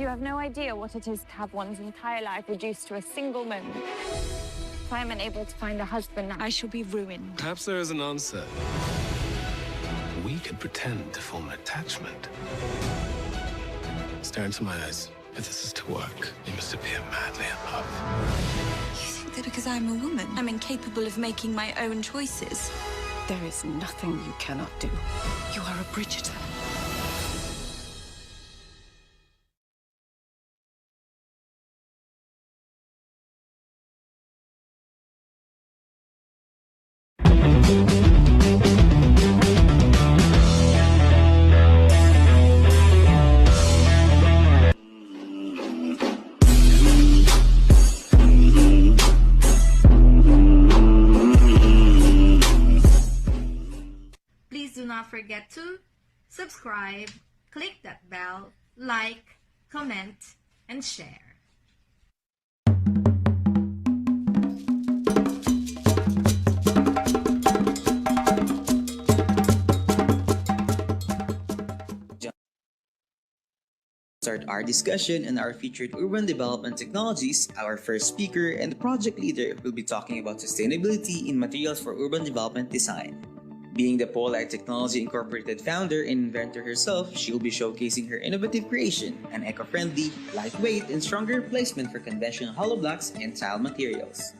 You have no idea what it is to have one's entire life reduced to a single moment. If I am unable to find a husband, I shall be ruined. Perhaps there is an answer. We could pretend to form an attachment. Stare into my eyes. If this is to work, you must appear madly in love. You think that because I'm a woman, I'm incapable of making my own choices? There is nothing you cannot do. You are a Bridgerton. Please do not forget to subscribe, click that bell, like, comment, and share. Start our discussion on our featured urban development technologies. Our first speaker and the project leader will be talking about sustainability in materials for urban development design. Being the Polite Technology Incorporated founder and inventor herself, she will be showcasing her innovative creation, an eco-friendly, lightweight, and stronger replacement for conventional hollow blocks and tile materials.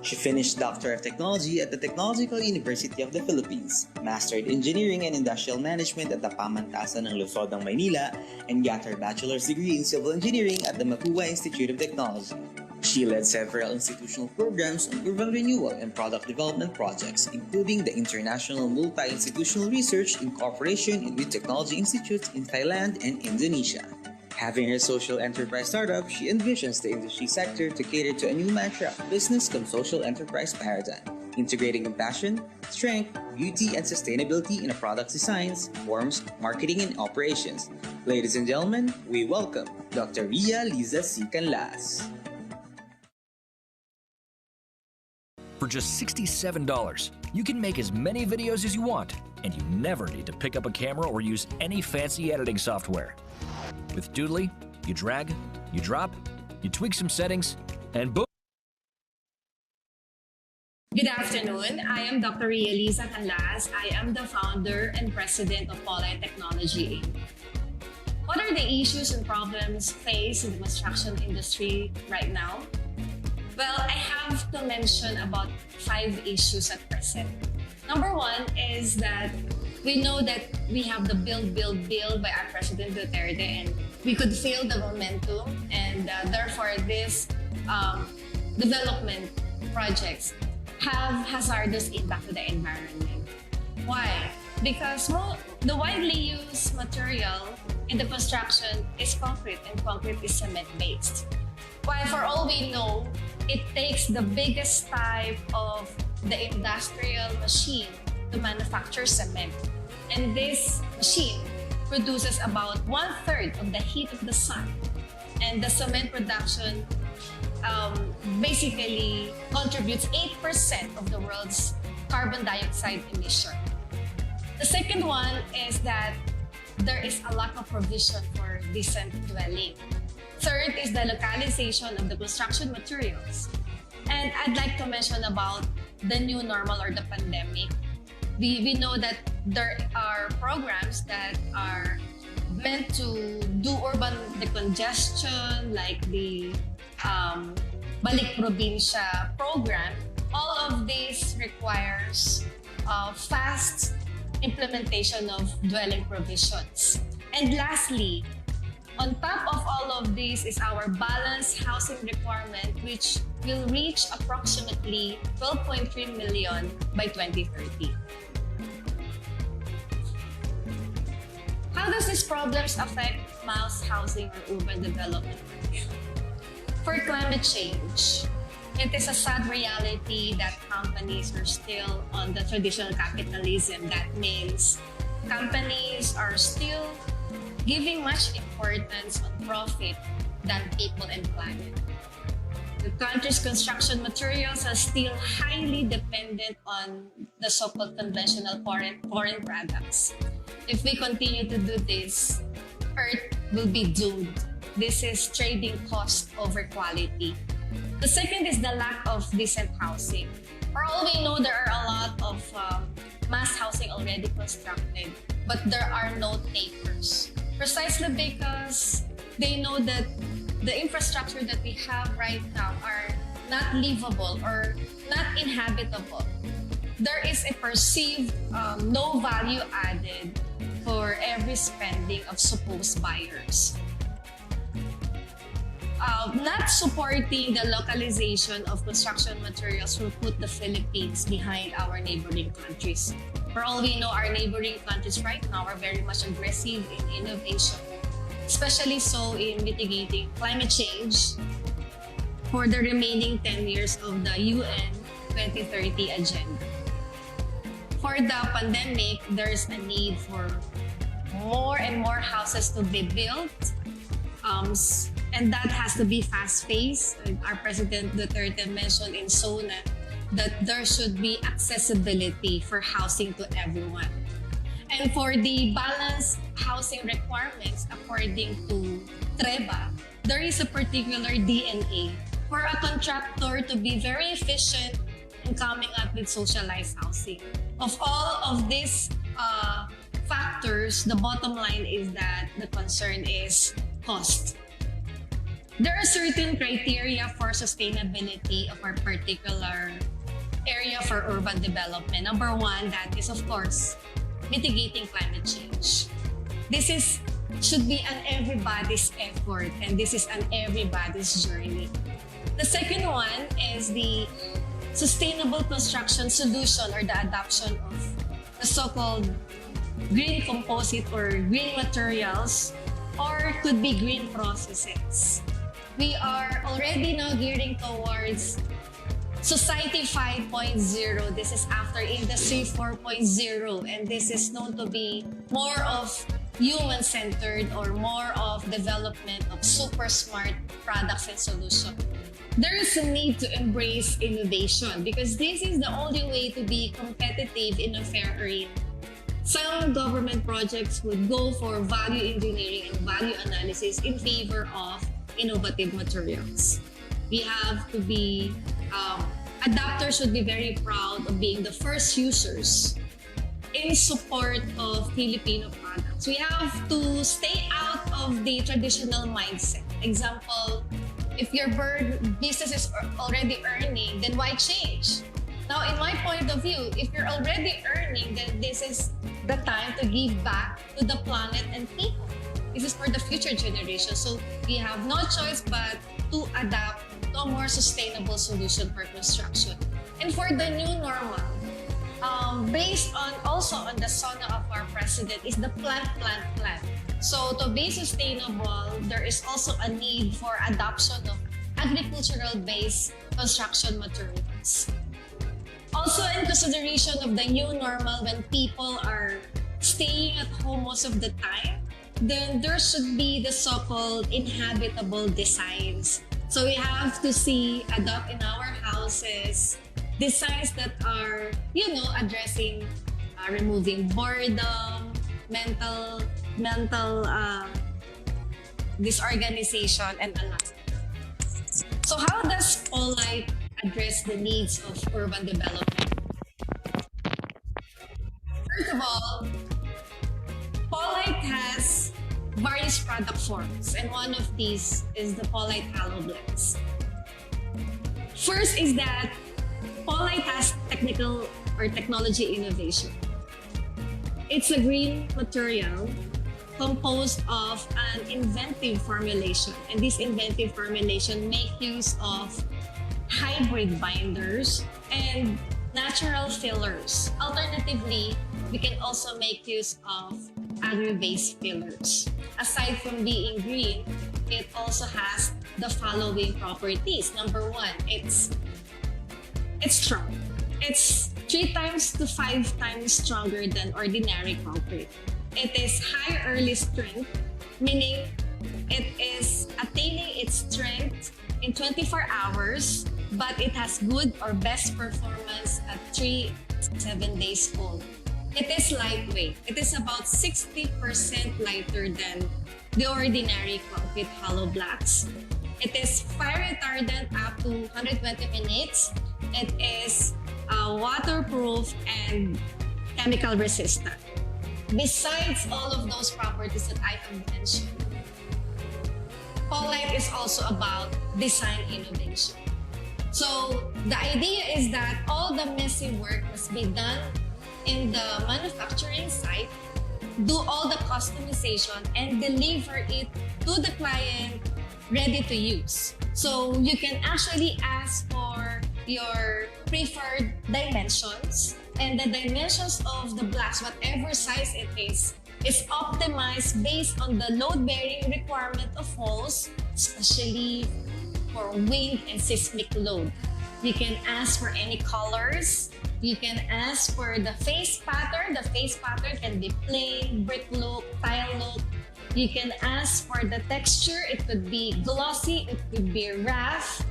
She finished Doctor of Technology at the Technological University of the Philippines, mastered Engineering and Industrial Management at the Pamantasan ng Lungsod ng Maynila, and got her bachelor's degree in Civil Engineering at the Mapua Institute of Technology. She led several institutional programs on urban renewal and product development projects, including the International Multi-Institutional Research in cooperation with technology institutes in Thailand and Indonesia. Having her social enterprise startup, she envisions the industry sector to cater to a new mantra, business cum social enterprise paradigm, integrating compassion, strength, beauty, and sustainability in a product's designs, forms, marketing, and operations. Ladies and gentlemen, we welcome Dr. Ria Liza C. Canlas. For just $67, you can make as many videos as you want, and you never need to pick up a camera or use any fancy editing software. With Doodly, you drag, you drop, you tweak some settings, and boom! Good afternoon. I am Dr. Ria Liza Canlas. I am the founder and president of Polite Technology. What are the issues and problems faced in the construction industry right now? Well, I have to mention about 5 issues at present. Number 1 is that we know that we have the build by our President Duterte, and we could feel the momentum, and therefore these development projects have hazardous impact to the environment. Why? Because the widely used material in the construction is concrete, and concrete is cement-based. While for all we know, it takes the biggest type of the industrial machine to manufacture cement. And this machine produces about 1/3 of the heat of the sun. And the cement production basically contributes 8% of the world's carbon dioxide emission. The second one is that there is a lack of provision for decent dwelling. Third is the localization of the construction materials. And I'd like to mention about the new normal or the pandemic. We know that there are programs that are meant to do urban decongestion, like the Balik Probinsya program. All of this requires fast implementation of dwelling provisions. And lastly, on top of all of this is our balanced housing requirement, which will reach approximately 12.3 million by 2030. How how does these problems affect mass housing or urban development? For climate change, it is a sad reality that companies are still on the traditional capitalism. That means companies are still giving much importance on profit than people and planet. The country's construction materials are still highly dependent on the so-called conventional foreign products. If we continue to do this, Earth will be doomed. This is trading cost over quality. The second is the lack of decent housing. For all we know, there are a lot of mass housing already constructed, but there are no takers. Precisely because they know that the infrastructure that we have right now are not livable or not inhabitable. There is a perceived no value added for every spending of supposed buyers. Not supporting the localization of construction materials will put the Philippines behind our neighboring countries. For all we know, our neighboring countries right now are very much aggressive in innovation, especially so in mitigating climate change for the remaining 10 years of the UN 2030 agenda. For the pandemic, there's a need for more and more houses to be built, and that has to be fast-paced. Our President Duterte mentioned in SONA that there should be accessibility for housing to everyone. And for the balanced housing requirements, according to TREBA, there is a particular DNA for a contractor to be very efficient in coming up with socialized housing. Of all of these factors, the bottom line is that the concern is cost. There are certain criteria for sustainability of our particular area for urban development. Number one, that is, of course, mitigating climate change. This should be an everybody's effort, and this is an everybody's journey. The second one is the sustainable construction solution, or the adoption of the so-called green composite or green materials, or could be green processes. We are already now gearing towards Society 5.0. This is after Industry 4.0, and this is known to be more of human-centered or more of development of super smart products and solutions. There is a need to embrace innovation because this is the only way to be competitive in a fair arena. Some government projects would go for value engineering and value analysis in favor of innovative materials. We have to be, adapters should be very proud of being the first users in support of Filipino products. We have to stay out of the traditional mindset. Example, if your business is already earning, then why change? Now, in my point of view, if you're already earning, then this is the time to give back to the planet and people. This is for the future generation. So we have no choice but to adapt to a more sustainable solution for construction. And for the new normal, based on also on the SONA of our president, is the plant. So to be sustainable, there is also a need for adoption of agricultural-based construction materials. Also in consideration of the new normal, when people are staying at home most of the time, then there should be the so-called inhabitable designs. So we have to adopt in our houses designs that are, addressing removing boredom, mental disorganization, and a lot. So how does Polite address the needs of urban development? First of all, Polite has various product forms, and one of these is the Polite Aloe Blends. First is that Polite has technical or technology innovation. It's a green material composed of an inventive formulation, and this inventive formulation makes use of hybrid binders and natural fillers. Alternatively, we can also make use of agri-based fillers. Aside from being green, it also has the following properties. Number one, it's strong. It's 3 times to 5 times stronger than ordinary concrete. It is high early strength, meaning it is attaining its strength in 24 hours, but it has good or best performance at 3 to 7 days old. It is lightweight. It is about 60% lighter than the ordinary concrete hollow blocks. It is fire retardant up to 120 minutes. It is waterproof and chemical resistant. Besides all of those properties that I have mentioned, Polite is also about design innovation. So the idea is that all the messy work must be done in the manufacturing site, do all the customization, and deliver it to the client ready to use. So you can actually ask for your preferred dimensions, and the dimensions of the blocks, whatever size it is optimized based on the load-bearing requirement of walls, especially for wind and seismic load. You can ask for any colors. You can ask for the face pattern. The face pattern can be plain, brick look, tile look. You can ask for the texture. It could be glossy, it could be rough.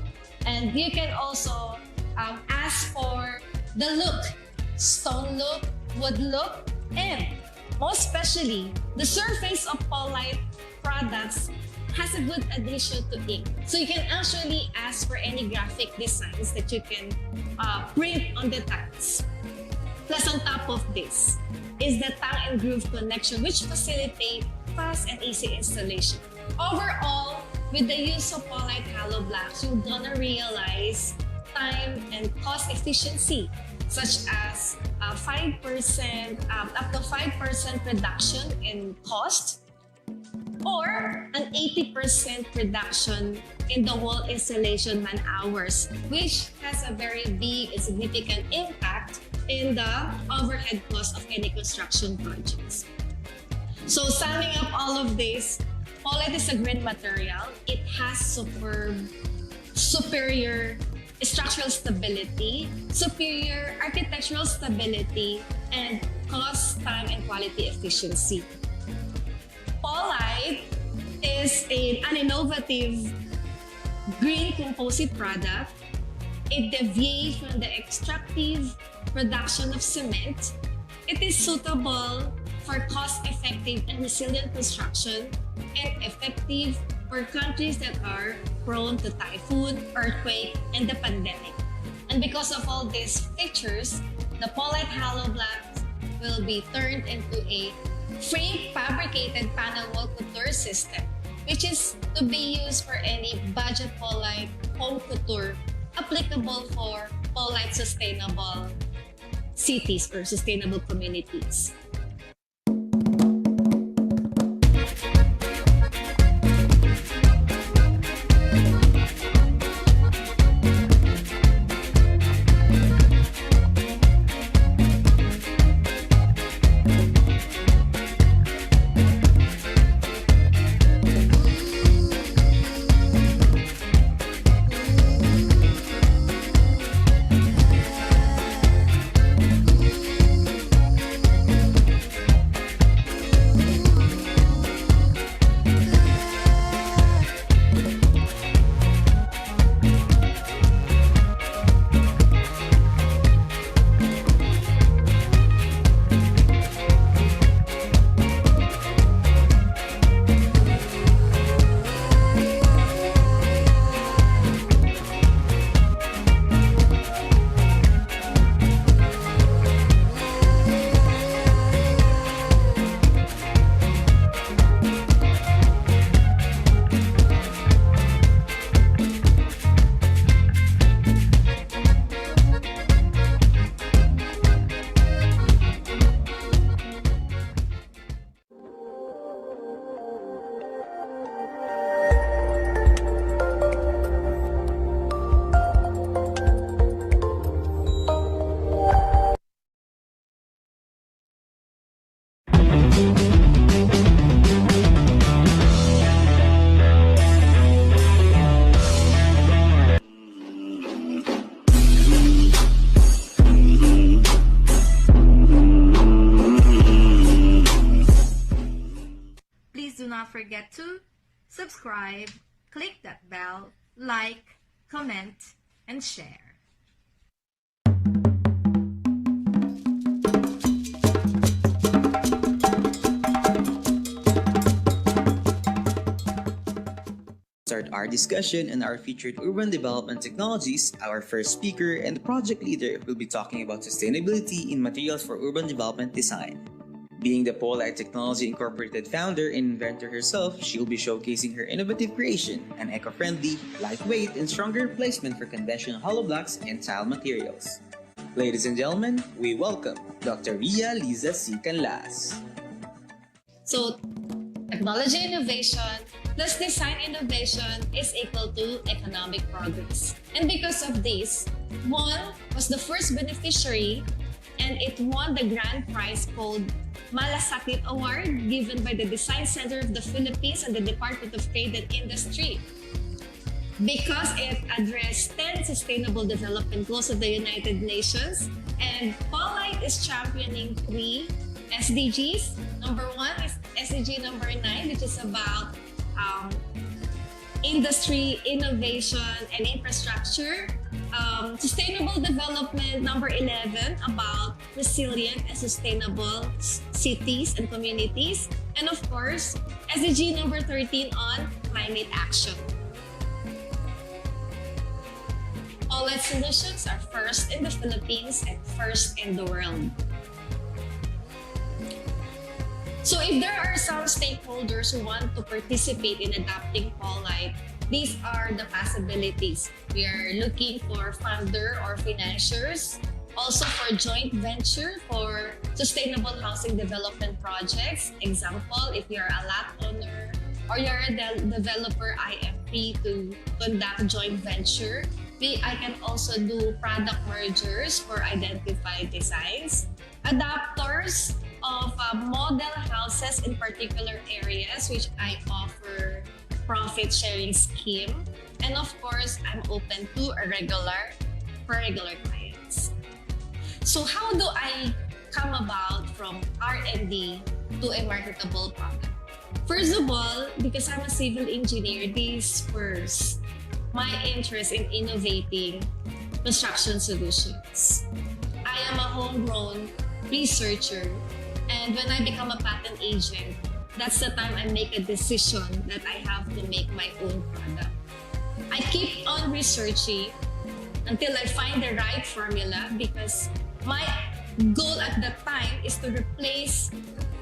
And you can also ask for the look, stone look, wood look, and most especially, the surface of Polite products has a good addition to ink. So you can actually ask for any graphic designs that you can print on the tiles. Plus on top of this is the tongue and groove connection, which facilitate fast and easy installation. Overall, with the use of Polite hollow blocks, you're gonna realize time and cost efficiency, such as 5%, up to 5% reduction in cost, or an 80% reduction in the wall installation man hours, which has a very big and significant impact in the overhead cost of any construction projects. So summing up all of this, Polite is a green material. It has superior structural stability, superior architectural stability, and cost, time, and quality efficiency. Polite is an innovative green composite product. It deviates from the extractive production of cement. It is suitable for cost-effective and resilient construction, and effective for countries that are prone to typhoon, earthquake, and the pandemic. And because of all these features, the Polite hollow blocks will be turned into a pre-fabricated panel wall couture system, which is to be used for any budget Polite home couture applicable for Polite sustainable cities or sustainable communities. forget to subscribe, click that bell, like, comment, and share. Start our discussion on our featured urban development technologies. Our first speaker and project leader will be talking about sustainability in materials for urban development design. Being the Polite Technology Incorporated founder and inventor herself, she will be showcasing her innovative creation, an eco-friendly, lightweight, and stronger replacement for conventional hollow blocks and tile materials. Ladies and gentlemen, we welcome Dr. Ria Liza C. Canlas. So, technology innovation plus design innovation is equal to economic progress. And because of this, one was the first beneficiary and it won the grand prize called Malasakit Award given by the Design Center of the Philippines and the Department of Trade and Industry because it addressed 10 sustainable development goals of the United Nations, and Polite is championing 3 SDGs. Number 1 is SDG number 9, which is about industry, innovation, and infrastructure. Sustainable development number 11 about resilient and sustainable cities and communities. And of course, SDG number 13 on climate action. Polite solutions are first in the Philippines and first in the world. So if there are some stakeholders who want to participate in adopting Polite, these are the possibilities. We are looking for funder or financiers, also for joint venture for sustainable housing development projects. Example, if you're a lot owner or you're a developer, I am free to conduct joint venture. I can also do product mergers for identified designs. Adapters of model houses in particular areas, which I offer profit sharing scheme. And of course, I'm open to regular clients. So how do I come about from R&D to a marketable product? First of all, because I'm a civil engineer, this spurs my interest in innovating construction solutions. I am a homegrown researcher, and when I become a patent agent, that's the time I make a decision that I have to make my own product. I keep on researching until I find the right formula, because my goal at that time is to replace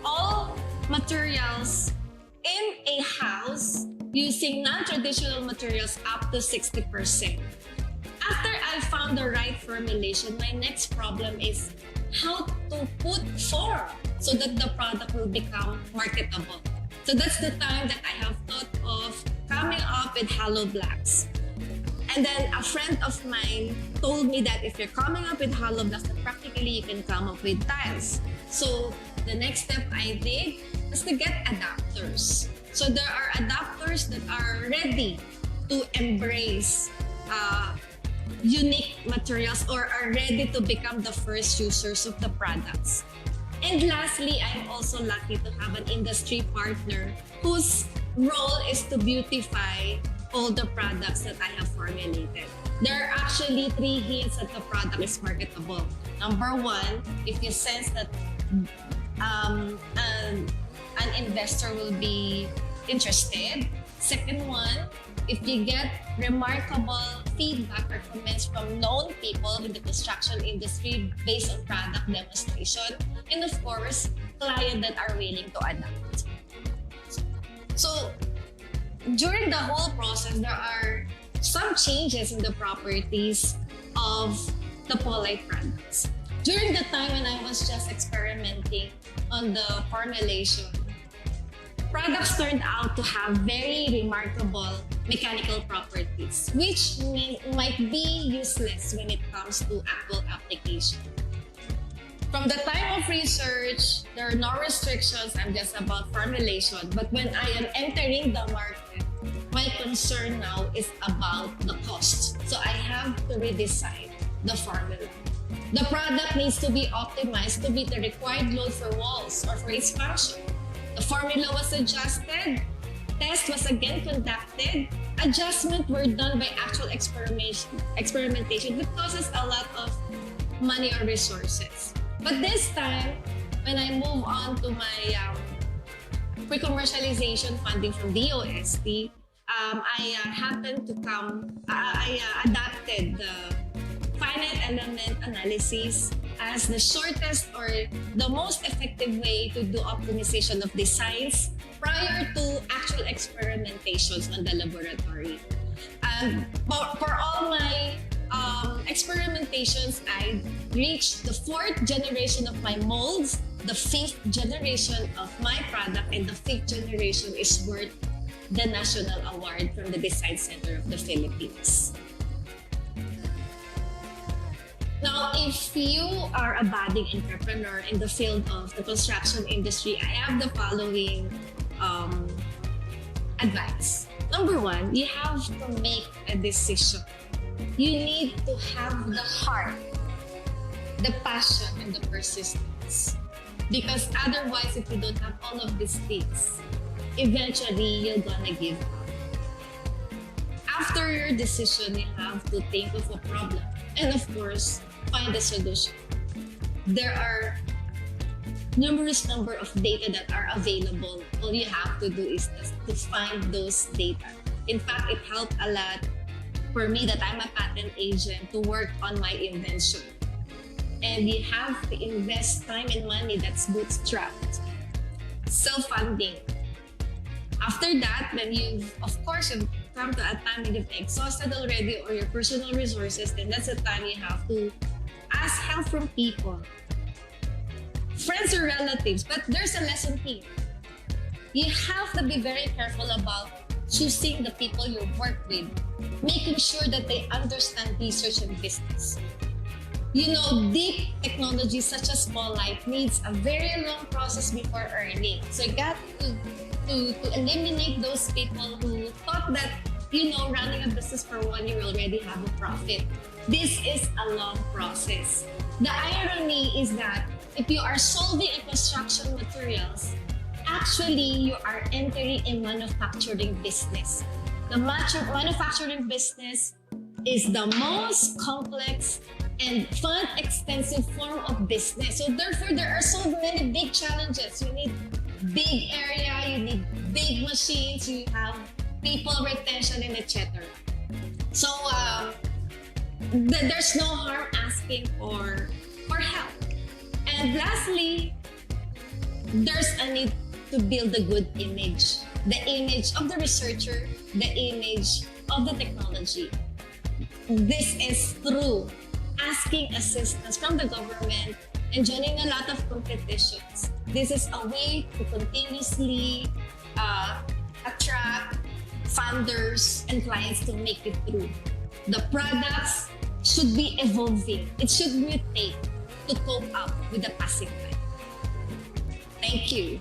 all materials in a house using non-traditional materials up to 60%. After I found the right formulation, my next problem is how to put form so that the product will become marketable. So that's the time that I have thought of coming up with hollow blocks. And then a friend of mine told me that if you're coming up with hollow blocks, then practically you can come up with tiles. So the next step I did was to get adapters. So there are adapters that are ready to embrace unique materials or are ready to become the first users of the products. And lastly, I'm also lucky to have an industry partner whose role is to beautify all the products that I have formulated. There are actually 3 hints that the product is marketable. Number 1, if you sense that an investor will be interested. Second one, if you get remarkable feedback or comments from known people in the construction industry based on product demonstration, and of course, clients that are willing to adapt. So, during the whole process, there are some changes in the properties of the Polite products. During the time when I was just experimenting on the formulation, products turned out to have very remarkable mechanical properties, which might be useless when it comes to actual application. From the time of research, there are no restrictions. I'm just about formulation. But when I am entering the market, my concern now is about the cost. So I have to redesign the formula. The product needs to be optimized to meet the required load for walls or for its function. The formula was adjusted, test was again conducted, adjustments were done by actual experimentation, which causes a lot of money or resources. But this time, when I move on to my pre-commercialization funding from DOST, I adapted the finite element analysis as the shortest or the most effective way to do optimization of designs prior to actual experimentations on the laboratory. For all my experimentations, I reached the 4th generation of my molds, the 5th generation of my product, and the 5th generation is worth the National Award from the Design Center of the Philippines. Now, if you are a budding entrepreneur in the field of the construction industry, I have the following advice. Number 1, you have to make a decision. You need to have the heart, the passion, and the persistence. Because otherwise, if you don't have all of these things, eventually you're gonna give up. After your decision, you have to think of a problem and, of course, find a solution. There are numerous number of data that are available. All you have to do is to find those data. In fact, it helped a lot for me that I'm a patent agent to work on my invention. And you have to invest time and money that's bootstrapped. Self-funding. After that, then you've come to a time when you've exhausted already or your personal resources, then that's the time you have to ask help from people. Friends or relatives, but there's a lesson here. You have to be very careful about choosing the people you work with, making sure that they understand research and business. You know, deep technology such as small light needs a very long process before earning. So you got to eliminate those people who thought that, running a business for 1 year already have a profit. This is a long process. The irony is that if you are solving a construction materials, actually you are entering a manufacturing business. The manufacturing business is the most complex and fun, extensive form of business. So therefore, there are so many big challenges. You need big area, you need big machines, you have people retention, and etc. So there's no harm asking for help. And lastly, there's a need to build a good image. The image of the researcher, the image of the technology. This is through asking assistance from the government and joining a lot of competitions. This is a way to continuously attract funders and clients to make it through. The products should be evolving. It should mutate to cope up with the passing time. Thank you.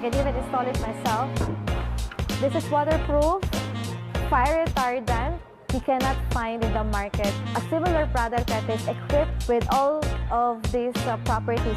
can even install it myself. This is waterproof, fire retardant. You cannot find in the market a similar product that is equipped with all of these properties.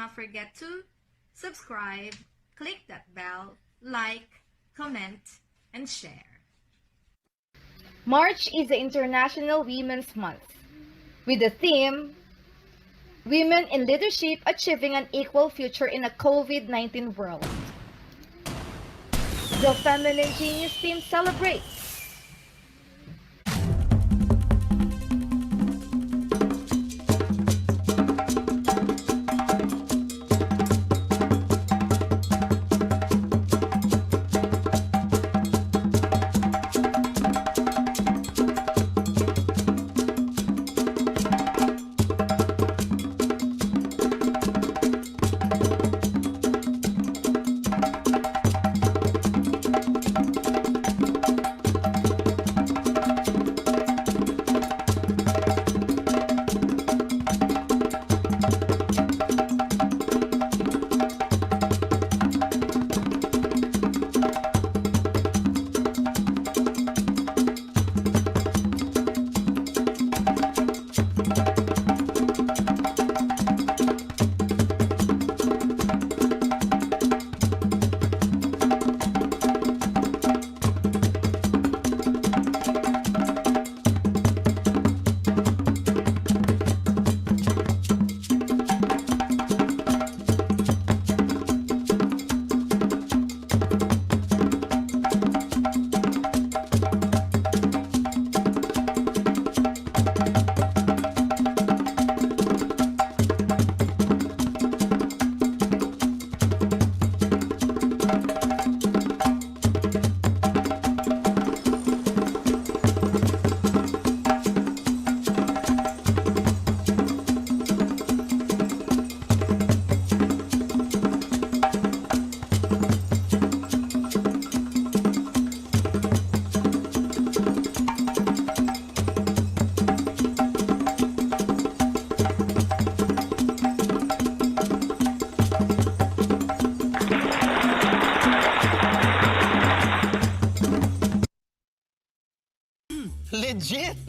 not forget to subscribe, click that bell, like, comment, and share. March is the International Women's Month with the theme Women in Leadership Achieving an Equal Future in a COVID-19 World. The Feminine Genius team celebrates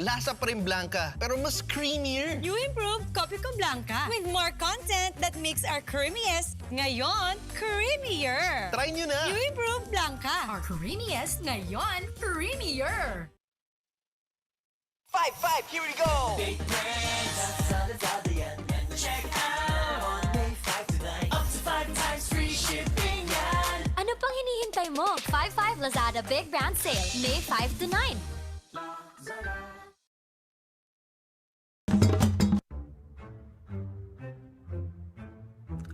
Lasa pa rin Blanca, pero mas creamier. New improved Coffee Con Blanca with more content that makes our creamiest ngayon creamier. Try nyo na! New improved Blanca. Our creamiest ngayon creamier. 5, here we go! Big brands, check out on May 5 to 9. Up to 5 times free shipping yan. Ano pang hinihintay mo? 5-5 Lazada Big Brand Sale, May 5 to 9.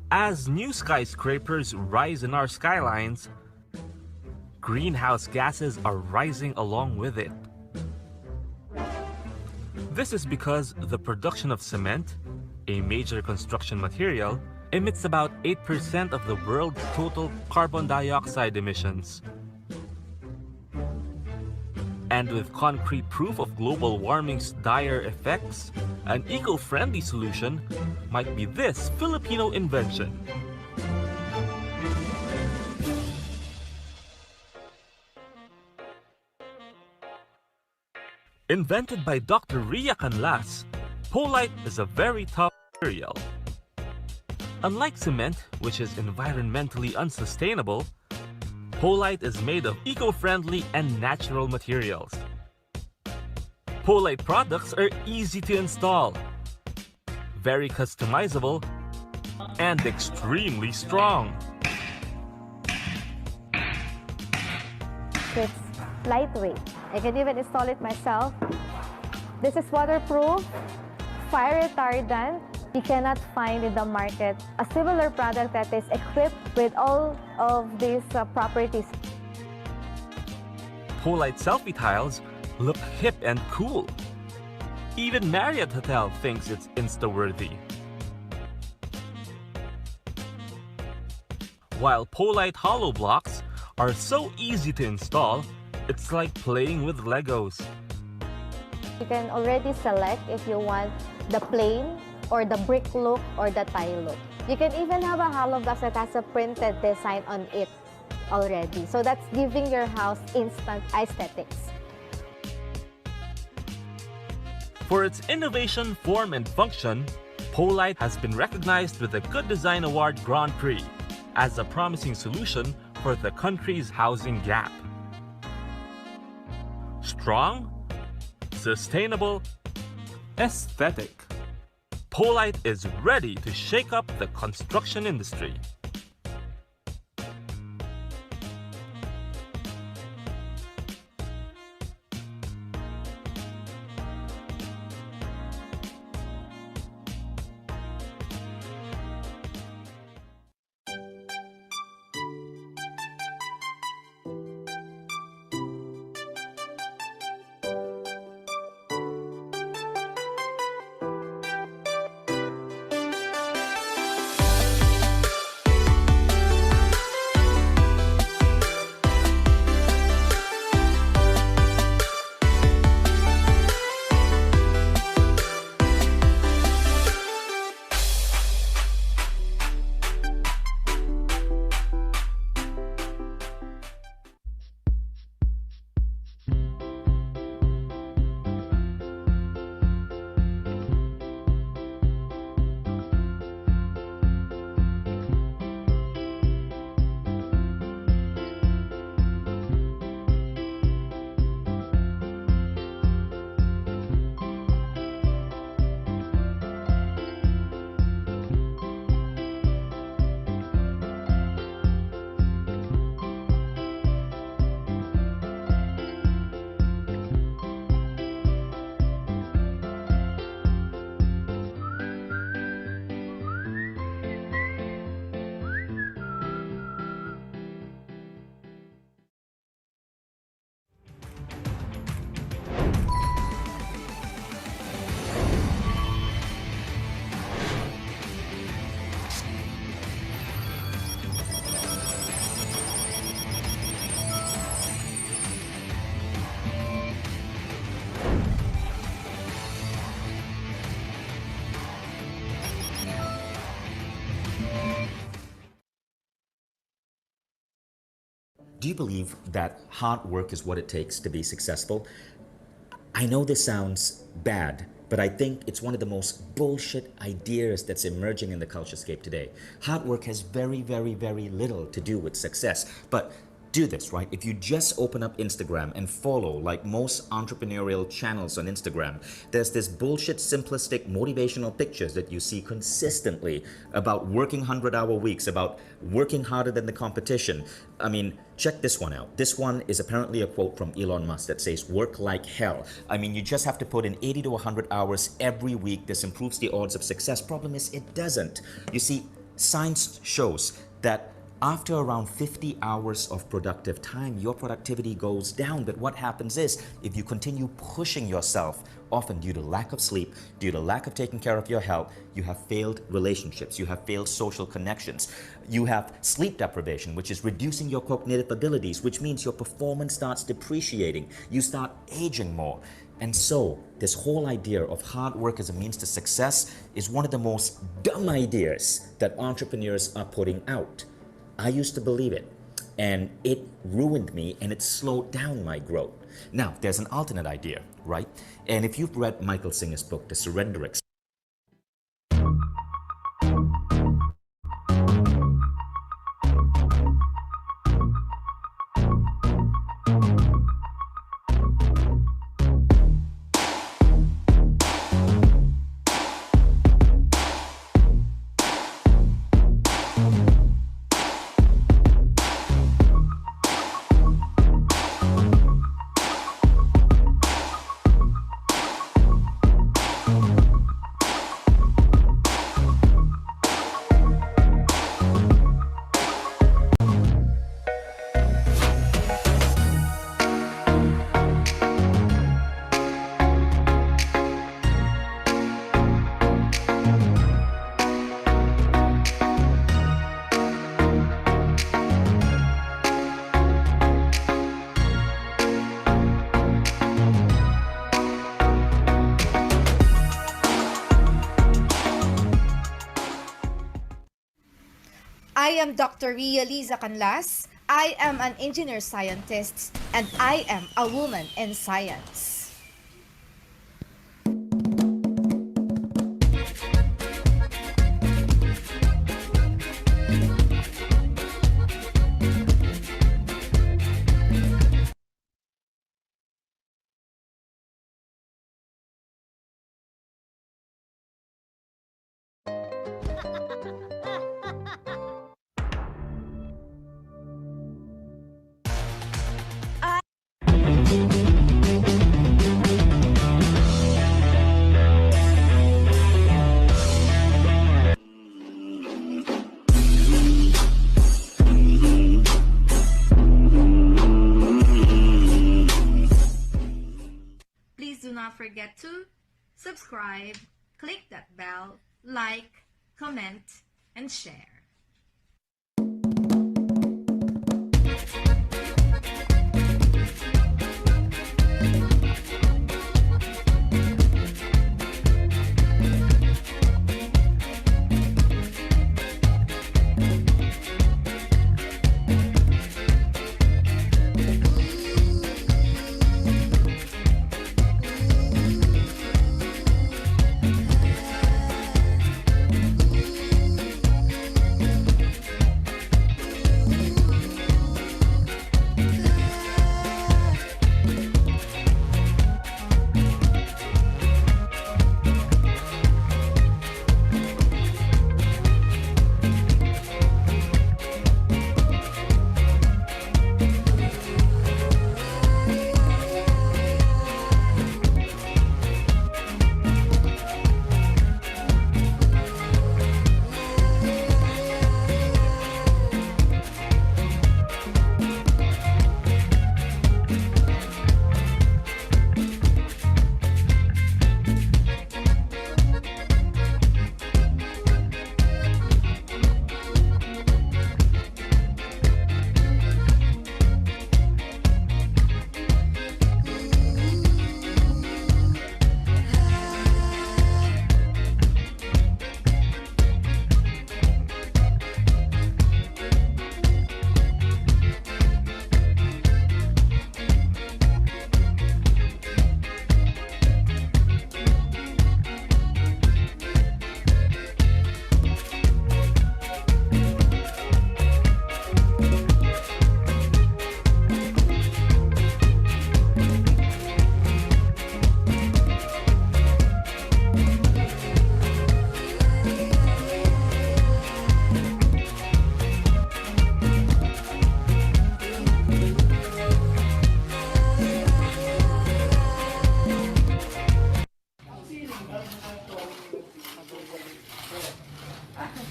As new skyscrapers rise in our skylines, greenhouse gases are rising along with it. This is because the production of cement, a major construction material, emits about 8% of the world's total carbon dioxide emissions. And with concrete proof of global warming's dire effects, an eco-friendly solution might be this Filipino invention. Invented by Dr. Ria Canlas, Polite is a very tough material. Unlike cement, which is environmentally unsustainable, Polite is made of eco-friendly and natural materials. Polite products are easy to install, very customizable, and extremely strong. It's lightweight. I can even install it myself. This is waterproof, fire retardant. You cannot find in the market a similar product that is equipped with all of these properties. Polite selfie tiles look hip and cool. Even Marriott Hotel thinks it's Insta-worthy. While Polite hollow blocks are so easy to install, it's like playing with Legos. You can already select if you want the plain or the brick look or the tile look. You can even have a hollow block that has a printed design on it already. So that's giving your house instant aesthetics. For its innovation, form, and function, Polite has been recognized with the Good Design Award Grand Prix as a promising solution for the country's housing gap. Strong, sustainable, aesthetic. Polite is ready to shake up the construction industry. Do you believe that hard work is what it takes to be successful? I know this sounds bad, but I think it's one of the most bullshit ideas that's emerging in the culturescape today. Hard work has very, very, very little to do with success. But do this, right? If you just open up Instagram and follow, like most entrepreneurial channels on Instagram, there's this bullshit simplistic motivational pictures that you see consistently about working 100-hour weeks, about working harder than the competition. I mean, check this one out. This one is apparently a quote from Elon Musk that says, work like hell. I mean, you just have to put in 80 to 100 hours every week. This improves the odds of success. Problem is, it doesn't. You see, science shows that after around 50 hours of productive time, your productivity goes down. But what happens is, if you continue pushing yourself, often due to lack of sleep, due to lack of taking care of your health, you have failed relationships, you have failed social connections, you have sleep deprivation, which is reducing your cognitive abilities, which means your performance starts depreciating, you start aging more. And so, this whole idea of hard work as a means to success is one of the most dumb ideas that entrepreneurs are putting out. I used to believe it, and it ruined me, and it slowed down my growth. Now, there's an alternate idea, right? And if you've read Michael Singer's book, The Surrender Experiment, I am Dr. Ria Liza Canlas. I am an engineer scientist, and I am a woman in science. Please do not forget to subscribe, click that bell, like, comment, and share.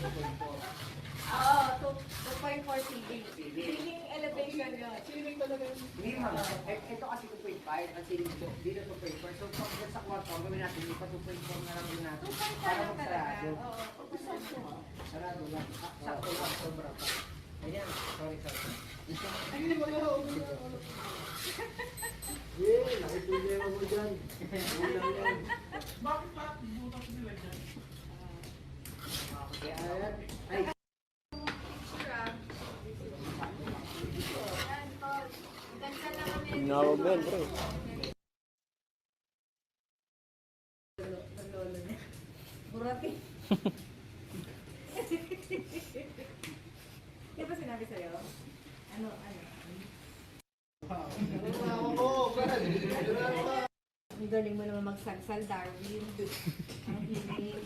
Oo, 2.4 ceiling. Ceiling elevation yun. Ceiling talaga yun. Hindi ma'am, ito kasi 2.5 at ceiling dito 2.4. So pag sa kwarto, gawin natin, ipa 2.4 na lang din natin. Para magsarado. Sarado lang. Sakto lang, sobra pa. Ayan, sorry. Hindi mo na ako. Yeah, nakitulema mo dyan. Ulang yan. Bakit butas nila dyan? Ay. No, man, bro. Burati. Di ba sinabi sa'yo? Ano? Ang galing mo naman magsagsal, Darwin. Ang hiling.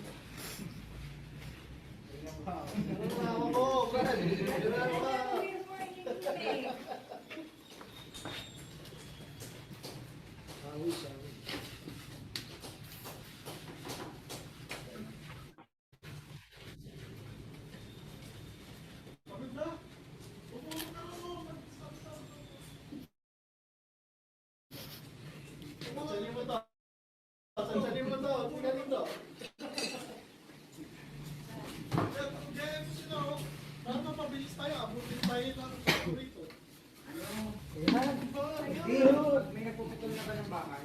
May nagpuputol na ba ng bakal?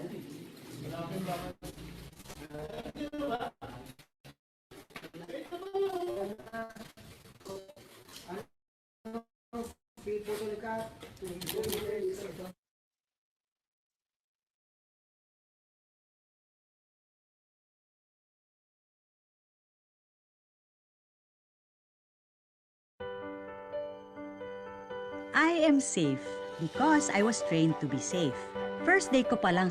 Wala akong bakal. Piputol ka. I am safe because I was trained to be safe. First day ko pa lang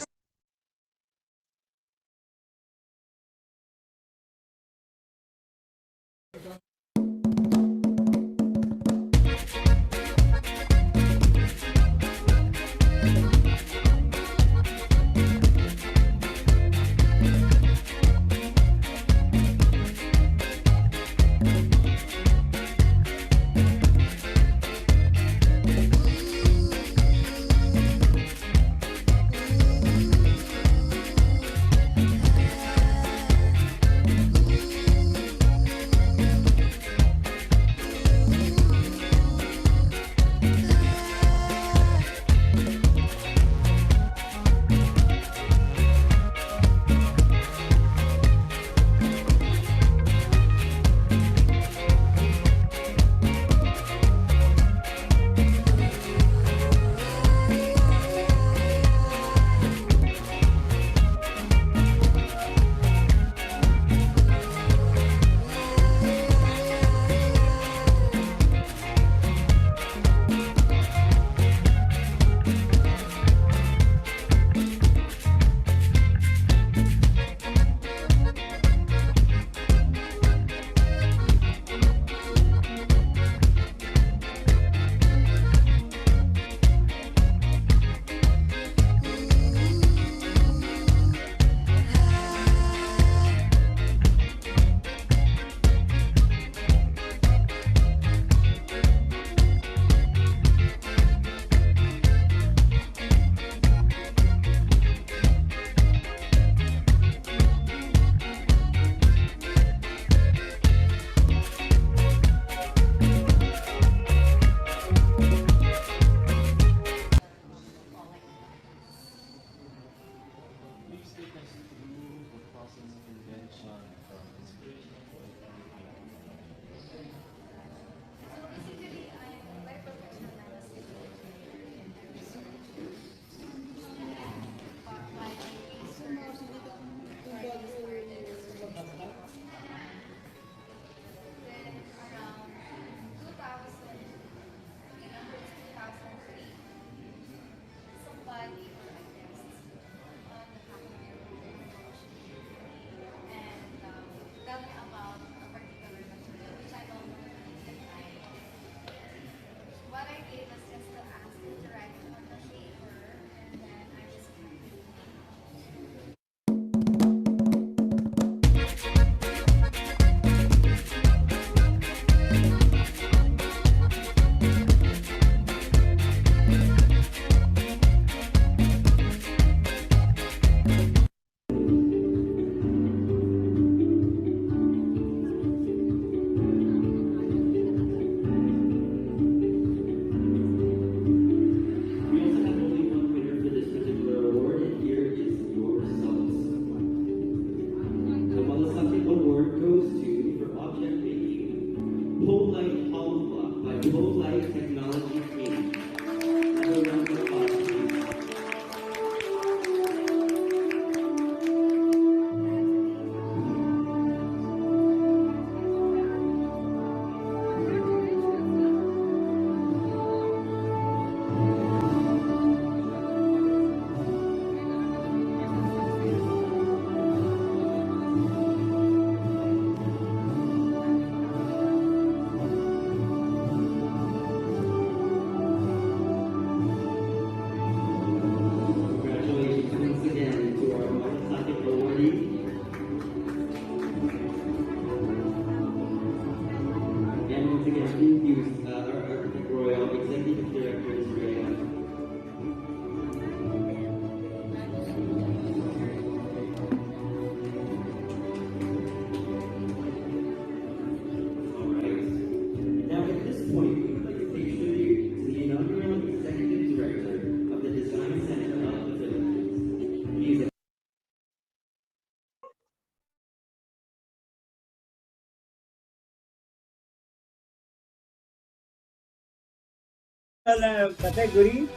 category,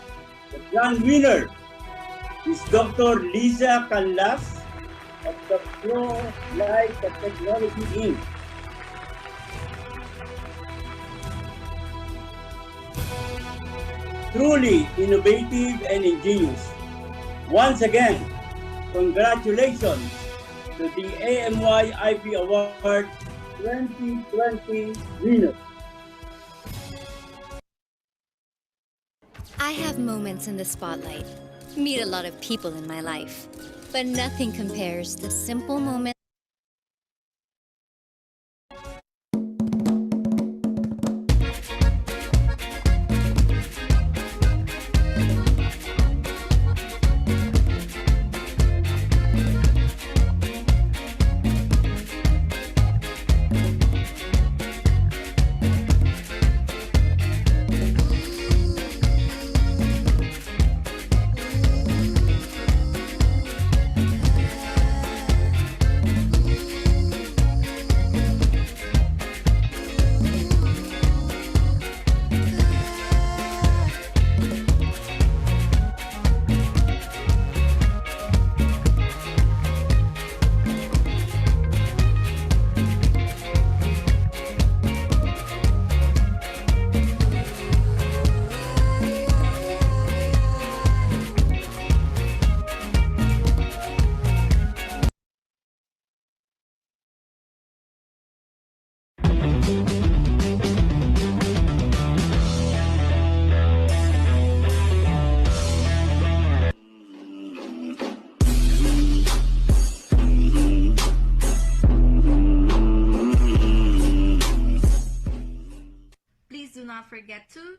the grand winner is Dr. Lisa Canlas of the Pro Light Technology Inc. Truly innovative and ingenious. Once again, congratulations to the AMY IP Award 2020 winner. I have moments in the spotlight, meet a lot of people in my life, but nothing compares to simple moments. Please do not forget to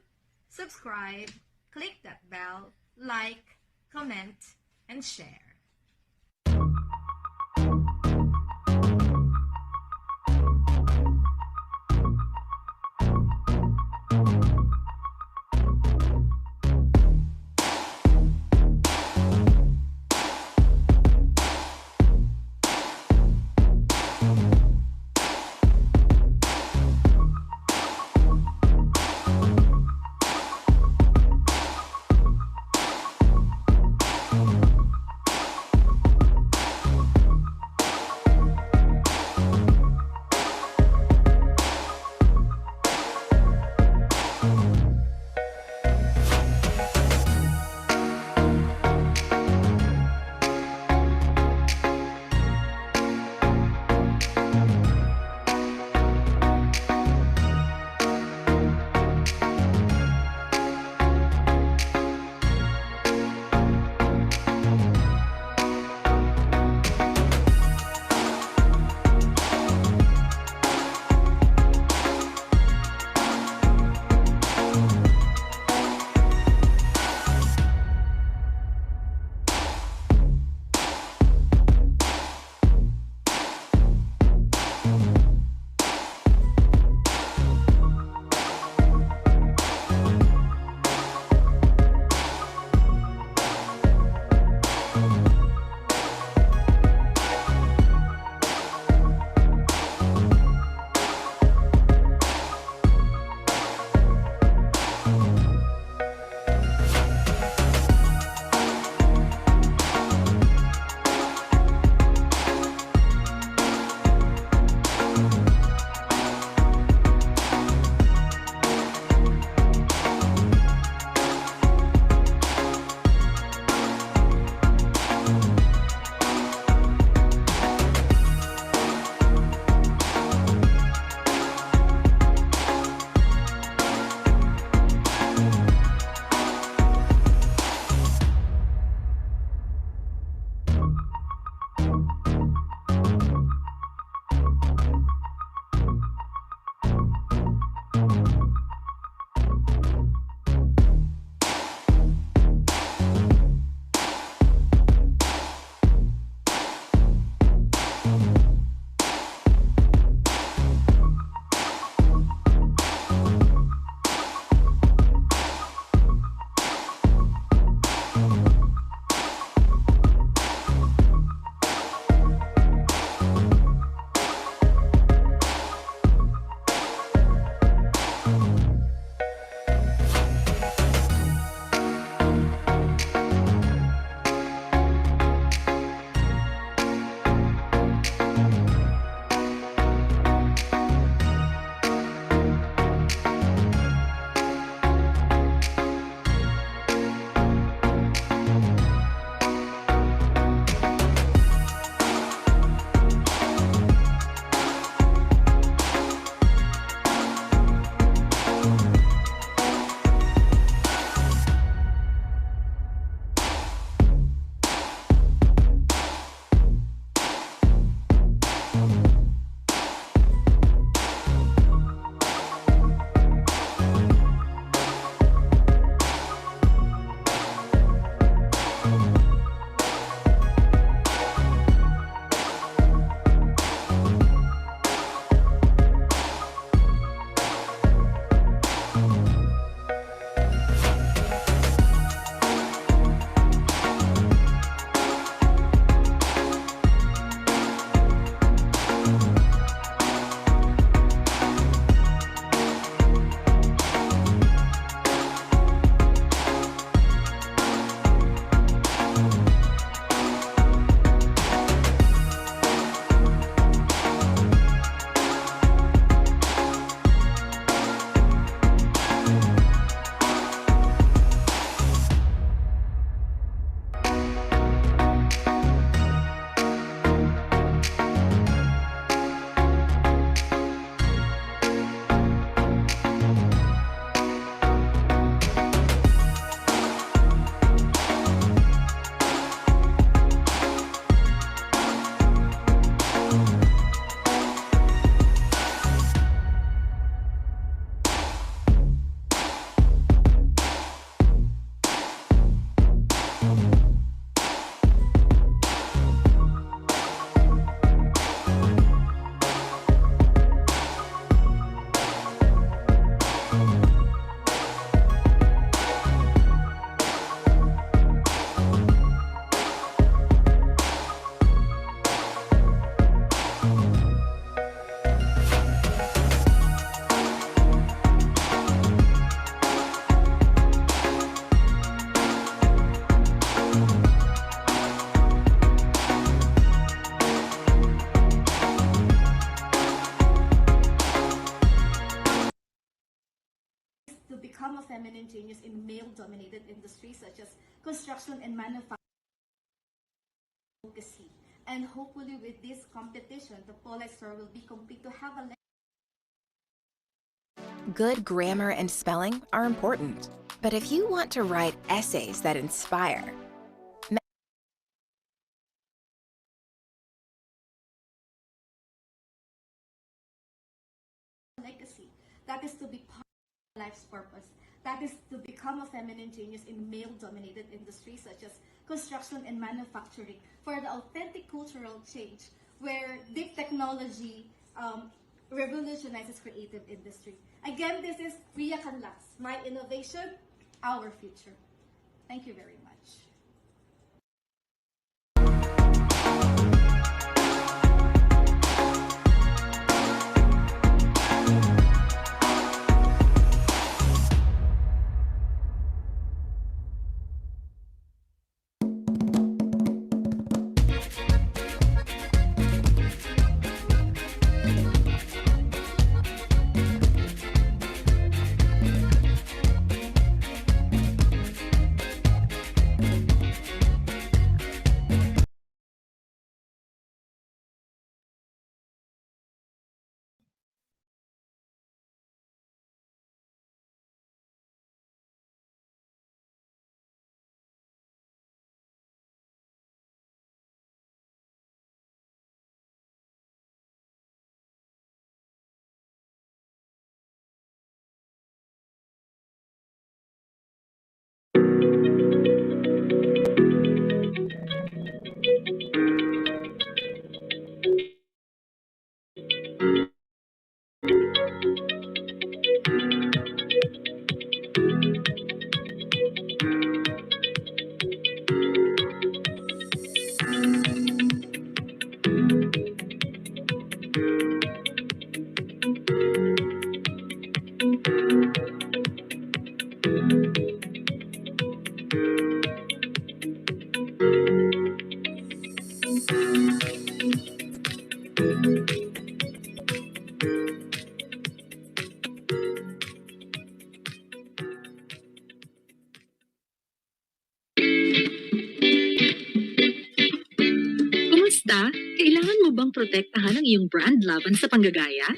subscribe, click that bell, like, comment, and share. become a feminine genius in male-dominated industries such as construction and manufacturing. And hopefully with this competition, the Polite Store will be complete to have a Good grammar and spelling are important, but if you want to write essays that inspire, legacy, that is to be part of life's purpose, that is to become a feminine genius in male-dominated industries such as construction and manufacturing for the authentic cultural change where deep technology revolutionizes creative industry. Again, this is Ria Canlas, my innovation, our future. Thank you very much. Kumusta? Kailangan mo bang protektahan ang iyong brand laban sa panggagaya?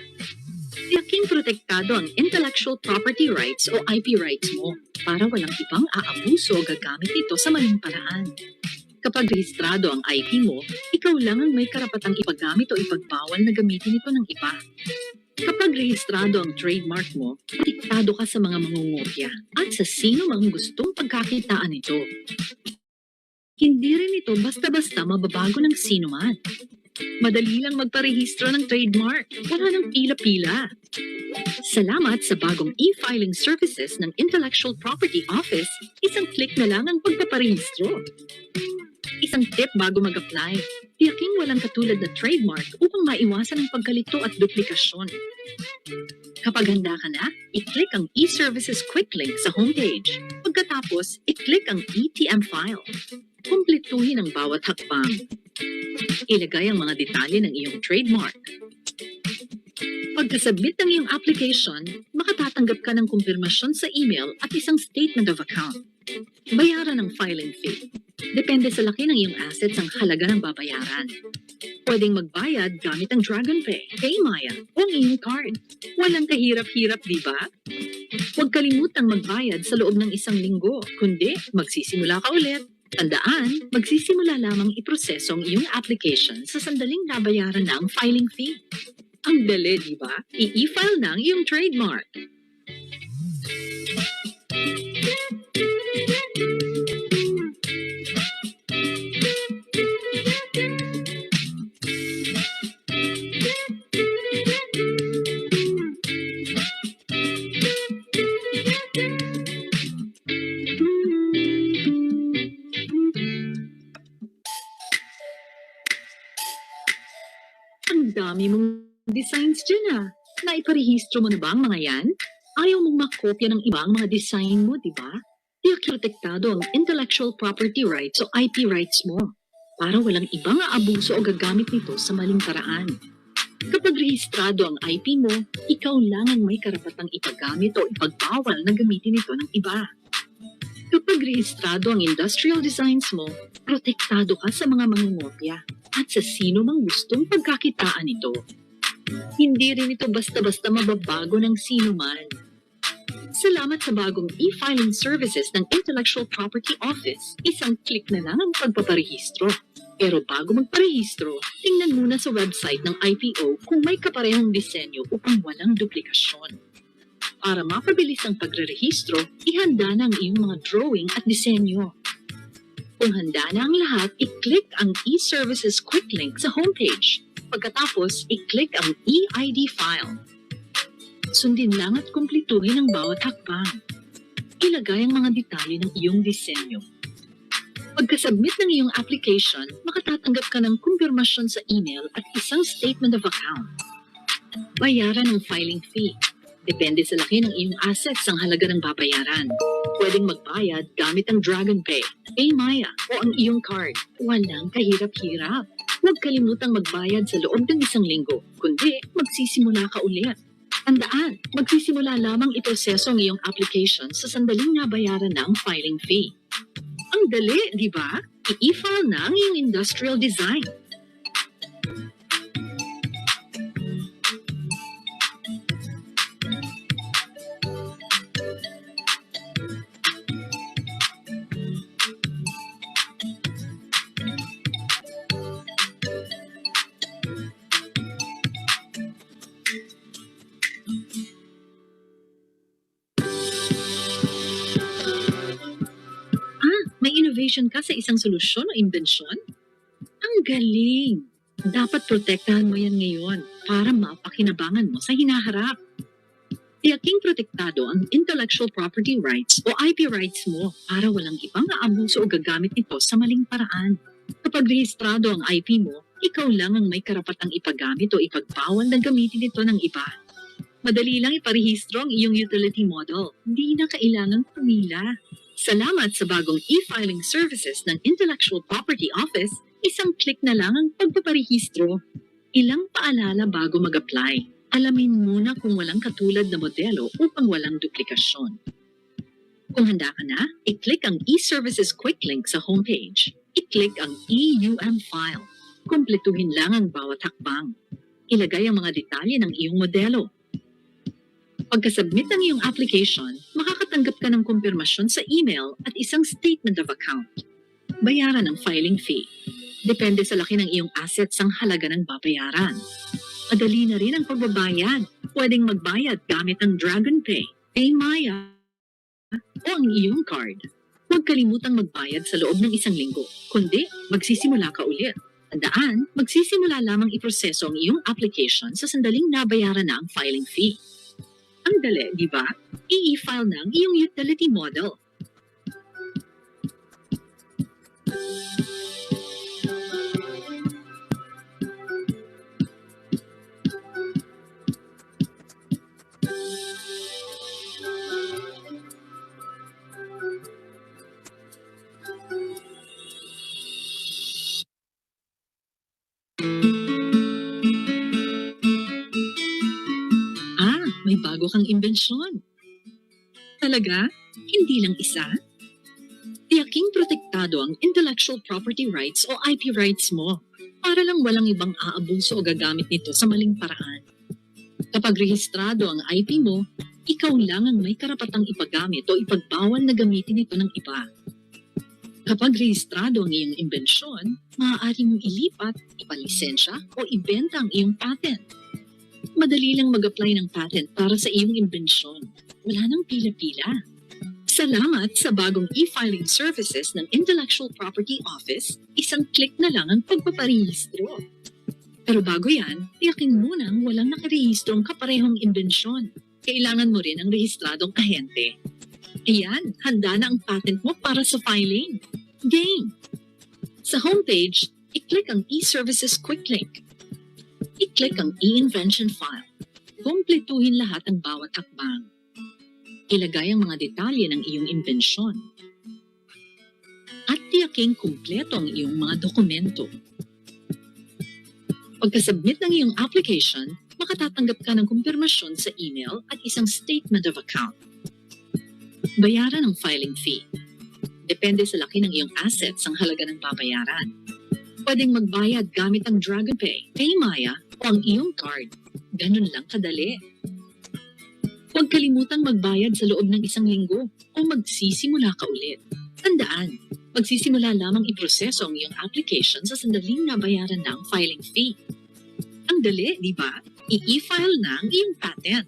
Tiyaking protektado ang intellectual property rights o IP rights mo para walang ibang aabuso o gagamit ito sa maling paraan. Kapag rehistrado ang IP mo, ikaw lang ang may karapatang ipagamit o ipagbawal na gamitin ito ng iba. Kapag rehistrado ang trademark mo, protektado ka sa mga mangungopya at sa sino mang gustong pagkakitaan ito. Hindi rin ito basta-basta mababago ng sino man. Madali lang magparehistro ng trademark. Wala nang pila-pila. Salamat sa bagong e-filing services ng Intellectual Property Office, isang click na lang ang pagpaparehistro. Isang tip bago mag-apply, tiyaking walang katulad na trademark upang maiwasan ang pagkalito at duplikasyon. Kapag handa ka na, i-click ang e-services quick link sa homepage. Pagkatapos, i-click ang ETM file. Kumpletuhin ang bawat hakbang. Ilagay ang mga detalye ng iyong trademark. Pagkasubmit ng iyong application, makatatanggap ka ng kumpirmasyon sa email at isang statement of account. Bayaran ang filing fee. Depende sa laki ng iyong assets ang halaga ng babayaran. Pwedeng magbayad gamit ang DragonPay, PayMaya o ang iyong card. Walang kahirap-hirap, di ba? Huwag kalimutang magbayad sa loob ng 1 linggo, kundi magsisimula ka ulit. Tandaan, magsisimula lamang iproseso ang iyong application sa sandaling nabayaran na ang filing fee. Ang dali, di ba? I-e-file na ang iyong trademark. Ang dami mong designs dyan Naiparehistro mo na ba ang mga yan? Ayaw mong makopya ng ibang mga design mo, di ba? Tiyak protektado ang intellectual property rights o IP rights mo para walang ibang aabuso o gagamit nito sa maling paraan. Kapag rehistrado ang IP mo, ikaw lang ang may karapatang ipagamit o ipagbawal na gamitin ito ng iba. Kapag rehistrado ang industrial designs mo, protektado ka sa mga mangungopya at sa sino mang gustong pagkakitaan ito. Hindi rin ito basta-basta mababago ng sino man. Salamat sa bagong e-filing services ng Intellectual Property Office, isang click na lang ang pagpaparehistro. Pero bago magparehistro, tingnan muna sa website ng IPO kung may kaparehong disenyo upang walang duplikasyon. Para mapabilis ang pagrerehistro, ihanda na ang iyong mga drawing at disenyo. Kung handa na ang lahat, i-click ang e-services quick link sa homepage. Pagkatapos, i-click ang e-ID file. Sundin lang at kumpletuhin ang bawat hakbang. Ilagay ang mga detalye ng iyong disenyo. Pagkasubmit ng iyong application, makatatanggap ka ng kumpirmasyon sa email at isang statement of account. Bayaran ang filing fee. Depende sa laki ng iyong assets ang halaga ng babayaran. Pwedeng magbayad gamit ang Dragon Pay, Paymaya o ang iyong card. Walang kahirap-hirap. Huwag kalimutang magbayad sa loob ng 1 linggo, kundi magsisimula ka ulit. Tandaan, magsisimula lamang iproseso ang iyong application sa sandaling nabayaran na ang filing fee. Ang dali, di ba? I-file na ang iyong industrial design. May innovation ka sa isang solusyon o imbensyon? Ang galing! Dapat protektahan mo yan ngayon para mapakinabangan mo sa hinaharap. Tiyaking protektado ang intellectual property rights o IP rights mo para walang ibang aabuso o gagamit nito sa maling paraan. Kapag rehistrado ang IP mo, ikaw lang ang may karapatang ipagamit o ipagbawal na gamitin ito ng iba. Madali lang iparehistro ang iyong utility model. Hindi na kailangang pumila. Salamat sa bagong e-filing services ng Intellectual Property Office, isang click na lang ang pagpaparehistro. Ilang paalala bago mag-apply. Alamin muna kung walang katulad na modelo upang walang duplikasyon. Kung handa ka na, i-click ang e-services quick link sa homepage. I-click ang EUM file. Kumpletuhin lang ang bawat hakbang. Ilagay ang mga detalye ng iyong modelo. Pagkasubmit ng iyong application, makakatanggap ka ng kumpirmasyon sa email at isang statement of account. Bayaran ang filing fee. Depende sa laki ng iyong assets ang halaga ng babayaran. Madali na rin ang pagbabayad. Pwedeng magbayad gamit ang Dragon Pay, Paymaya, o ang iyong card. Huwag kalimutang magbayad sa loob ng 1 linggo, kundi magsisimula ka ulit. Tandaan, magsisimula lamang iproseso ang iyong application sa sandaling nabayaran na ang filing fee. Ang dali, di ba? I-file na ang iyong utility model. May bago kang imbensyon. Talaga? Hindi lang isa? Tiyaking protektado ang intellectual property rights o IP rights mo para lang walang ibang aabuso o gagamit nito sa maling paraan. Kapag rehistrado ang IP mo, ikaw lang ang may karapatang ipagamit o ipagbawal na gamitin ito ng iba. Kapag rehistrado ang iyong imbensyon, maaari mong ilipat, ipalisensya o ibenta ang iyong patent. Madali lang mag-apply ng patent para sa iyong imbensyon. Wala nang pila-pila. Salamat sa bagong e-filing services ng Intellectual Property Office, isang click na lang ang pagpaparehistro. Pero bago yan, tiyakin munang walang nakarehistrong kaparehong imbensyon. Kailangan mo rin ang rehistradong ahente. Ayan, handa na ang patent mo para sa filing. Game! Sa homepage, i-click ang e-services quick link. I-click ang e-invention file. Kumpletuhin lahat ang bawat hakbang. Ilagay ang mga detalye ng iyong imbensyon. At tiyaking kumpleto ang iyong mga dokumento. Pagka-submit ng iyong application, makatatanggap ka ng kumpirmasyon sa email at isang statement of account. Bayaran ang filing fee. Depende sa laki ng iyong assets ang halaga ng babayaran. Pwedeng magbayad gamit ang DragonPay, PayMaya o ang iyong card. Ganun lang kadali. Huwag kalimutang magbayad sa loob ng 1 linggo o magsisimula ka ulit. Tandaan, magsisimula lamang iproseso ang iyong application sa sandaling nabayaran ng filing fee. Ang dali, di ba? I-e-file na ang iyong patent.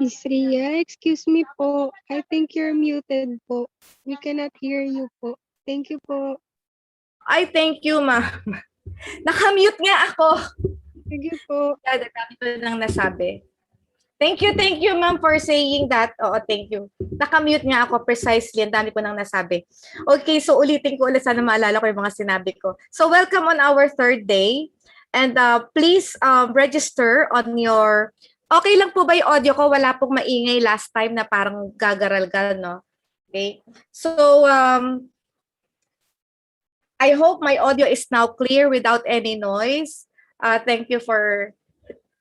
Miss Ria, excuse me po. I think you're muted po. We cannot hear you po. Thank you po. Ay, thank you, ma'am. Nakamute nga ako. Sige po. Dami ko nang nasabi. Thank you, ma'am, for saying that. Oo, thank you. Nakamute nga ako precisely. Ang dami ko nang nasabi. Okay, so ulitin ko ulit. Sana maalala ko yung mga sinabi ko. So welcome on our third day. And please register on your... Okay lang po ba yung audio ko? Wala pong maingay last time na parang gagaral-gal, no? Okay. So, I hope my audio is now clear without any noise. Thank you for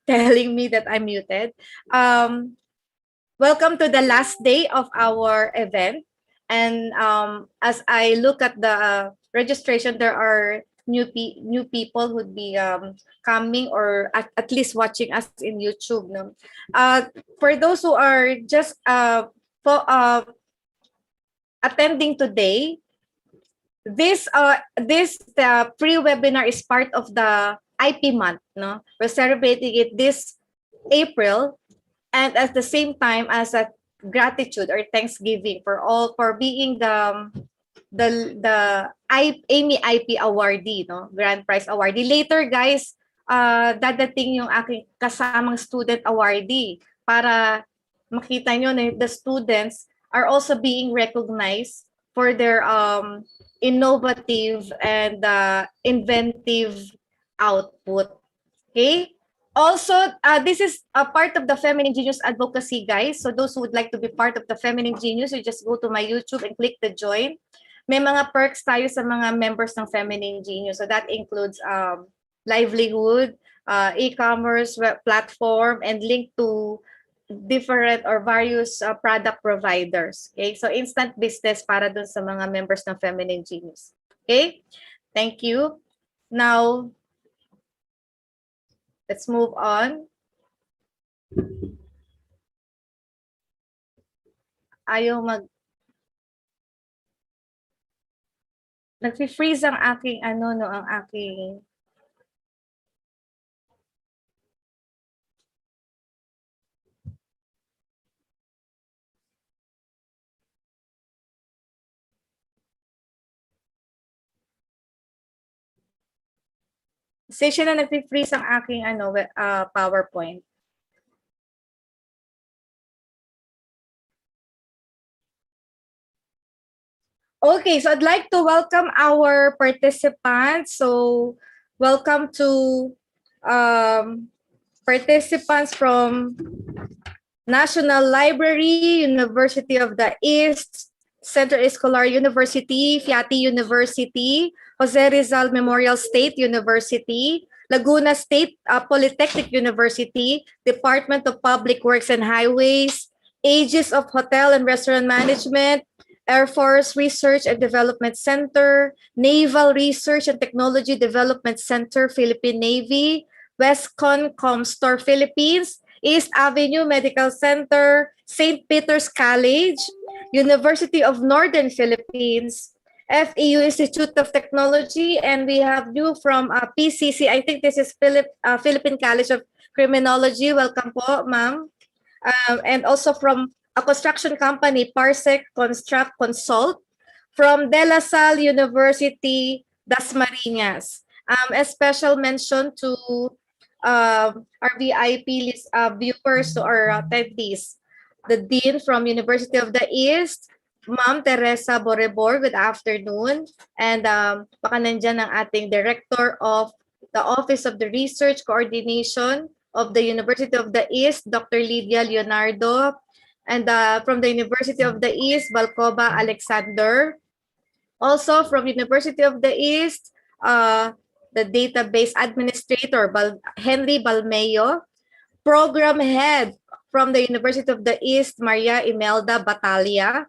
telling me that I'm muted. Welcome to the last day of our event. And as I look at the registration, there are new people who'd be coming or at least watching us in YouTube. No? For those who are just attending today, this pre-webinar is part of the IP month. No, we're celebrating it this April, and at the same time as a gratitude or thanksgiving for being the Amy IP awardee, no, grand prize awardee. Later, guys, dadating yung aking kasamang student awardee para makita nyo na the students are also being recognized for their innovative and inventive output. Okay. Also, this is a part of the Feminine Genius advocacy, guys. So those who would like to be part of the Feminine Genius, you just go to my YouTube and click the join. May mga perks tayo sa mga members ng Feminine Genius. So that includes livelihood, e-commerce platform, and link to different or various product providers. Okay, so instant business para dun sa mga members ng Feminine Genius. Okay, thank you. Now, let's move on. Nag-freeze ang aking ang aking session na nag-freeze ang aking PowerPoint. Okay, so I'd like to welcome our participants. So welcome to participants from National Library, University of the East, Central Escolar University, Fiati University, Jose Rizal Memorial State University, Laguna State Polytechnic University, Department of Public Works and Highways, Aegis of Hotel and Restaurant Management, Air Force Research and Development Center, Naval Research and Technology Development Center, Philippine Navy, Westcon Comstor Philippines, East Avenue Medical Center, St. Peter's College, University of Northern Philippines, FEU Institute of Technology, and we have you from PCC. I think this is Philippine College of Criminology. Welcome po, ma'am. And also from a construction company, Parsec Construct Consult, from De La Salle University, Dasmariñas. A special mention to our VIP list, viewers or attendees. The Dean from University of the East, Ma'am Teresa Borebor, good afternoon. And baka nandyan ang ating Director of the Office of the Research Coordination of the University of the East, Dr. Lydia Leonardo. And from the University of the East, Balcoba Alexander. Also from University of the East, the Database Administrator, Henry Balmeo. Program Head from the University of the East, Maria Imelda Batalia.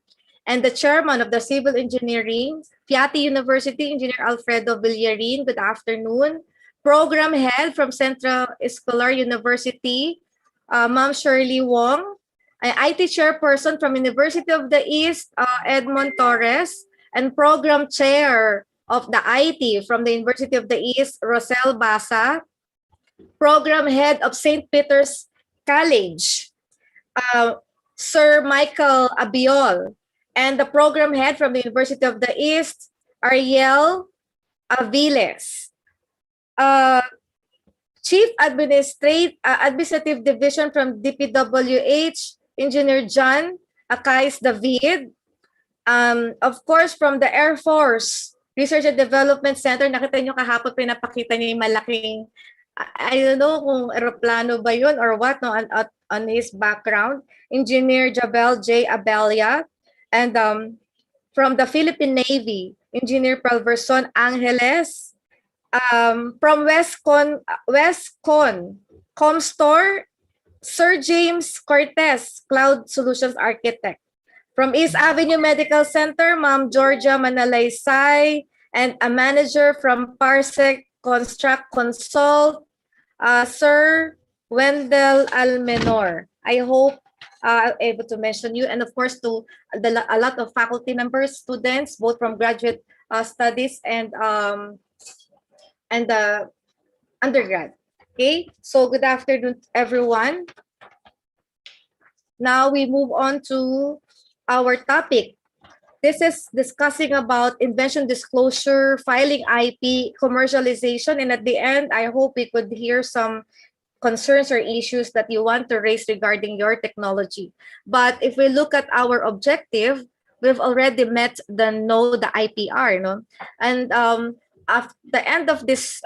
And the Chairman of the Civil Engineering, Fiati University, Engineer Alfredo Villarin, good afternoon. Program Head from Central Escolar University, Ma'am Shirley Wong. IT Chairperson from University of the East, Edmond Torres, and Program Chair of the IT from the University of the East, Rosel Basa. Program Head of St. Peter's College, Sir Michael Abiol, and the program head from the University of the East, Ariel Aviles. Chief Administrative Division from DPWH, Engineer John Acais David. Of course, from the Air Force Research and Development Center, nakita nyo kahapon pinapakita niya yung malaking, I don't know kung aeroplano ba yun or what, no, on his background. Engineer Jabel J. Abelia. And from the Philippine Navy, Engineer Palverson Angeles. From Westcon Comstore, Sir James Cortez, Cloud Solutions Architect. From East Avenue Medical Center, Ma'am Georgia Manalaysay, and a manager from Parsec Construct Consult, Sir Wendell Almenor. I hope I'm able to mention you, and of course to a lot of faculty members, students, both from graduate studies and undergrad. Okay, so good afternoon, everyone. Now we move on to our topic. This is discussing about invention disclosure, filing IP, commercialization, and at the end, I hope we could hear some concerns or issues that you want to raise regarding your technology. But if we look at our objective, we've already met the IPR, no? And at the end of this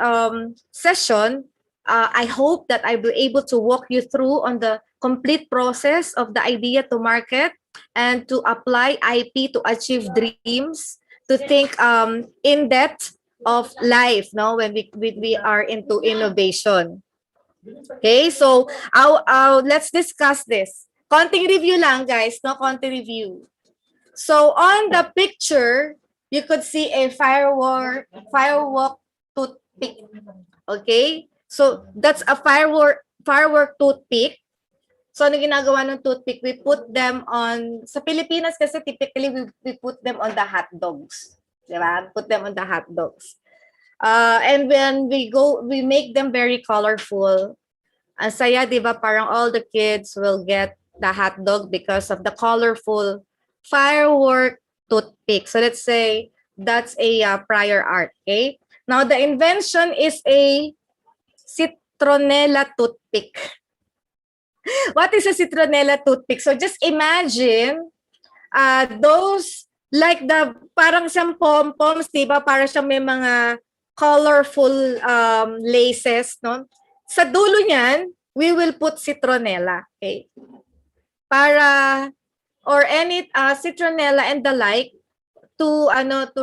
session, I hope that I'll be able to walk you through on the complete process of the idea to market and to apply IP to achieve dreams, to think in depth of life, no, when we are into innovation. Okay, so let's discuss this. Konting review lang, guys, no, konting review. So on the picture, you could see a firework toothpick. Okay, so that's a firework toothpick. So ano ginagawa ng toothpick? We put them on, sa Pilipinas kasi typically we put them on the hot dogs. Diba? Put them on the hot dogs. And when we make them very colorful. Ang saya, diba? Parang all the kids will get the hot dog because of the colorful firework toothpick. So let's say that's a prior art, okay? Now the invention is a citronella toothpick. What is a citronella toothpick? So just imagine those like the parang siyang pom-poms, diba? Para siyang may mga colorful laces, no? Sa dulo niyan, we will put citronella, okay? Para or any citronella and the like to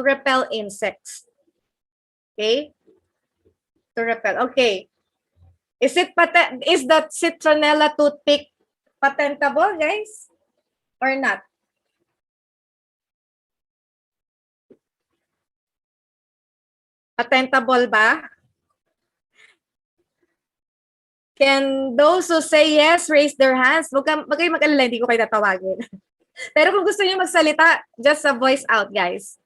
repel insects. Okay? To repel. Okay. Is that citronella toothpick patentable, guys? Or not? Patentable ba? Can those who say yes raise their hands? Wag kayo mag-alala, hindi ko kayo tatawagin. Pero kung gusto niyo magsalita, just a voice out, guys.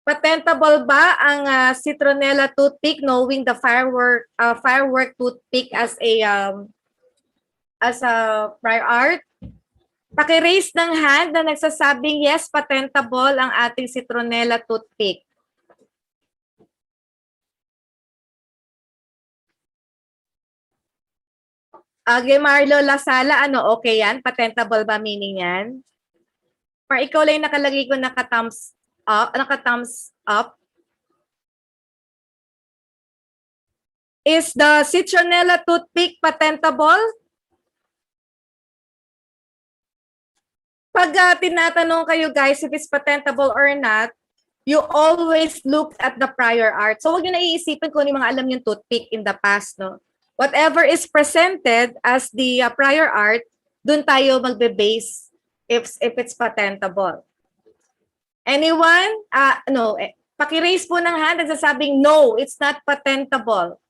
Patentable ba ang citronella toothpick, knowing the firework toothpick as a prior art? Paki-raise ng hand na nagsasabing yes, patentable ang ating citronella toothpick. Marlo Lasala, okay yan? Patentable ba meaning yan? Or ikaw lang nakalagay ko naka-thumbs up? Is the citronella toothpick patentable? Pag tinatanong kayo, guys, if it's patentable or not, you always look at the prior art. So, huwag nyo naiisipin kung ano yung mga alam yung toothpick in the past, no? Whatever is presented as the prior art, dun tayo magbe-base if it's patentable. Anyone? No. Paki-raise po ng hand at sasabing, no, it's not patentable.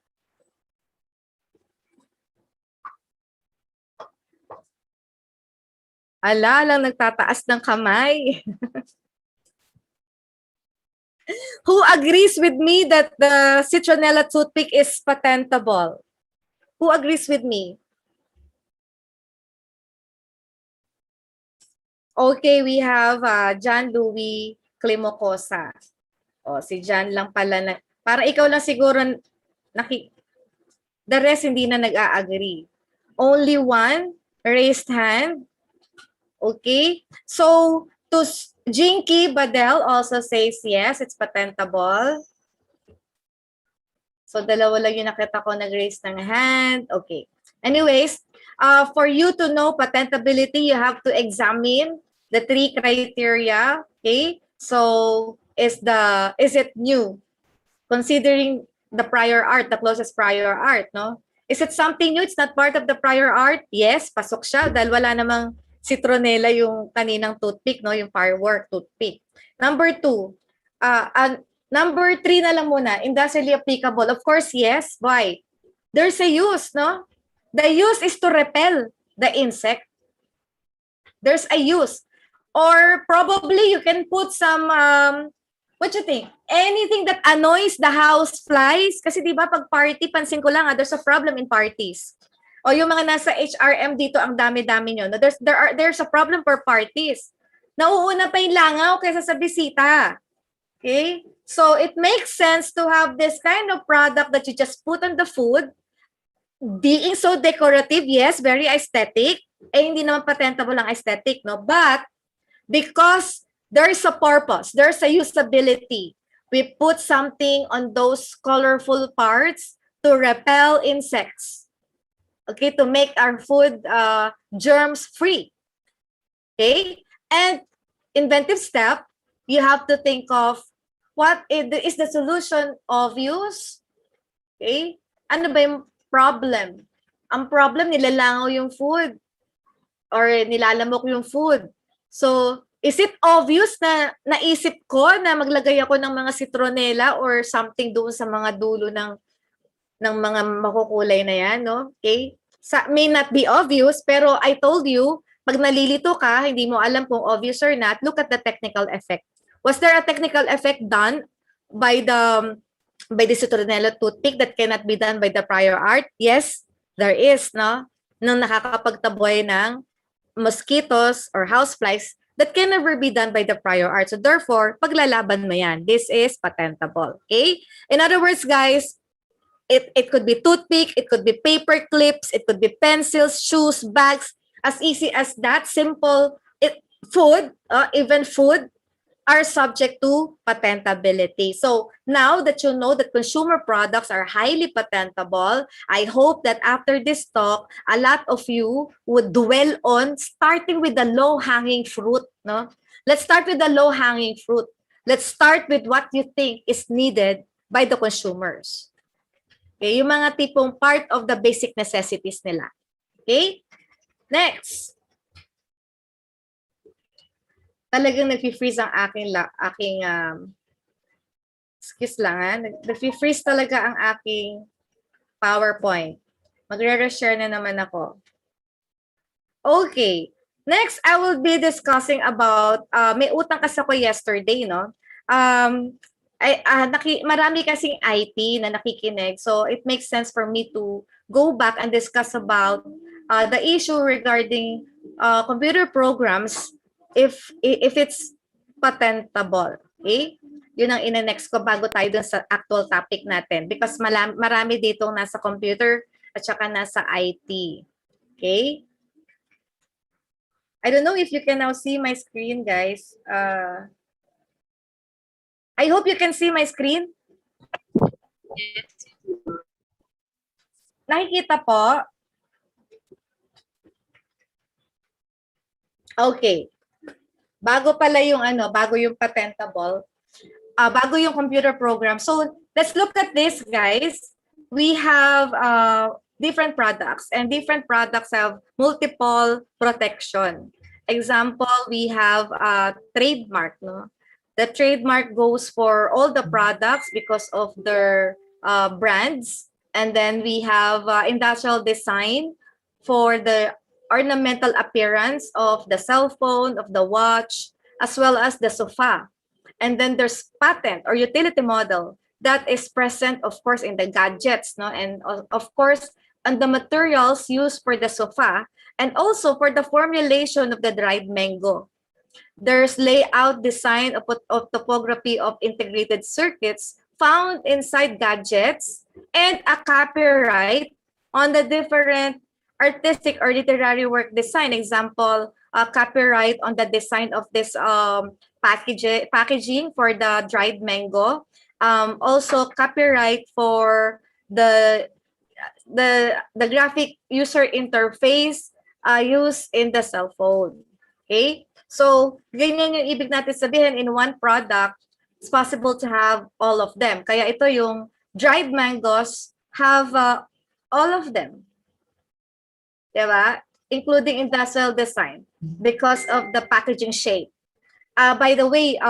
Ala, lang nagtataas ng kamay. Who agrees with me that the citronella toothpick is patentable? Who agrees with me? Okay, we have John Louis Climocosa. O, si John lang pala na, para ikaw lang siguro, the rest hindi na nag-a-agree. Only one raised hand. Okay, so to Jinky Badel also says yes, it's patentable. So dalawa lang yung nakita ko nag-raise ng hand. Okay. Anyways, for you to know patentability, you have to examine the 3 criteria. Okay. So is it new? Considering the prior art, the closest prior art, no? Is it something new? It's not part of the prior art? Yes, pasok siya dahil wala namang citronella yung kaninang toothpick, no? Yung firework toothpick. Number 2, number 3 na lang muna, industrially applicable. Of course, yes. Why? There's a use, no? The use is to repel the insect. There's a use. Or probably you can put some, what you think? Anything that annoys the house flies. Kasi di ba pag party, pansin ko lang, there's a problem in parties. O yung mga nasa HRM dito, ang dami-dami nyo. No? There's a problem for parties. Nauuna pa yung langaw kaysa sa bisita. Okay? So it makes sense to have this kind of product that you just put on the food. Being so decorative, yes, very aesthetic. Eh, hindi naman patentable ang aesthetic, no? But because there's a purpose, there's a usability. We put something on those colorful parts to repel insects. Okay, to make our food germs free. Okay, and inventive step, you have to think of what is the solution obvious? Okay, ano ba yung problem? Ang problem, nilalangaw yung food or nilalamok yung food. So, is it obvious na naisip ko na maglagay ako ng mga citronella or something doon sa mga dulo ng mga makukulay na yan, no? Okay? May not be obvious, pero I told you, pag nalilito ka, hindi mo alam kung obvious or not, look at the technical effect. Was there a technical effect done by the citronella toothpick that cannot be done by the prior art? Yes, there is, no? Nung nakakapagtaboy ng mosquitoes or houseflies that can never be done by the prior art. So therefore, paglalaban mo yan. This is patentable. Okay? In other words, guys, it could be toothpick, it could be paper clips, it could be pencils, shoes, bags, as easy as that. Simple. Food, even food, are subject to patentability. So now that you know that consumer products are highly patentable, I hope that after this talk, a lot of you would dwell on starting with the low-hanging fruit. No? Let's start with the low-hanging fruit. Let's start with what you think is needed by the consumers. Okay, yung mga tipong part of the basic necessities nila. Okay? Next. Talagang nag-freeze ang aking excuse lang ha, nag-freeze talaga ang aking PowerPoint. Magre-reshare na naman ako. Okay. Next, I will be discussing about, may utang kasi ako yesterday, no? Marami kasing IT na nakikinig, so it makes sense for me to go back and discuss about the issue regarding computer programs if it's patentable. Okay? Yun ang ina-next ko bago tayo dun sa actual topic natin because marami ditong nasa computer at saka nasa IT. Okay? I don't know if you can now see my screen, guys. I hope you can see my screen. Nakikita po? Okay. Bago pala yung bago yung patentable, bago yung computer program. So, let's look at this, guys. We have different products and different products have multiple protection. Example, we have a trademark, no? The trademark goes for all the products because of their brands. And then we have industrial design for the ornamental appearance of the cell phone, of the watch, as well as the sofa. And then there's patent or utility model that is present, of course, in the gadgets, no? And of course, on the materials used for the sofa, and also for the formulation of the dried mango. There's layout, design of topography of integrated circuits found inside gadgets, and a copyright on the different artistic or literary work design. Example, copyright on the design of this packaging for the dried mango. Also copyright for the graphic user interface used in the cell phone. Okay? So, ganyan yung ibig natin sabihin, in one product, it's possible to have all of them. Kaya ito yung dried mangoes have all of them. Diba? Including industrial design because of the packaging shape. By the way,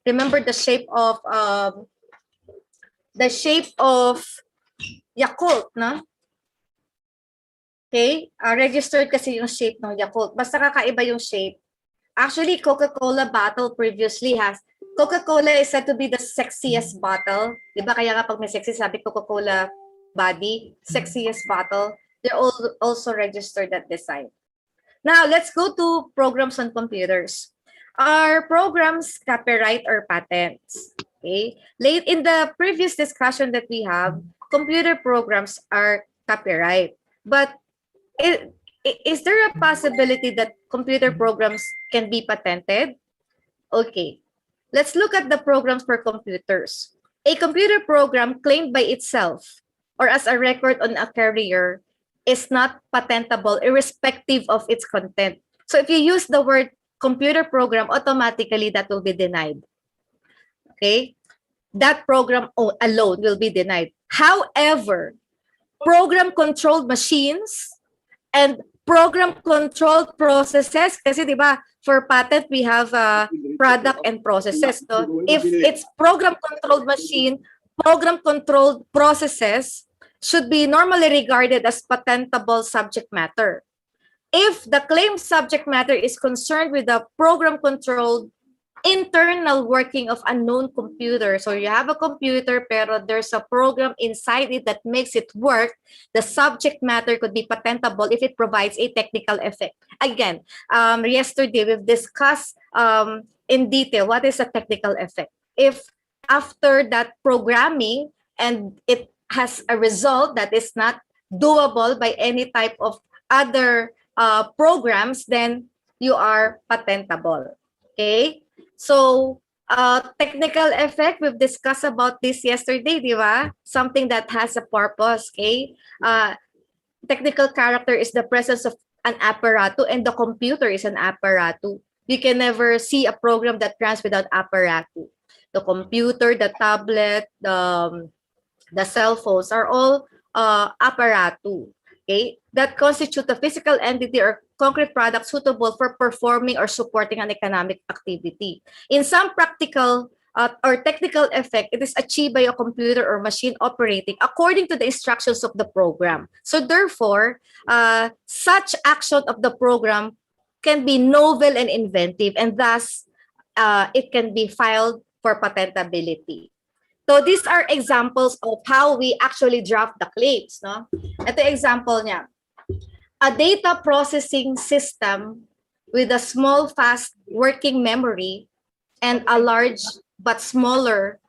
remember the shape of Yakult, no? Okay? Registered kasi yung shape ng Yakult. Basta kakaiba yung shape. Actually, Coca-Cola bottle previously Coca-Cola is said to be the sexiest bottle. Diba? Kaya nga pag may sexy, sabi Coca-Cola body, sexiest bottle. They're also registered that design. Now, let's go to programs on computers. Are programs copyright or patents? Okay. Late in the previous discussion that we have, computer programs are copyright. But is there a possibility that computer programs can be patented? Okay. Let's look at the programs for computers. A computer program claimed by itself or as a record on a carrier is not patentable irrespective of its content. So if you use the word computer program, automatically that will be denied. Okay? That program alone will be denied. However, program-controlled machines and program-controlled processes, kasi di ba, for patent, we have product and processes. So if it's program-controlled machine, program-controlled processes should be normally regarded as patentable subject matter. If the claimed subject matter is concerned with the program-controlled internal working of a known computer, so you have a computer pero there's a program inside it that makes it work, the subject matter could be patentable if it provides a technical effect. Again, yesterday we've discussed in detail what is a technical effect. If after that programming and it has a result that is not doable by any type of other programs, then you are patentable. Okay? So, technical effect, we've discussed about this yesterday, di ba? Something that has a purpose, okay? Technical character is the presence of an apparatus and the computer is an apparatus. You can never see a program that runs without apparatus. The computer, the tablet, the cell phones are all apparatus. Okay, that constitute a physical entity or concrete product suitable for performing or supporting an economic activity. In some practical or technical effect, it is achieved by a computer or machine operating according to the instructions of the program. So therefore, such action of the program can be novel and inventive, and thus it can be filed for patentability. So these are examples of how we actually draft the claims. No? Ito example niya. A data processing system with a small, fast working memory and a large but smaller,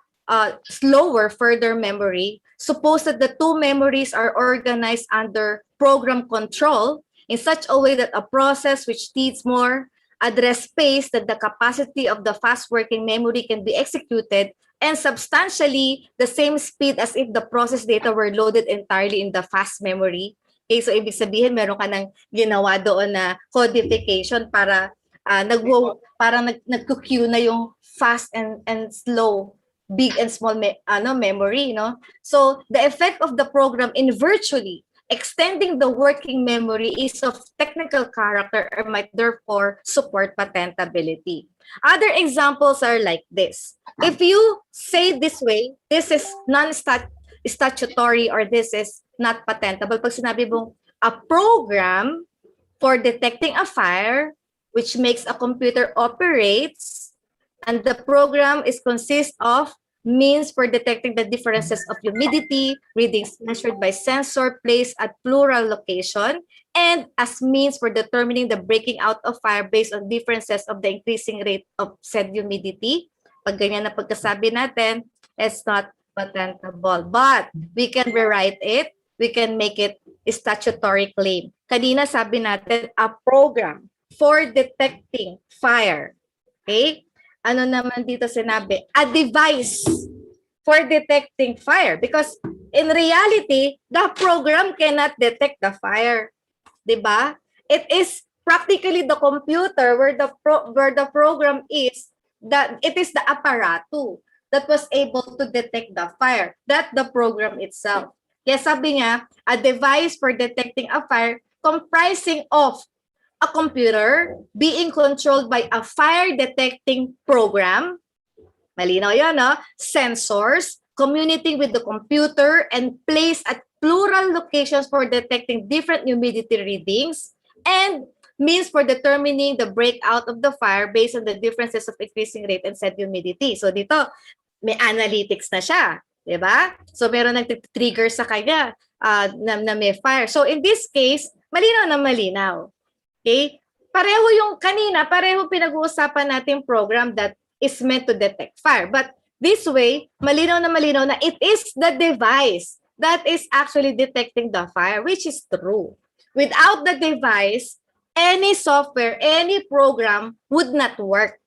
slower further memory. Suppose that the two memories are organized under program control in such a way that a process which needs more address space than the capacity of the fast working memory can be executed and substantially the same speed as if the process data were loaded entirely in the fast memory. Okay, so ibig sabihin meron ka nang ginawa doon na codification para nag-queue na yung fast and slow, big and small memory, no? So the effect of the program in virtually extending the working memory is of technical character or might therefore support patentability. Other examples are like this. If you say this way, this is non-statutory or this is not patentable. Pag sinabi mong a program for detecting a fire which makes a computer operates and the program is consist of means for detecting the differences of humidity, readings measured by sensor placed at plural location, and as means for determining the breaking out of fire based on differences of the increasing rate of said humidity. Pag ganyan na pagkasabi natin, it's not patentable. But we can rewrite it. We can make it a statutory claim. Kanina sabi natin, a program for detecting fire. Okay? Ano naman dito sinabi? A device for detecting fire. Because in reality, the program cannot detect the fire. Diba? It is practically the computer where the program is, that it is the apparatus that was able to detect the fire, that the program itself. Kaya sabi niya, a device for detecting a fire comprising of a computer being controlled by a fire detecting program. Malinaw yun, no? Sensors communicating with the computer and placed at plural locations for detecting different humidity readings, and means for determining the breakout of the fire based on the differences of increasing rate and said humidity. So dito, may analytics na siya. Diba? So meron nag-trigger sa kanya na may fire. So in this case, malinaw na malinaw. Okay? Pareho yung kanina, pareho pinag-uusapan natin program that is meant to detect fire. But this way, malinaw na it is the device that is actually detecting the fire, which is true. Without the device, any software, any program would not work.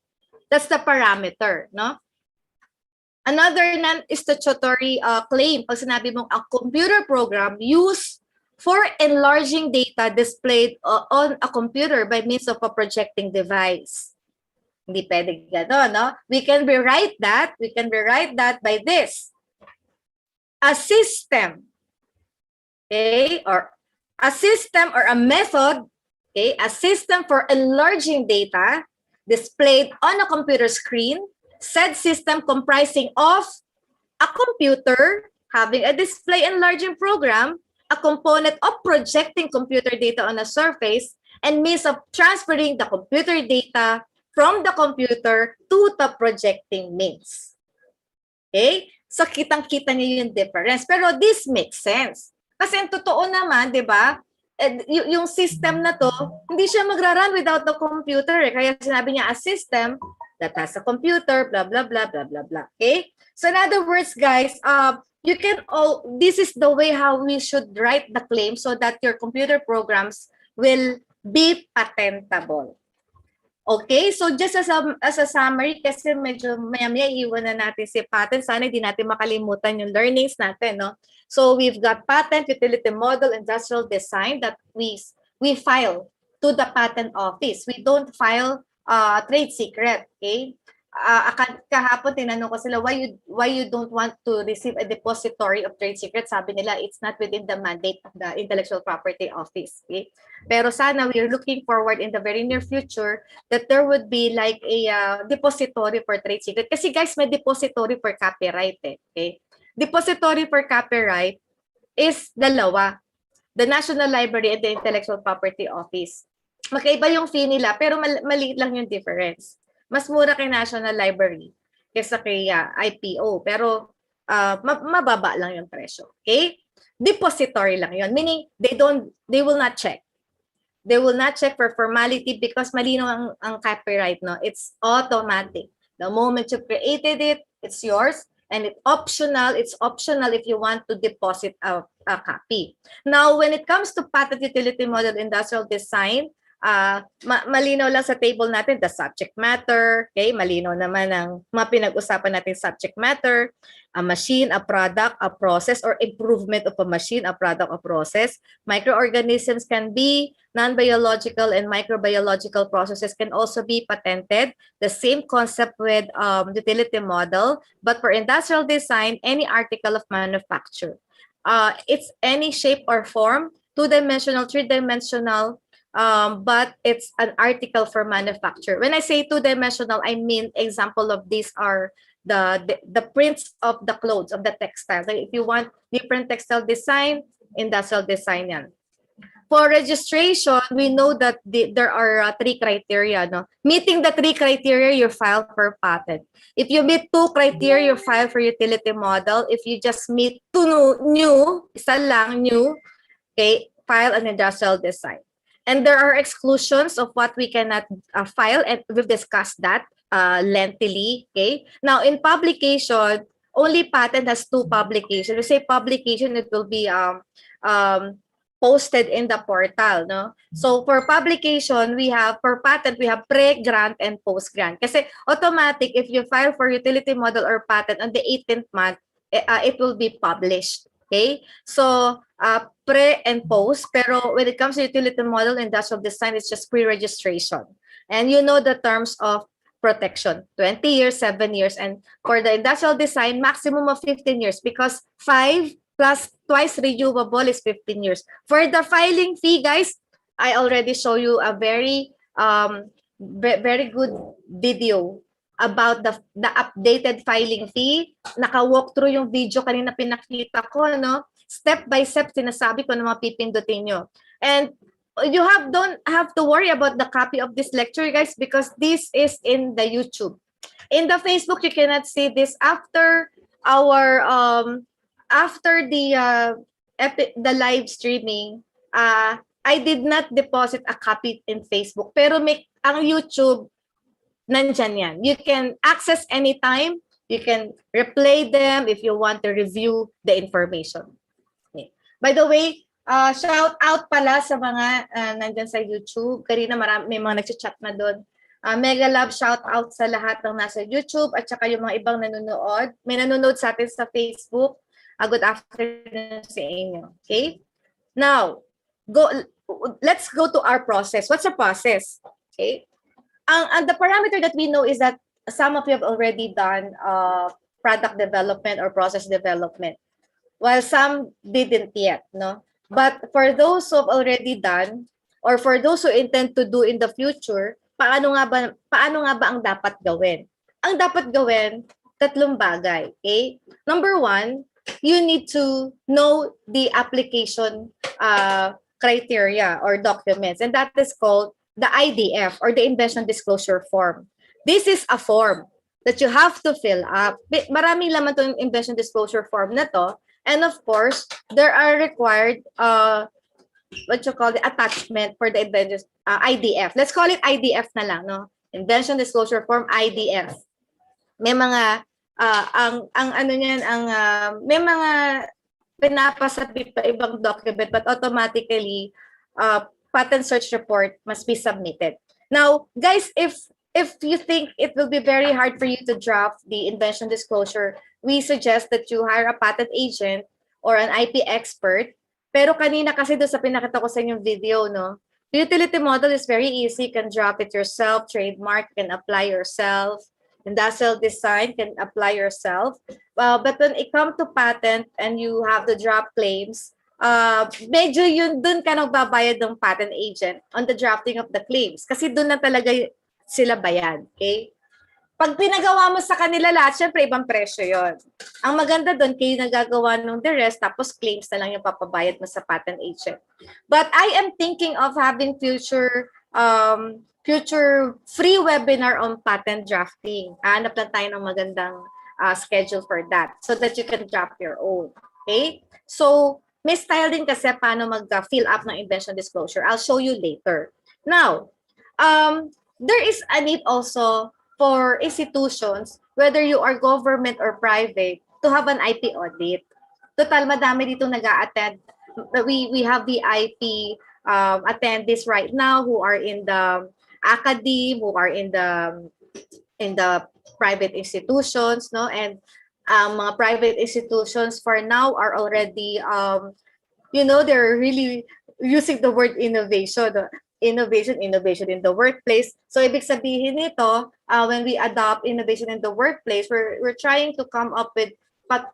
That's the parameter, no? Another non-statutory claim, pag sinabi mong a computer program used for enlarging data displayed on a computer by means of a projecting device. Hindi pwede gano'n, no? We can rewrite that by this. A system, okay, or a system or a method, okay, a system for enlarging data displayed on a computer screen, said system comprising of a computer having a display enlarging program, a component of projecting computer data on a surface, and means of transferring the computer data from the computer to the projecting means. Okay? So, kitang-kita niyo yung difference. Pero this makes sense. Kasi ang totoo naman, di ba, yung system na to, hindi siya magra-run without the computer. Kaya sinabi niya, a system that has a computer, blah, blah, blah, blah, blah, blah. Okay? So, in other words, guys, you can this is the way how we should write the claim so that your computer programs will be patentable. Okay, so just as a summary, kasi medyo maya-maya iwan na natin si patent. Sana hindi natin makalimutan yung learnings natin, no? So we've got patent, utility model, industrial design that we file to the patent office. We don't file trade secret, okay? Kahapon tinanong ko sila why you don't want to receive a depository of trade secrets. Sabi nila it's not within the mandate of the intellectual property office. Okay? Pero sana we are looking forward in the very near future that there would be like a depository for trade secret. Kasi guys, may depository for copyright okay? Depository for copyright is dalawa. The National Library and the Intellectual Property Office. Magkaiba yung fee nila pero maliit lang yung difference. Mas mura kay National Library kaysa kay IPO. Pero mababa lang yung presyo. Okay? Depository lang yun. Meaning, they will not check. They will not check for formality because malino ang copyright, no? It's automatic. The moment you created it, it's yours. And it's optional if you want to deposit a copy. Now, when it comes to patent utility model industrial design, malinaw lang sa table natin the subject matter, okay? Malinaw naman ang mga pinag-usapan natin subject matter, a machine, a product, a process, or improvement of a machine, a product, a process. Microorganisms can be non-biological and microbiological processes can also be patented. The same concept with utility model, but for industrial design, any article of manufacture. It's any shape or form, two-dimensional, three-dimensional, but it's an article for manufacture. When I say two-dimensional, I mean example of these are the prints of the clothes, of the textile. So if you want different textile design, industrial design yan. For registration, we know that there are 3 criteria. No? Meeting the 3 criteria, you file for patent. If you meet 2 criteria, you file for utility model. If you just meet 2 isa lang, new, okay, file an industrial design. And there are exclusions of what we cannot file, and we've discussed that lengthily. Okay. Now, in publication, only patent has 2 publications. We say publication, it will be posted in the portal. No? So for publication, we have, for patent, we have pre-grant and post-grant. Kasi automatic, if you file for utility model or patent on the 18th month, it will be published. Okay? So pre and post, pero when it comes to utility model, industrial design, it's just pre-registration. And you know the terms of protection, 20 years, 7 years, and for the industrial design, maximum of 15 years, because 5 plus twice renewable is 15 years. For the filing fee, guys, I already show you a very very good video about the updated filing fee. Naka-walk through yung video kanina pinakita ko, no? Step by step, sinasabi ko na mga pipindutin nyo. And you don't have to worry about the copy of this lecture, guys, because this is in the YouTube. In the Facebook, you cannot see this after our after the live streaming. I did not deposit a copy in Facebook, pero ang YouTube, nandyan yan. You can access anytime. You can replay them if you want to review the information. Okay. By the way, shout out pala sa mga nandyan sa YouTube. Karina, may mga nag-chat na doon. Mega love shout out sa lahat ng nasa YouTube at saka yung mga ibang nanonood. May nanonood sa atin sa Facebook. Good afternoon sa inyo. Okay? Now, let's go to our process. What's the process? Okay? And the parameter that we know is that some of you have already done product development or process development, while some didn't yet, no? But for those who have already done, or for those who intend to do in the future, paano nga ba ang dapat gawin? Ang dapat gawin, 3 bagay. Okay? Number 1, you need to know the application criteria or documents, and that is called the IDF, or the Invention Disclosure Form. This is a form that you have to fill up. Maraming laman to yung Invention Disclosure Form na to. And of course, there are required, what you call the attachment for the Invention IDF. Let's call it IDF na lang, no? Invention Disclosure Form, IDF. May mga, may mga pinapasabi pa ibang document, but automatically, patent search report must be submitted. Now, guys, if you think it will be very hard for you to draft the invention disclosure, we suggest that you hire a patent agent or an IP expert. Pero kanina kasi doon sa pinakita ko sa inyong video, no? The utility model is very easy. You can draft it yourself. Trademark can apply yourself. Industrial design can apply yourself. But when it comes to patent and you have to draft claims, medyo yun, dun ka nagbabayad ng patent agent on the drafting of the claims. Kasi dun na talaga sila bayad. Okay? Pag pinagawa mo sa kanila lahat, syempre ibang presyo yon. Ang maganda dun, kayo nagagawa ng the rest, tapos claims na lang yung papabayad mo sa patent agent. But I am thinking of having future free webinar on patent drafting. Hanap lang tayo ng magandang schedule for that so that you can draft your own. Okay? So, may style din kasi paano mag-fill up ng invention disclosure. I'll show you later. Now, there is a need also for institutions, whether you are government or private, to have an IP audit. Total, madami dito nag-a-attend. We have the IP attendees right now who are in the academe, who are in the private institutions, no? And mga private institutions for now are already, they're really using the word innovation. Innovation in the workplace. So, ibig sabihin nito, when we adopt innovation in the workplace, we're trying to come up with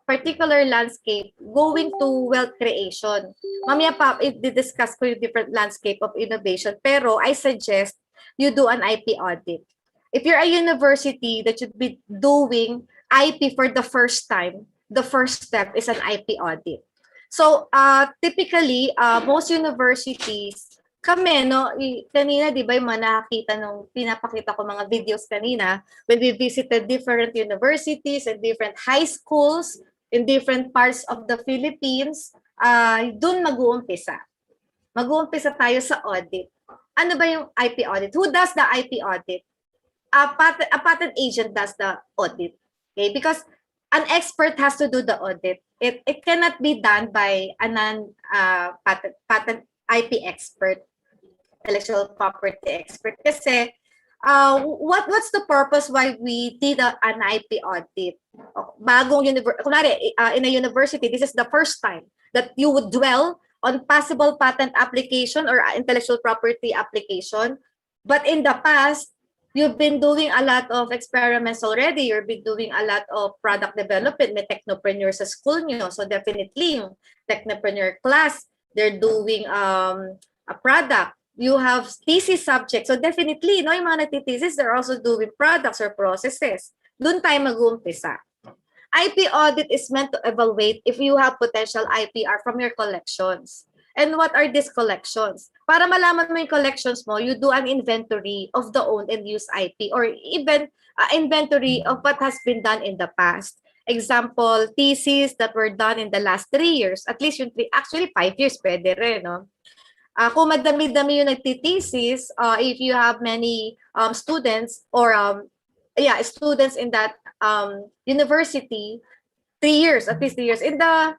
particular landscape going to wealth creation. Mamaya pa, i-discuss ko yung different landscape of innovation, pero I suggest you do an IP audit. If you're a university that should be doing IP for the first time, the first step is an IP audit. So, typically, most universities, kami, no, kanina, di ba, yung mga nakakita nung pinapakita ko mga videos kanina, when we visited different universities and different high schools in different parts of the Philippines, dun mag-uumpisa. Mag-uumpisa tayo sa audit. Ano ba yung IP audit? Who does the IP audit? A patent agent does the audit. Okay? Because an expert has to do the audit. It cannot be done by a non-patent IP expert, intellectual property expert. Kasi what's the purpose why we did an IP audit? Bagong in a university, this is the first time that you would dwell on possible patent application or intellectual property application. But in the past, you've been doing a lot of experiments already. You've been doing a lot of product development. May technopreneur sa school nyo. So definitely, yung technopreneur class, they're doing a product. You have thesis subjects. So definitely, no, yung mga nagtitesis, they're also doing products or processes. Doon tayo mag-uumpisa. IP audit is meant to evaluate if you have potential IPR from your collections. And what are these collections? Para malaman mo yung collections mo, you do an inventory of the owned and used IP or even inventory of what has been done in the past. Example, theses that were done in the last 3 years. At least yung actually 5 years pwede rin, no? Kung madami-dami yung nagtithesis, if you have many students or students in that university, 3 years, at least 3 years. In the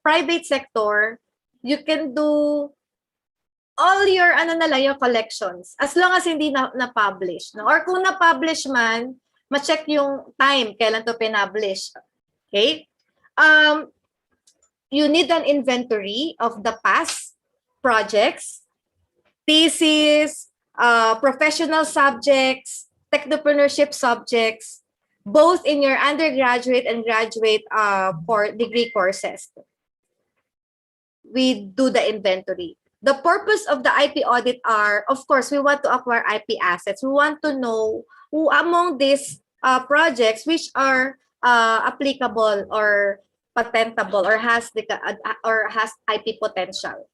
private sector, you can do all your your collections as long as hindi na-publish, no? Or kung na-publish man, ma-check yung time kailan to pinablish. Okay? You need an inventory of the past projects, thesis, professional subjects, technopreneurship subjects, both in your undergraduate and graduate for degree courses. We do the inventory. The purpose of the IP audit are, of course, we want to acquire IP assets. We want to know who among these projects which are applicable or patentable or has IP potential.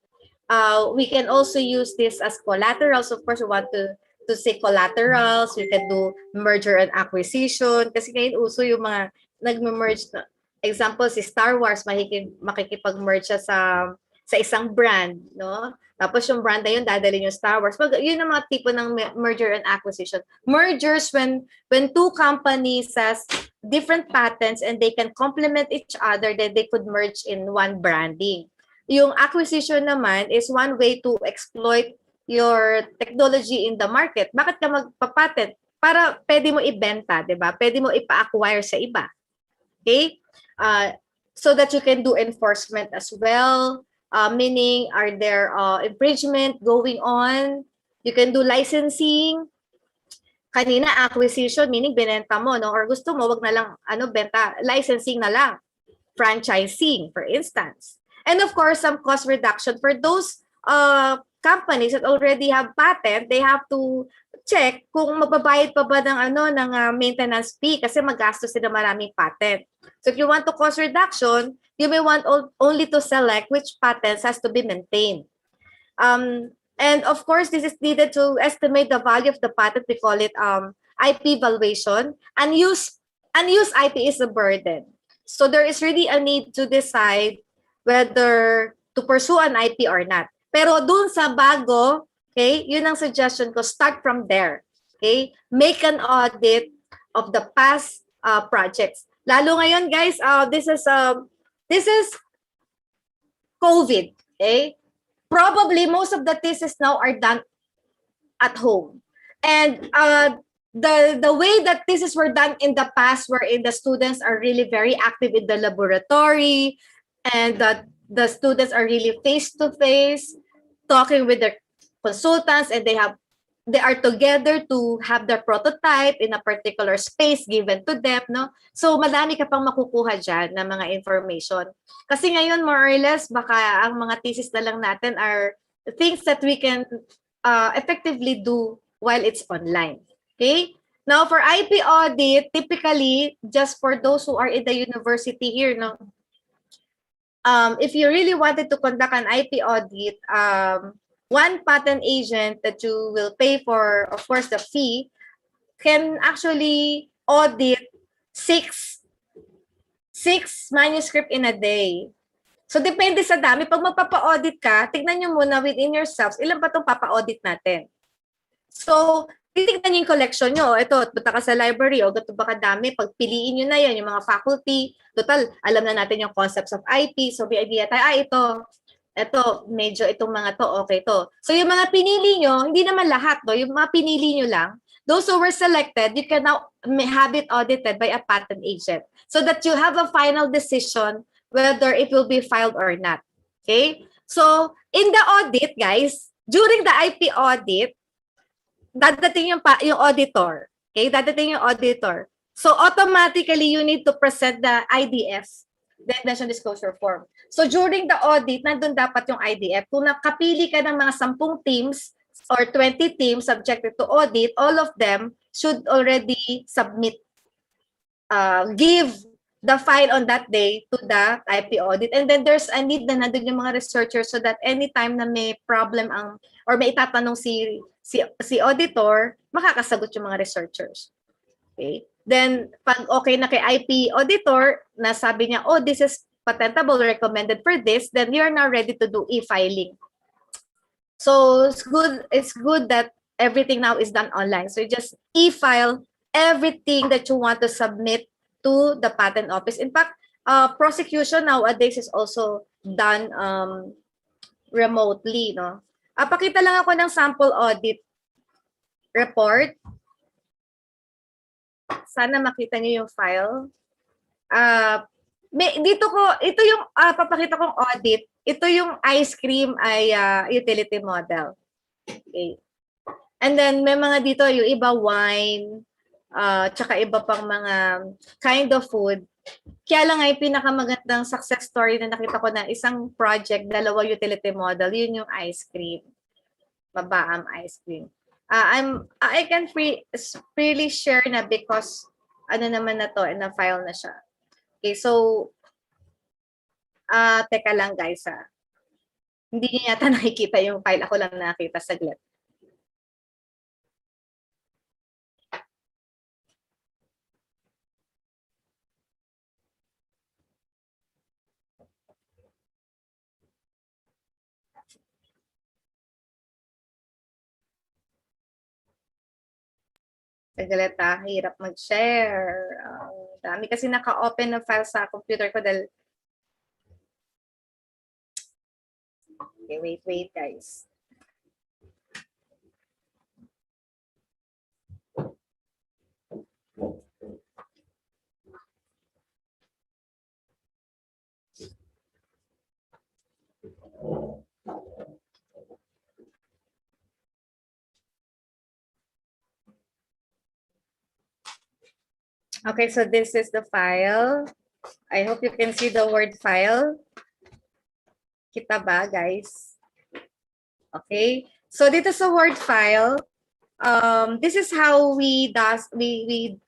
We can also use this as collaterals. Of course, we want to say collaterals. We can do merger and acquisition. Kasi ngayon uso yung mga nag-merge na. Example, si Star Wars, makikipag-merge siya sa isang brand, no? Tapos yung brand na yun, dadalhin yung Star Wars. Yun ang mga tipo ng merger and acquisition. Mergers, when two companies has different patents and they can complement each other, then they could merge in one branding. Yung acquisition naman is one way to exploit your technology in the market. Bakit ka magpapatent? Para pwede mo ibenta, di ba? Pwede mo ipa-acquire sa iba. Okay? So that you can do enforcement as well. Meaning, are there infringement going on? You can do licensing. Kanina, acquisition, meaning binenta mo, no? Or gusto mo, wag na lang, benta, licensing na lang. Franchising, for instance. And of course, some cost reduction for those companies that already have patent. They have to check kung magbabayad pa ba ng maintenance fee kasi magastos sila maraming patent. So if you want to cost reduction, you may want only to select which patents has to be maintained. And of course, this is needed to estimate the value of the patent. We call it IP valuation. Unused IP is a burden. So there is really a need to decide whether to pursue an IP or not. Pero dun sa bago, okay, yun ang suggestion ko, start from there. Okay? Make an audit of the past projects. Lalo ngayon, guys, this is COVID. Okay? Probably most of the thesis now are done at home. And the way that theses were done in the past, wherein the students are really very active in the laboratory, and the students are really face-to-face, talking with their consultants, and they are together to have their prototype in a particular space given to them, no? So madami ka pang makukuha dyan na mga information. Kasi ngayon, more or less, baka ang mga thesis na lang natin are things that we can effectively do while it's online. Okay? Now, for IP audit, typically, just for those who are in the university here, no, if you really wanted to conduct an IP audit, one patent agent that you will pay for, of course, the fee, can actually audit six manuscript in a day. So, depende sa dami. Pag magpapa-audit ka, tignan nyo muna within yourselves, ilan ba itong papa-audit natin? So, titignan nyo yung collection nyo. Ito, punta ka sa library, o gato ba kadami, pagpiliin nyo na yan, yung mga faculty. Total, alam na natin yung concepts of IP. So, may idea tayo, ito, medyo itong mga to, okay to. So, yung mga pinili nyo, hindi naman lahat, no? Yung mga pinili nyo lang, those who were selected, you can now have it audited by a patent agent so that you have a final decision whether it will be filed or not. Okay? So, in the audit, guys, during the IP audit, dadating yung auditor. Okay? Dadating yung auditor. So, automatically, you need to present the IDF, the Invention Disclosure Form. So, during the audit, nandun dapat yung IDF. Kung nakapili ka ng mga 10 teams or 20 teams subjected to audit, all of them should already submit, give the file on that day to the IP audit. And then there's a need na nandun yung mga researchers so that anytime na may problem or may itatanong si auditor, makakasagot yung mga researchers. Okay? Then, pag okay na kay IP auditor, nasabi niya, oh, this is patentable, recommended for this, then you're now ready to do e-filing. So, it's good that everything now is done online. So, you just e-file everything that you want to submit to the patent office. In fact, prosecution nowadays is also done remotely, no? Pakita lang ako ng sample audit report. Sana makita niyo yung file. Ito yung papakita kong audit. Ito yung ice cream ay utility model. Okay. And then may mga dito yung iba wine, tsaka iba pang mga kind of food. Kaya lang ay pinakamagandang success story na nakita ko na isang project, 2 utility model, yun yung ice cream. Mabaam ice cream. I can freely share na because ano naman na to, na file na siya. Okay, so teka lang guys Hindi niyo yata nakikita yung file, ako lang nakita saglit. Saglit hirap mag-share. Dami kasi naka-open na file sa computer ko dahil okay, wait guys. Okay, so this is the file. I hope you can see the word file. Kita ba, guys? Okay. So dito sa word file, this is how we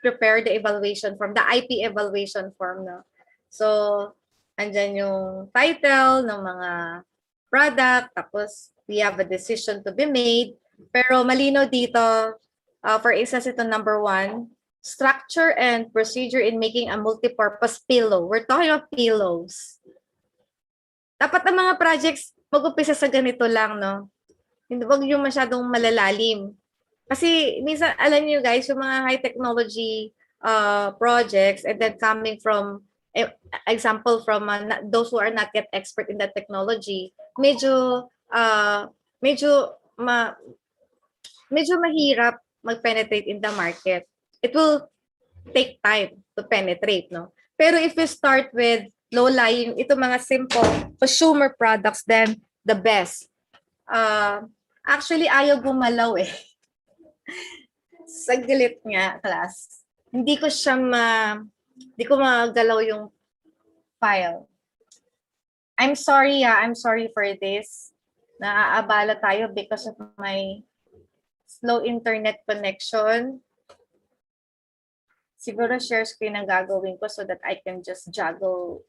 prepare the evaluation form, the IP evaluation form. No? So, andyan yung title ng mga product, tapos we have a decision to be made. Pero malino dito, for instance, ito number 1, structure and procedure in making a multi-purpose pillow. We're talking about pillows. Dapat ang mga projects mag-umpisa sa ganito lang, no? Hindi, wag yung masyadong malalalim. Kasi minsan, alam niyo guys, yung mga high technology projects and then coming from, example from those who are not yet expert in that technology, medyo mahirap mag-penetrate in the market. It will take time to penetrate, no? Pero if you start with low-lying, ito mga simple consumer products, then the best. Actually, ayaw gumalaw eh. Saglit nga, class. Hindi ko magalaw yung file. I'm sorry for this. Naaabala tayo because of my slow internet connection. Siguro share screen ang gagawin ko so that I can just juggle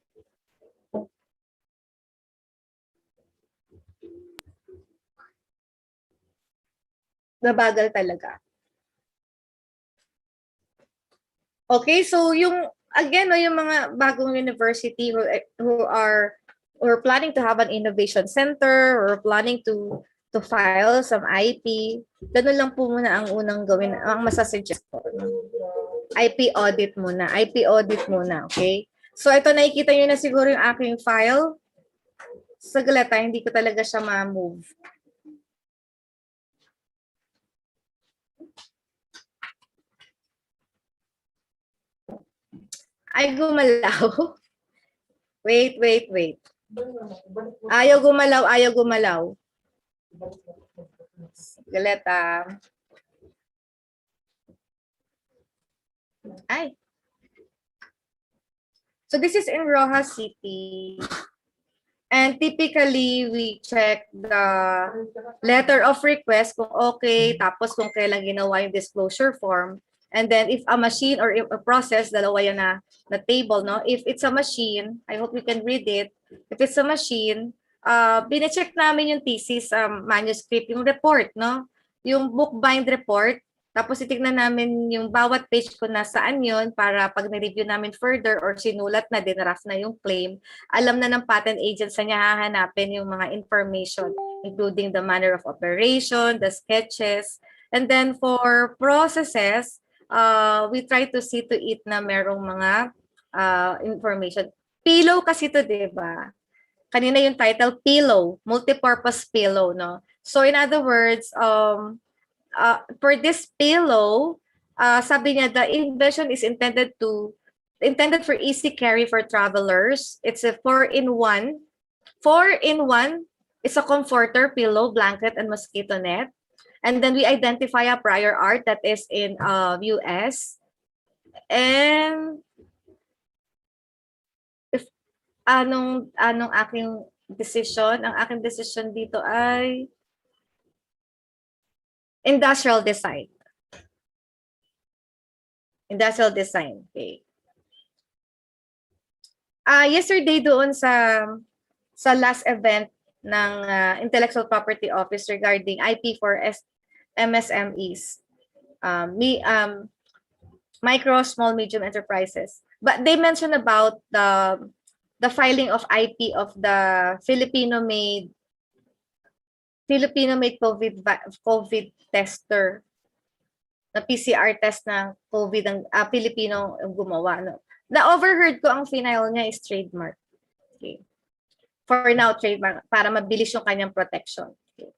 Nabagal talaga. Okay, so yung again, no, yung mga bagong university who are planning to have an innovation center or planning to file some IP, ganun lang po muna ang unang gawin, ang masasuggest ko. IP audit muna, okay? So ito nakikita niyo na siguro yung aking file. Saglit, hindi ko talaga siya ma-move. Ay, gumalaw. Wait. Ayaw gumalaw. Galit Ay. So this is in Rojas City. And typically, we check the letter of request kung okay, tapos kung kailan ginawa yung disclosure form. And then if a machine or if a process, dalawa yan na table, no? If it's a machine, I hope you can read it. If it's a machine, bine-check namin yung thesis manuscript, yung report, no? Yung book bind report. Tapos itignan namin yung bawat page kung nasaan yun para pag na-review namin further or sinulat na, dinraft na yung claim, alam na ng patent agent sa niya hahanapin yung mga information, including the manner of operation, the sketches. And then for processes, we try to see to it na merong mga information. Pillow kasi to, di ba? Kanina yung title, pillow, multipurpose pillow, no? So in other words, for this pillow, sabi niya, the invention is intended for easy carry for travelers. It's a 4-in-1. 4-in-1 is a comforter, pillow, blanket, and mosquito net. And then we identify a prior art that is in US. And if anong aking decision? Ang aking decision dito ay industrial design. Industrial design. Okay. Yesterday doon sa last event ng Intellectual Property Office regarding IP for MSMEs, micro, small, medium enterprises. But they mentioned about the filing of IP of the Filipino-made COVID tester, na PCR test na COVID ang Pilipino gumawa. No? Na-overheard ko ang final niya is trademark. Okay. For now, trademark, para mabilis yung kanyang protection. Okay.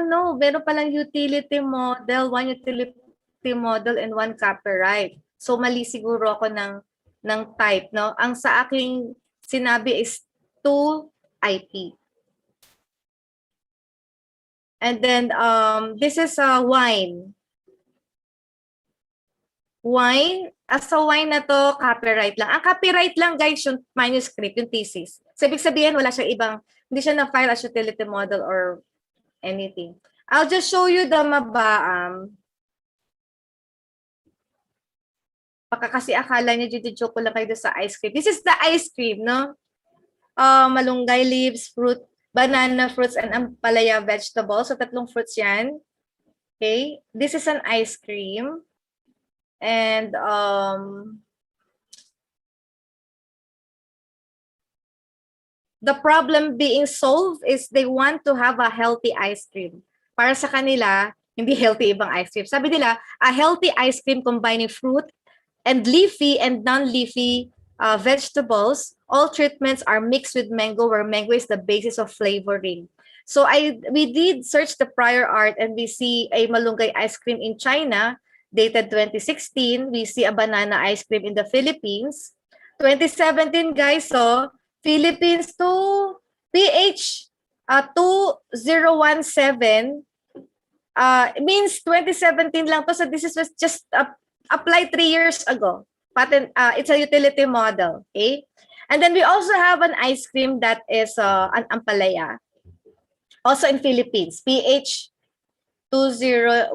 No, meron palang utility model, one utility model and one copyright. So mali siguro ako ng type, no? Ang sa aking sinabi is 2 IP. And then this is a wine. Wine, sa wine na to, copyright lang. Ang copyright lang, guys, yung manuscript, yung thesis. So, ibig sabihin, wala siyang ibang, hindi siya na-file as utility model or anything. I'll just show you the mabaam. Baka kasi akala niya, joke ko lang kayo sa ice cream. This is the ice cream, no? Malunggay leaves, fruit, banana fruits, and ampalaya vegetables. So, 3 fruits yan. Okay? This is an ice cream. And the problem being solved is they want to have a healthy ice cream. Para sa kanila, hindi healthy ibang ice cream. Sabi nila, a healthy ice cream combining fruit and leafy and non-leafy vegetables. All treatments are mixed with mango, where mango is the basis of flavoring. So we did search the prior art and we see a malunggay ice cream in China, dated 2016. We see a banana ice cream in the Philippines. 2017, guys, so Philippines to PH 2017 means 2017 lang to. So this was just applied 3 years ago. Patent, it's a utility model. Okay. And then we also have an ice cream that is an ampalaya. Also in Philippines, PH 2017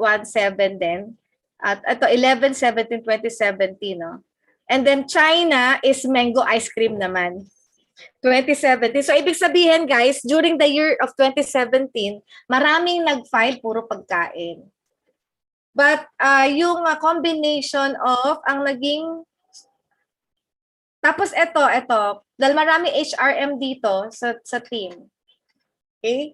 din. At ito 11-17-2017, no? And then China is mango ice cream naman. 2017. So, ibig sabihin, guys, during the year of 2017, maraming nag-file puro pagkain. But yung combination of ang naging tapos ito, dahil marami HRM dito sa team. Okay?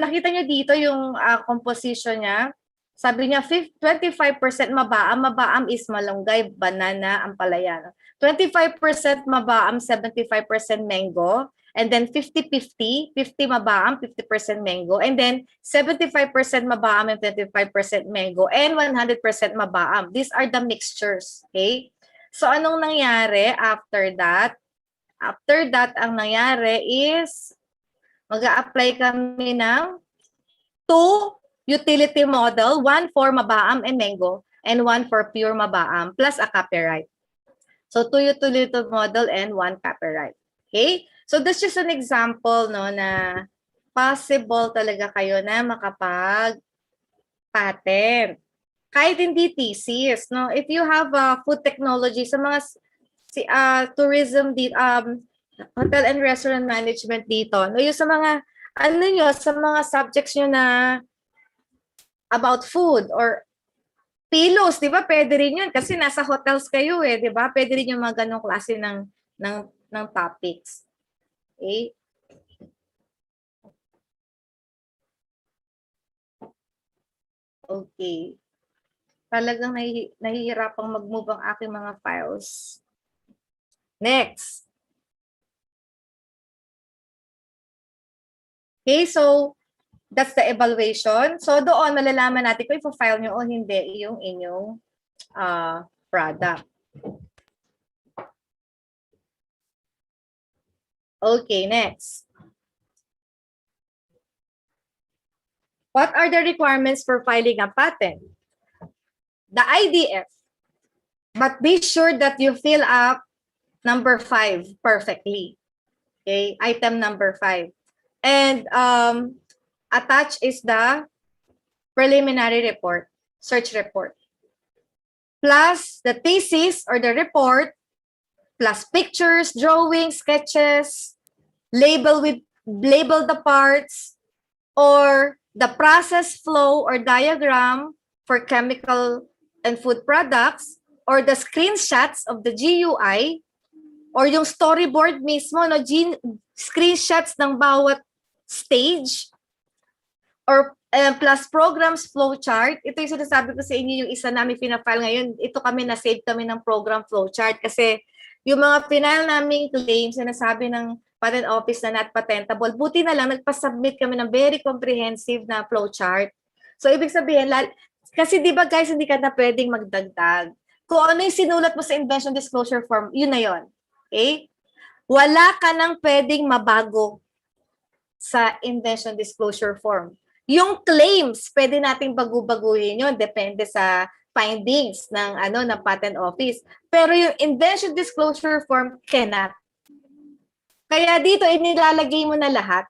Nakita niyo dito yung composition niya. Sabi niya 25% mabaam. Mabaam is malunggay, banana, ampalaya. 25% mabaam, 75% mango. And then 50-50, 50 mabaam, 50% mango. And then 75% mabaam and 25% mango. And 100% mabaam. These are the mixtures. Okay? So, anong nangyari after that? After that, ang nangyari is mag-a-apply kami ng 2 utility model, 1 for mabaam and mango, and 1 for pure mabaam, plus a copyright. So, 2 utility model and 1 copyright. Okay? So, that's just an example, no, na possible talaga kayo na makapag-patent. Kahit hindi thesis, no? If you have food technology sa mga tourism, hotel and restaurant management dito, no, yung sa mga sa mga subjects nyo na about food or pilos, di ba? Pwede rin yun kasi nasa hotels kayo di ba? Pwede rin yung mga ganong klase ng topics. Okay? Okay. Talagang nahihirapang mag-move ang aking mga files. Next. Okay, so that's the evaluation. So doon malalaman natin kung i-file nyo o hindi yung inyong product. Okay, next. What are the requirements for filing a patent? The IDF. But be sure that you fill up number 5 perfectly. Okay, item number 5. And attached is the preliminary report, search report. Plus the thesis or the report, plus pictures, drawings, sketches, label the parts, or the process flow or diagram for chemical and food products, or the screenshots of the GUI, or yung storyboard mismo, no, screenshots ng bawat stage, or plus programs flowchart. Ito yung sinasabi ko sa inyo, yung isa namin pinafile ngayon. Ito na-save kami ng program flowchart kasi yung mga final naming claims na nasabi ng Patent Office na not patentable, buti na lang nagpa-submit kami ng very comprehensive na flowchart. So, ibig sabihin, kasi di ba guys, hindi ka na pwedeng magdagdag. Kung ano yung sinulat mo sa Invention Disclosure Form, yun na yun. Okay? Wala ka nang pwedeng mabago sa Invention Disclosure Form. Yung claims, pwede nating bagu-baguhin yun. Depende sa findings ng Patent Office. Pero yung Invention Disclosure Form, cannot. Kaya dito, inilalagay mo na lahat.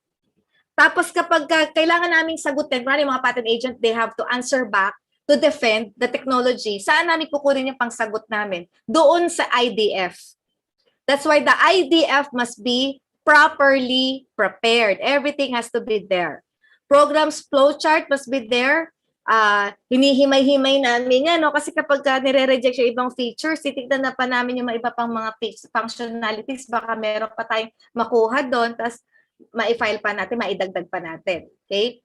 Tapos kapag kailangan naming sagutin, mga patent agent, they have to answer back to defend the technology. Saan namin kukunin yung pangsagot namin? Doon sa IDF. That's why the IDF must be properly prepared. Everything has to be there. Programs flowchart must be there. Hinihimay-himay namin yan, no? Kasi kapag nire-reject yung ibang features, titignan na pa namin yung iba pang mga functionalities, baka meron pa tayong makuha doon, tapos ma-file pa natin, maidagdag pa natin. Okay?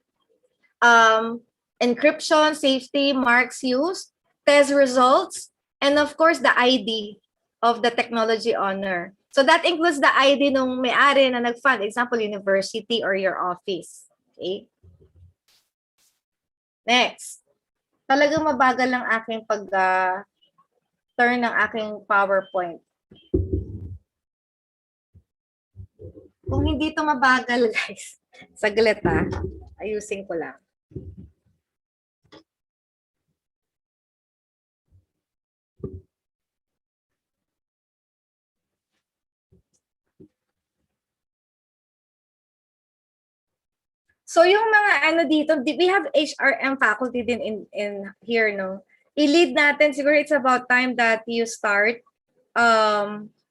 Encryption, safety, marks used, test results, and of course, the ID of the technology owner. So that includes the ID nung may-ari na nag-fund, example, university or your office. Okay? Next. Talagang mabagal lang aking pag-turn ng aking PowerPoint. Kung hindi ito mabagal, guys, saglit ayusin ko lang. So yung mga dito, we have HRM faculty din in here, no? I-lead natin, siguro it's about time that you start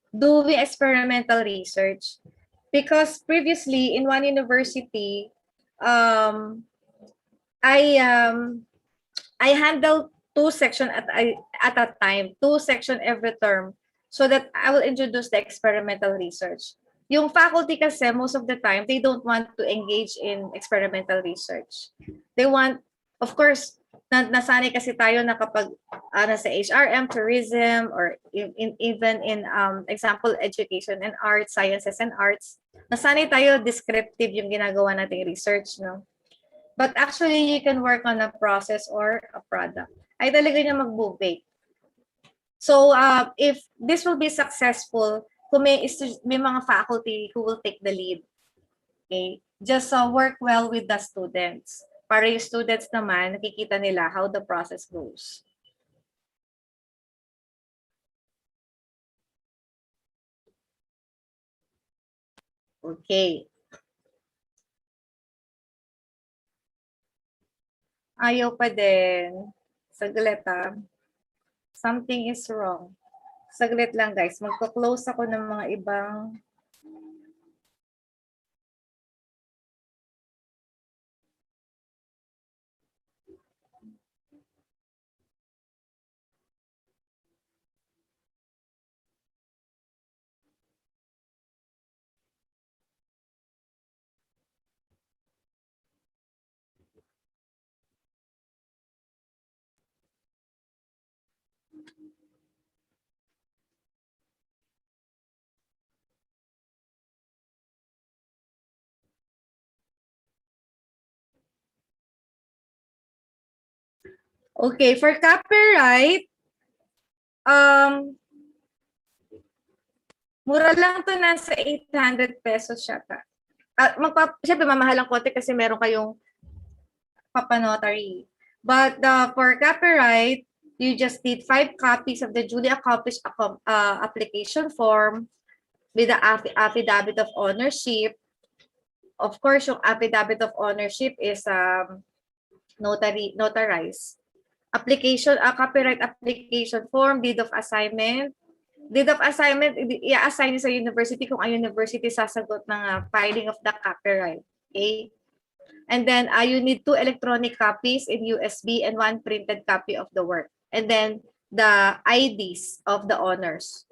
doing experimental research. Because previously in one university, um, I handle 2 sections at a time, 2 sections every term, so that I will introduce the experimental research. Yung faculty kasi, most of the time, they don't want to engage in experimental research. They want, of course, nasanay kasi tayo na kapag nasa HRM, tourism, or even in example, education and arts, sciences and arts, nasanay tayo descriptive yung ginagawa nating research, no? But actually, you can work on a process or a product. Ay talaga niya mag-move. So, if this will be successful, kung may mga faculty who will take the lead, okay? Just work well with the students. Para yung students naman, nakikita nila how the process goes. Okay. Ayaw pa din. Saglit Something is wrong. Saglit lang guys. Magpo-close ako ng mga ibang Okay, for copyright, mura lang to, nasa 800 pesos siya. Siyempre, mamahal ang konti kasi meron kayong papanotary. But for copyright, you just need 5 copies of the duly accomplished application form with the affidavit of ownership. Of course, yung affidavit of ownership is notarized. Copyright application form, deed of assignment. Deed of assignment, i-assign sa university kung ang university sasagot ng filing of the copyright. Okay? And then you need 2 electronic copies in USB and 1 printed copy of the work. And then the IDs of the owners.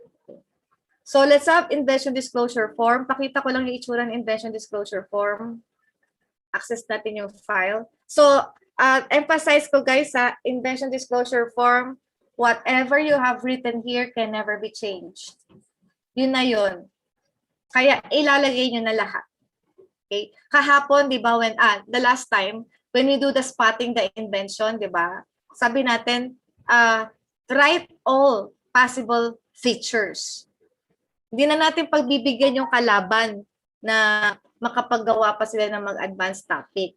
So let's have invention disclosure form. Pakita ko lang yung itsura ng invention disclosure form. Access natin yung file. So emphasize ko guys sa invention disclosure form, whatever you have written here can never be changed. Yun na yun. Kaya ilalagay nyo na lahat. Okay? Kahapon, di ba, the last time, when we do the spotting the invention, di ba, sabi natin, write all possible features. Hindi na natin pagbibigyan yung kalaban na makapaggawa pa sila ng mag-advanced topic.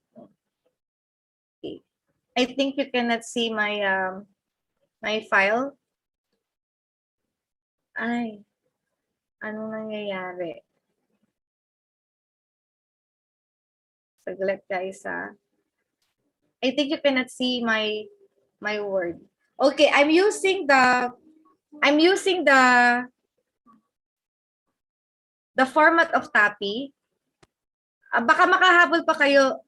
Okay. I think you cannot see my my file. Ay, anong nangyayari? Saglit guys I think you cannot see my word. Okay, I'm using the format of TAPI. Baka makahabol pa kayo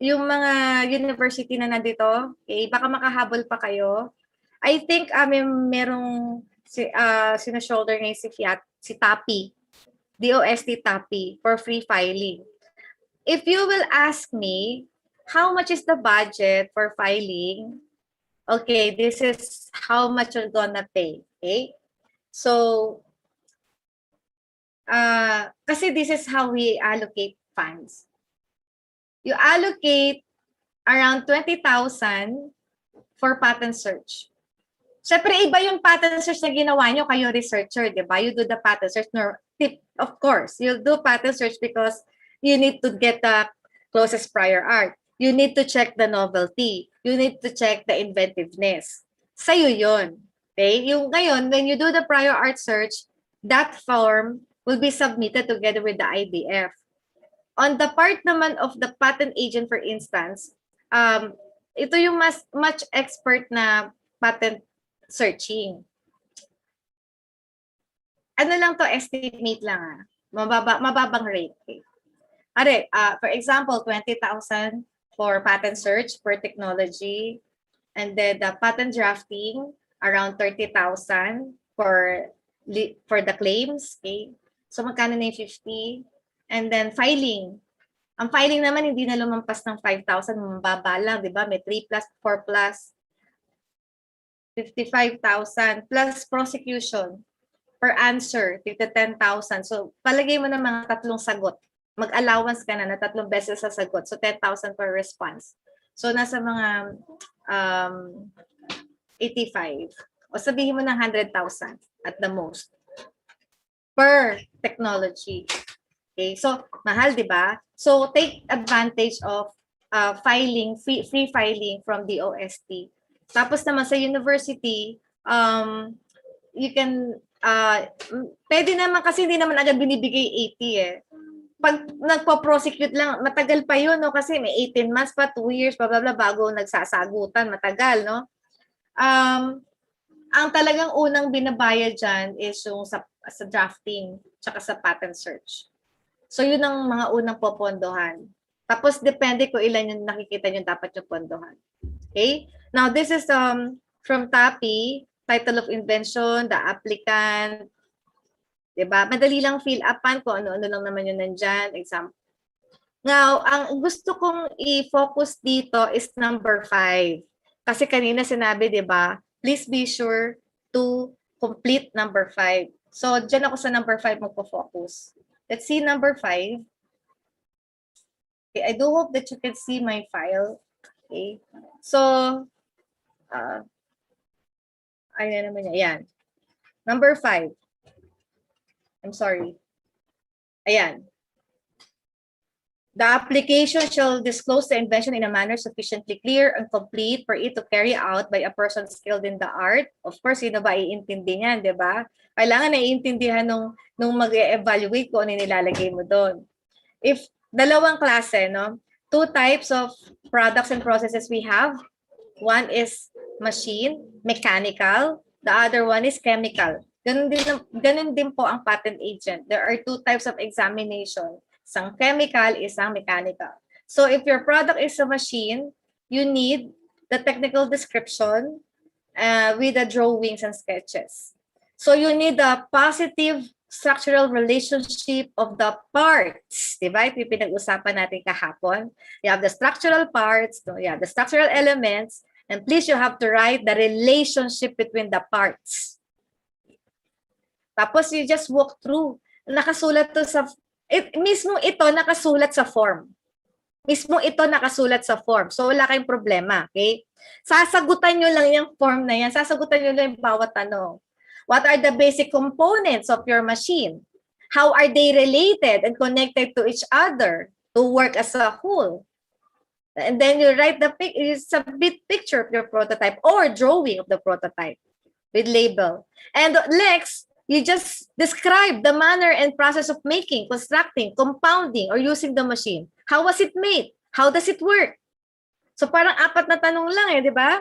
yung mga university na nandito. Okay, baka makahabol pa kayo. I think merong sino-shoulder ngayon si TAPI. DOST TAPI for free filing. If you will ask me, how much is the budget for filing? Okay, this is how much you're gonna pay. Okay? So, kasi this is how we allocate funds. You allocate around 20,000 for patent search. Siyempre, iba yung patent search na ginawa nyo, kayo researcher, di ba? You do the patent search. Of course, you'll do patent search because you need to get the closest prior art. You need to check the novelty. You need to check the inventiveness. Sa'yo yun. Okay? Yung ngayon, when you do the prior art search, that form will be submitted together with the IDF. On the part naman of the patent agent, for instance, ito yung much expert na patent searching. ano lang to, estimate lang mababang rate. Okay? For example, 20,000 for patent search per technology, and then the patent drafting around 30,000 for the claims. Okay? So magkano na yung 50? And then filing. Ang filing naman hindi na lumampas ng 5,000, mababa lang, di ba? May 3 plus, 4 plus, 55,000 plus prosecution per answer, 10,000. So palagay mo na mga 3 sagot. Mag-allowance ka na 3 beses sa sagot. So 10,000 per response. So nasa mga 85. O sabihin mo ng 100,000 at the most per technology. Okay, so mahal, di ba? So take advantage of filing, free filing from the OST. Tapos naman sa university, you can, pwede naman kasi hindi naman agad binibigay 80 eh. Pag nagpo-prosecute lang, matagal pa yun, no? Kasi may 18 months pa, 2 years, blah, blah, blah, bago nagsasagutan, matagal, no? Ang talagang unang binabayad dyan is yung sa drafting, tsaka sa patent search. So yun ang mga unang popondohan. Tapos depende kung ilan yung nakikita nyo dapat yung pondohan. Okay? Now this is from TAPI, title of invention, the applicant, diba? Madali lang fill upan kung ano-ano lang naman yun nandyan. Example. Now, ang gusto kong i-focus dito is number 5. Kasi kanina sinabi, diba? Please be sure to complete number 5. So, dyan ako sa number 5 magpo-focus. Let's see number 5. Okay, I do hope that you can see my file. Okay. So, ayan naman yan. Number 5. I'm sorry. Ayan. The application shall disclose the invention in a manner sufficiently clear and complete for it to carry out by a person skilled in the art. Of course, sino ba iintindi niyan, di ba? Kailangan naiintindihan nung mag-evaluate kung ano nilalagay mo doon. If dalawang klase, no? 2 types of products and processes we have. One is machine, mechanical. The other one is chemical. Ganun din po ang patent agent. There are 2 types of examination. Isang chemical, isang mechanical. So if your product is a machine, you need the technical description with the drawings and sketches. So you need the positive structural relationship of the parts. Diba? Ito yung pinag-usapan natin kahapon. You have the structural parts, you have the structural elements, and please you have to write the relationship between the parts. Tapos you just walk through. Nakasulat to sa, mismo ito nakasulat sa form. Mismo ito nakasulat sa form. So wala kayong problema, okay? Sasagutan nyo lang yung form na yan. Sasagutan nyo lang yung bawat tanong. What are the basic components of your machine? How are they related and connected to each other to work as a whole? And then you write you submit picture of your prototype or drawing of the prototype with label. And next, you just describe the manner and process of making, constructing, compounding, or using the machine. How was it made? How does it work? So parang 4 na tanong lang di ba?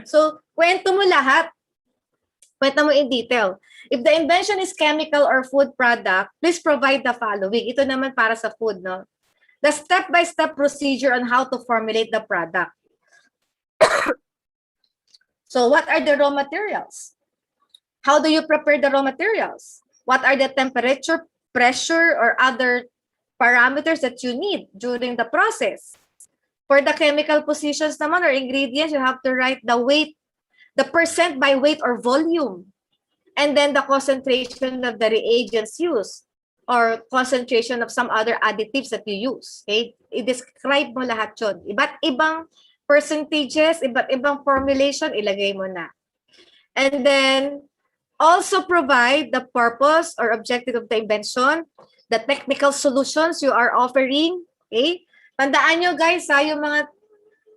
So kwento mo lahat. Kwento mo in detail. If the invention is chemical or food product, please provide the following. Ito naman para sa food, no? The step-by-step procedure on how to formulate the product. So what are the raw materials? How do you prepare the raw materials? What are the temperature, pressure, or other parameters that you need during the process? For the chemical positions naman or ingredients, you have to write the weight, the percent by weight or volume, and then the concentration of the reagents used or concentration of some other additives that you use. Okay? I-describe mo lahat yun. Iba't ibang percentages, iba't ibang formulation, ilagay mo na. And then, also provide the purpose or objective of the invention, the technical solutions you are offering. Okay? Tandaan nyo guys, yung mga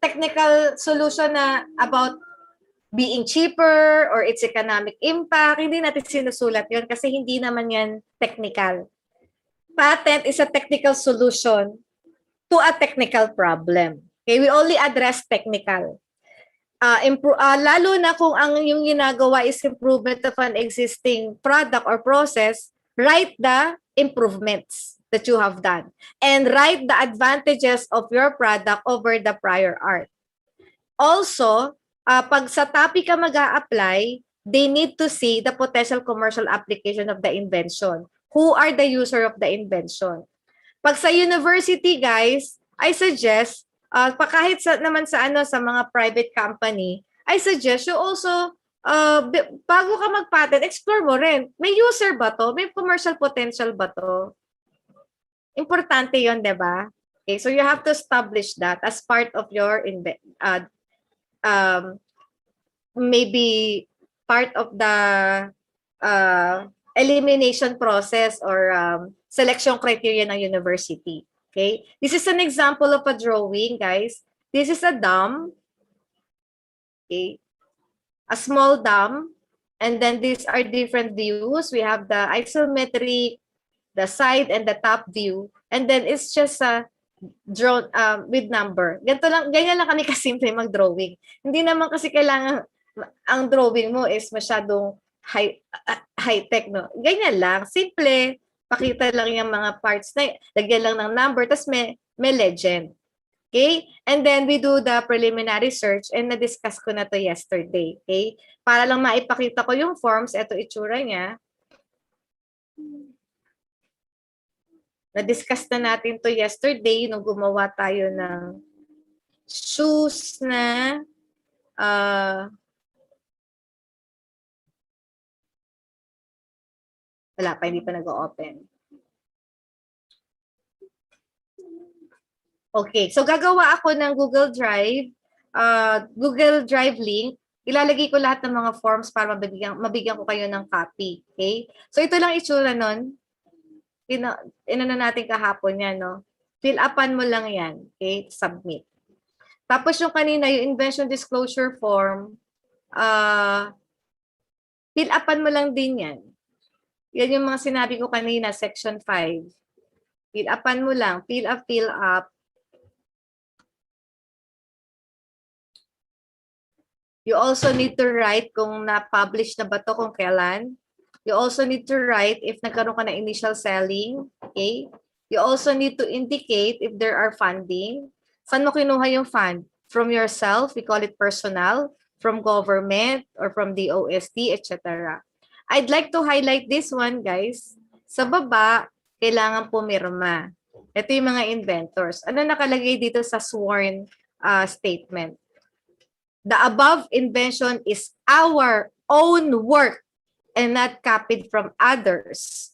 technical solution na about being cheaper or its economic impact, hindi natin sinusulat yun kasi hindi naman yan technical. Patent is a technical solution to a technical problem. Okay? We only address technical. lalo na kung ang yung ginagawa is improvement of an existing product or process, write the improvements that you have done and write the advantages of your product over the prior art. Also, pag sa topic ka mag-a-apply, they need to see the potential commercial application of the invention. Who are the user of the invention? Pag sa university, guys, I suggest kahit naman sa mga private company, I suggest you also bago ka mag-patent, explore mo rin. May user ba to? May commercial potential ba to? Importante 'yon, 'di ba? Okay, so you have to establish that as part of your maybe part of the elimination process or selection criteria ng university. Okay? This is an example of a drawing, guys. This is a dam. Okay? A small dam. And then these are different views. We have the isometric, the side and the top view. And then it's just a drawn with number. Ganyan lang kami kasimple mag-drawing. Hindi naman kasi kailangan ang drawing mo is masyadong high-tech, no? Ganyan lang, simple. Pakita lang yung mga parts na, lagyan lang ng number, tapos may legend. Okay? And then we do the preliminary search and na-discuss ko na to yesterday. Okay? Para lang maipakita ko yung forms, ito itsura niya. Na-discuss na natin to yesterday nung gumawa tayo ng shoes na wala pa, hindi pa nag-open. Okay, so gagawa ako ng Google Drive link. Ilalagay ko lahat ng mga forms para mabigyan ko kayo ng copy. Okay? So ito lang itsura nun. Inano natin kahapon yan, no? Fill upan mo lang yan. Okay? Submit. Tapos yung kanina, yung Invention Disclosure form, fill upan mo lang din yan. Yan yung mga sinabi ko kanina, section 5. Fill upan mo lang. Fill up. You also need to write kung na-publish na ba to, kung kailan. You also need to write if nagkaroon ka na initial selling. Okay? You also need to indicate if there are funding. Saan mo kinuha yung fund? From yourself, we call it personal, from government, or from DOST, etc. I'd like to highlight this one, guys. Sa baba, kailangan pumirma. Ito yung mga inventors. Ano nakalagay dito sa sworn statement? The above invention is our own work and not copied from others.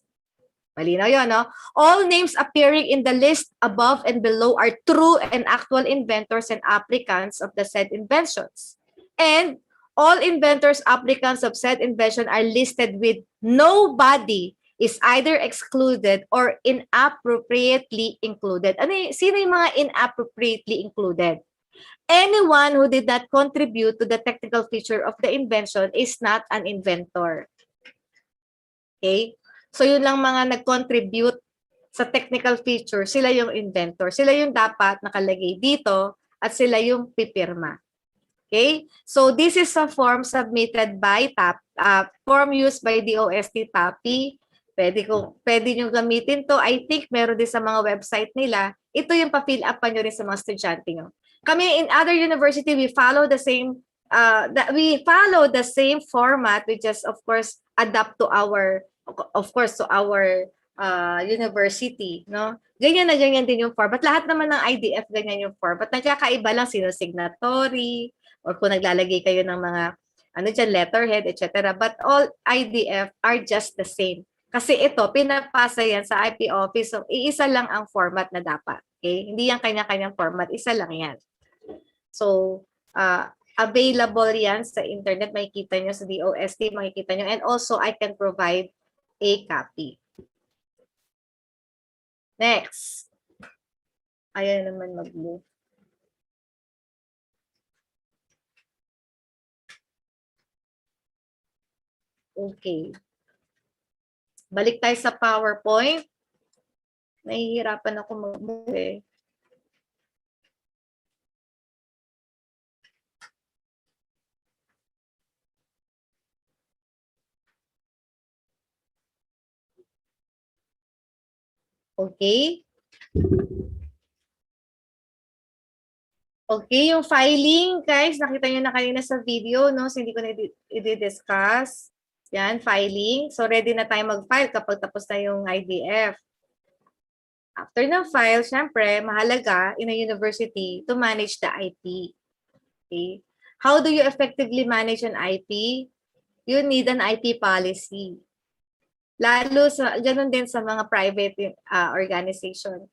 Malinaw yun, no? All names appearing in the list above and below are true and actual inventors and applicants of the said inventions. And all inventors, applicants of said invention are listed with nobody is either excluded or inappropriately included. Sino yung mga inappropriately included? Anyone who did not contribute to the technical feature of the invention is not an inventor. Okay? So yun lang mga nag-contribute sa technical feature, sila yung inventor. Sila yung dapat nakalagay dito at sila yung pipirma. Okay? So this is a form submitted by form used by DOST TAPI. Pwede nyo gamitin to. I think meron din sa mga website nila. Ito yung pa-fill up pa nyo rin sa mga estudyante nyo. Kami in other university, we follow the same format. We just of course adapt to our university, no? Ganyan na ganyan din yung form. But lahat naman ng IDF ganyan yung form. But nagkakaiba lang sino signatory or kung naglalagay kayo ng mga letterhead, etc. But all IDF are just the same. Kasi ito, pinapasa yan sa IP office. So, iisa lang ang format na dapat. Okay? Hindi yan kanya-kanyang format. Isa lang yan. So, available yan sa internet. Makikita nyo sa DOST, makikita nyo. And also, I can provide a copy. Next. Ayan naman mag-move. Okay. Balik tayo sa PowerPoint. Nahihirapan ako mag-move eh. Okay? Okay, yung filing, guys, nakita nyo na kanina sa video, no? So, hindi ko na i-discuss. Yan, filing. So, ready na tayo mag-file kapag tapos na yung IDF. After ng file, syempre, mahalaga in a university to manage the IP. Okay? How do you effectively manage an IP? You need an IP policy. Lalo sa, ganun din sa mga private organization.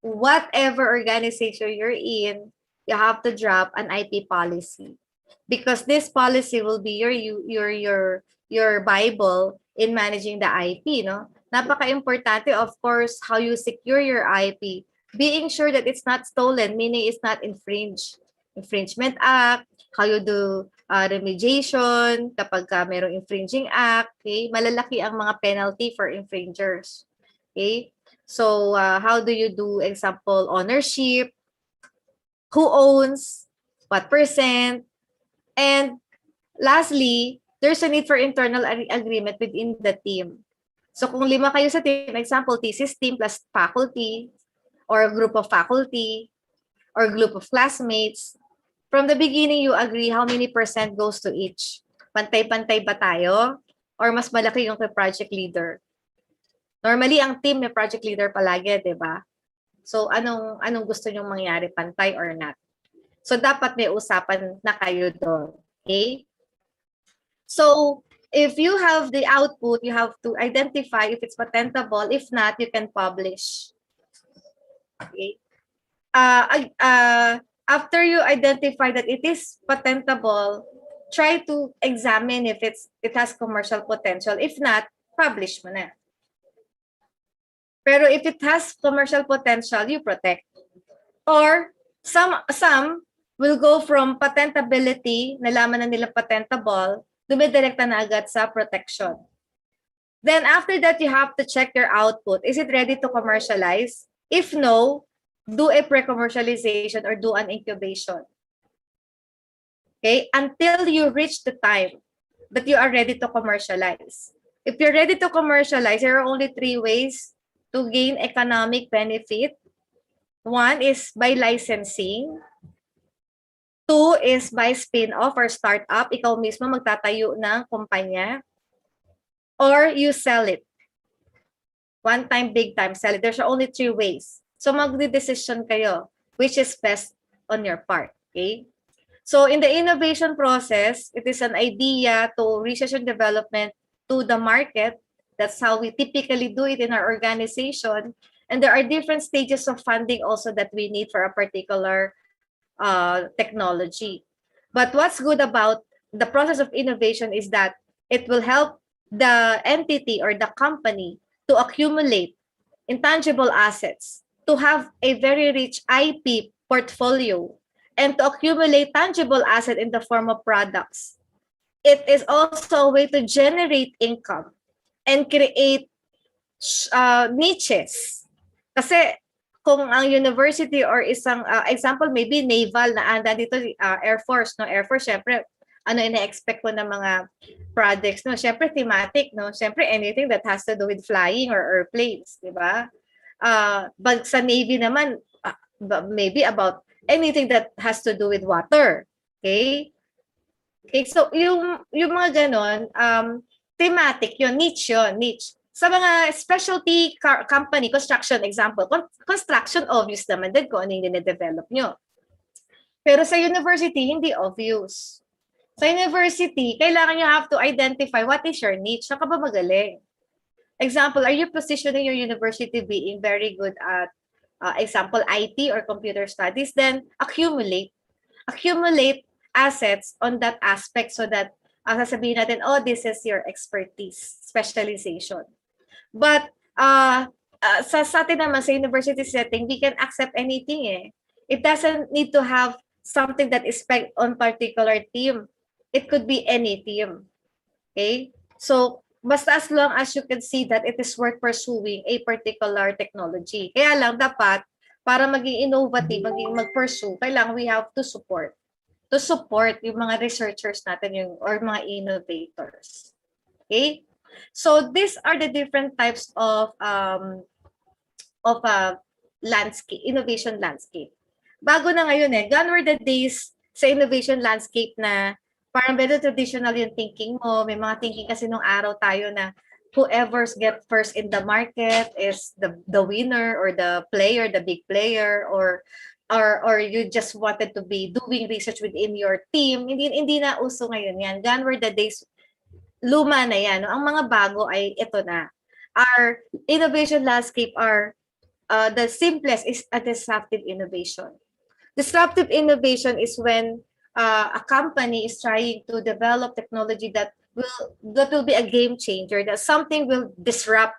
Whatever organization you're in, you have to drop an IP policy because this policy will be your Bible in managing the IP, no? Napaka-importante, of course, how you secure your IP, being sure that it's not stolen, meaning it's not infringed. Infringement Act, how you do remediation kapag merong infringing act, okay? Malalaki ang mga penalty for infringers. Okay? So, how do you do, example, ownership, who owns, what percent, and lastly, there's a need for internal agreement within the team. So kung 5 kayo sa team, example, thesis team plus faculty, or a group of faculty, or group of classmates, from the beginning, you agree how many percent goes to each. Pantay-pantay ba tayo? Or mas malaki yung kay project leader? Normally, ang team may project leader palagi, di ba? So, anong gusto nyong mangyari? Pantay or not? So, dapat may usapan na kayo doon. Okay? So, if you have the output, you have to identify if it's patentable. If not, you can publish. Okay? After you identify that it is patentable, try to examine if it has commercial potential. If not, publish mo na. Pero if it has commercial potential, you protect. Or some will go from patentability, nalaman na nila patentable, dumidirekta na agad sa protection. Then after that, you have to check your output. Is it ready to commercialize? If no, do a pre-commercialization or do an incubation. Okay? Until you reach the time that you are ready to commercialize. If you're ready to commercialize, there are only 3 ways to gain economic benefit. 1 is by licensing. 2 is by spin-off or startup. Ikaw mismo magtatayo ng kumpanya. Or you sell it. One time, big time, sell it. There's only 3 ways. So magde-decision kayo which is best on your part. Okay? So in the innovation process, it is an idea to research and development to the market. That's how we typically do it in our organization. And there are different stages of funding also that we need for a particular technology. But what's good about the process of innovation is that it will help the entity or the company to accumulate intangible assets, to have a very rich IP portfolio, and to accumulate tangible asset in the form of products. It is also a way to generate income and create niches. Kasi kung ang university or isang example maybe naval na anda dito Air Force, no? Air Force syempre ina-expect ko ng mga projects, no? Syempre thematic, no? Syempre anything that has to do with flying or airplanes, di ba? But sa Navy naman, maybe about anything that has to do with water. Okay? Okay, so yung mga ganon, thematic yun, niche yun, niche. Sa mga specialty company, construction example, construction obvious naman din kung ano yung dine-develop nyo. Pero sa university, hindi obvious. Sa university, kailangan you have to identify what is your niche. Saan ka ba magaling? Example, are you positioning your university being very good at, example, IT or computer studies? Then accumulate assets on that aspect so that sasabihin natin, oh, this is your expertise, specialization. But sa atin naman, sa university setting, we can accept anything eh. It doesn't need to have something that is pegged on particular team. It could be any team. Okay? So, basta as long as you can see that it is worth pursuing a particular technology. Kaya lang dapat, para maging innovative, maging mag-pursue, kailangan we have to support. To support yung mga researchers natin or mga innovators. Okay? So these are the different types of of a landscape, innovation landscape. Bago na ngayon gone were the days sa innovation landscape na parang very traditional yung thinking mo. May mga thinking kasi nung araw tayo na whoever's get first in the market is the winner or the player, the big player, or you just wanted to be doing research within your team. Hindi na uso ngayon yan. Gone were the days, luma na yan. No? Ang mga bago ay ito na. Our innovation landscape are the simplest is a disruptive innovation. Disruptive innovation is when a company is trying to develop technology that will be a game changer, that something will disrupt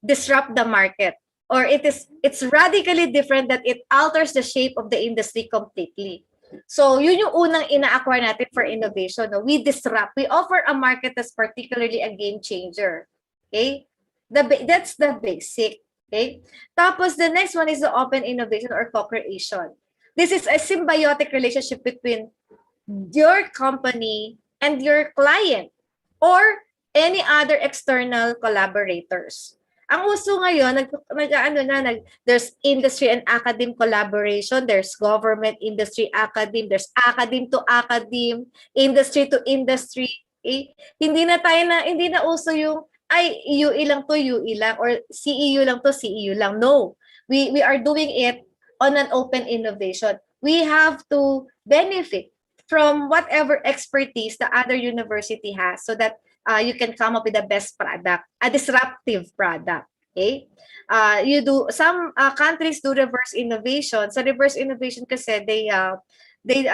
the market, or it's radically different, that it alters the shape of the industry completely. So yun yung unang ina-acquire natin for innovation. No? We disrupt. We offer a market that's particularly a game changer. Okay? That's the basic. Okay? Tapos the next one is the open innovation or co-creation. This is a symbiotic relationship between your company and your client or any other external collaborators. Ang uso ngayon, there's industry and academe collaboration, there's government, industry, academe, there's academe to academe, industry to industry. Okay? Hindi na uso yung UE lang to UE lang, or CEU lang to CEU lang. No. We are doing it on an open innovation. We have to benefit from whatever expertise the other university has, so that you can come up with the best product, a disruptive product. Okay? Some countries do reverse innovation. Sa reverse innovation kasi, they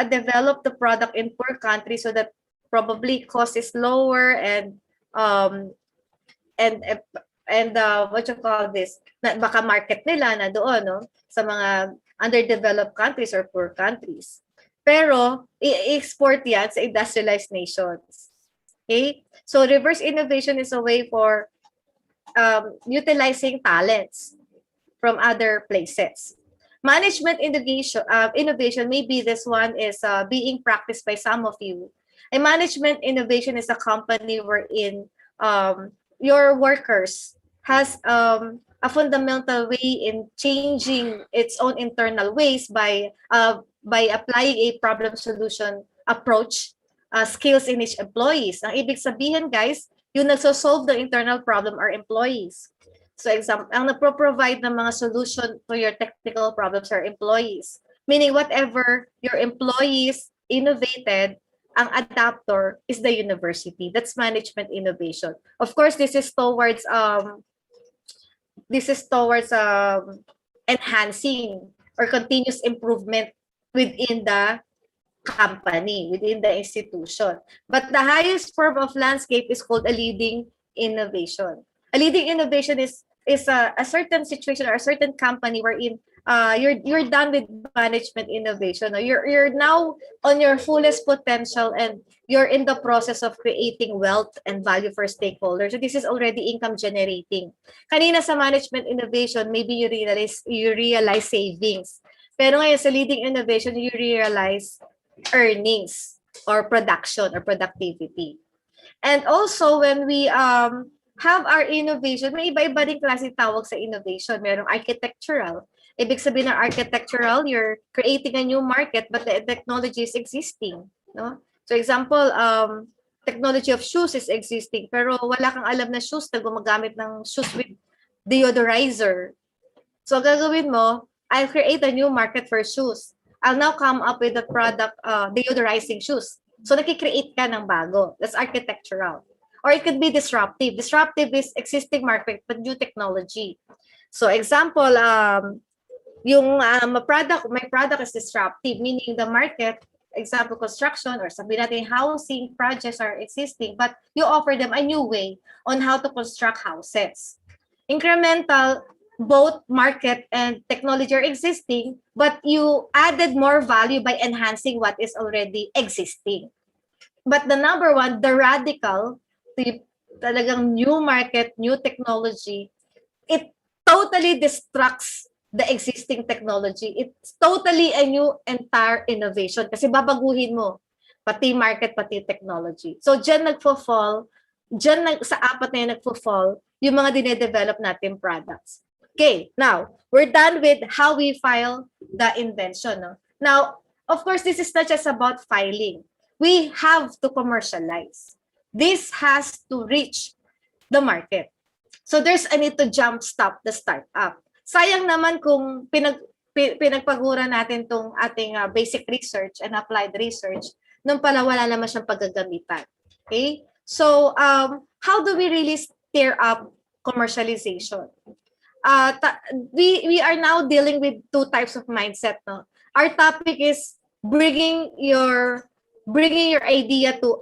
develop the product in poor countries so that probably cost is lower and what you call this, baka market nila na doon, no? Sa mga underdeveloped countries or poor countries. Pero, i-export yan sa industrialized nations. Okay? So, reverse innovation is a way for utilizing talents from other places. Management innovation, maybe this one is being practiced by some of you. A management innovation is a company wherein your workers has a fundamental way in changing its own internal ways by applying a problem solution approach, skills in each employees. Ang ibig sabihin, guys, yung nagso-solve the internal problem are employees. So example, ang nagpro-provide ng mga solution to your technical problems are employees. Meaning whatever your employees innovated, ang adapter is the university. That's management innovation. Of course, this is towards enhancing or continuous improvement within the company, within the institution. But the highest form of landscape is called a leading innovation. A leading innovation is a certain situation or a certain company wherein you're done with management innovation. You're now on your fullest potential and you're in the process of creating wealth and value for stakeholders. So this is already income generating. Kanina sa management innovation, maybe you realize savings. Pero ngayon sa leading innovation, you realize earnings or production or productivity. And also when we have our innovation, may iba-iba din klase tawag sa innovation. Merong architectural. Ibig sabihin ng architectural, you're creating a new market but the technology is existing. No? So example, technology of shoes is existing pero wala kang alam na shoes na gumagamit ng shoes with deodorizer. So gagawin mo, I'll create a new market for shoes. I'll now come up with the product, deodorizing shoes. So nakikreate ka ng bago. That's architectural. Or it could be disruptive. Disruptive is existing market but new technology. So example, my product is disruptive, meaning the market, example construction or sabihin natin housing projects are existing but you offer them a new way on how to construct houses. Incremental, both market and technology are existing but you added more value by enhancing what is already existing. But the number one, the radical, talagang new market, new technology, it totally destructs the existing technology. It's totally a new entire innovation kasi babaguhin mo pati market, pati technology. So dyan sa apat na yun nagfo-fall yung mga dine-develop natin products. Okay, now we're done with how we file the invention. No? Now, of course, this is not just about filing. We have to commercialize. This has to reach the market. So there's a need to jumpstart the startup. Sayang naman kung pinagpagura natin tong ating basic research and applied research, nung pala wala naman siyang paggagamitan. Okay? So, how do we really steer up commercialization? We are now dealing with two types of mindset. No? Our topic is bringing your idea to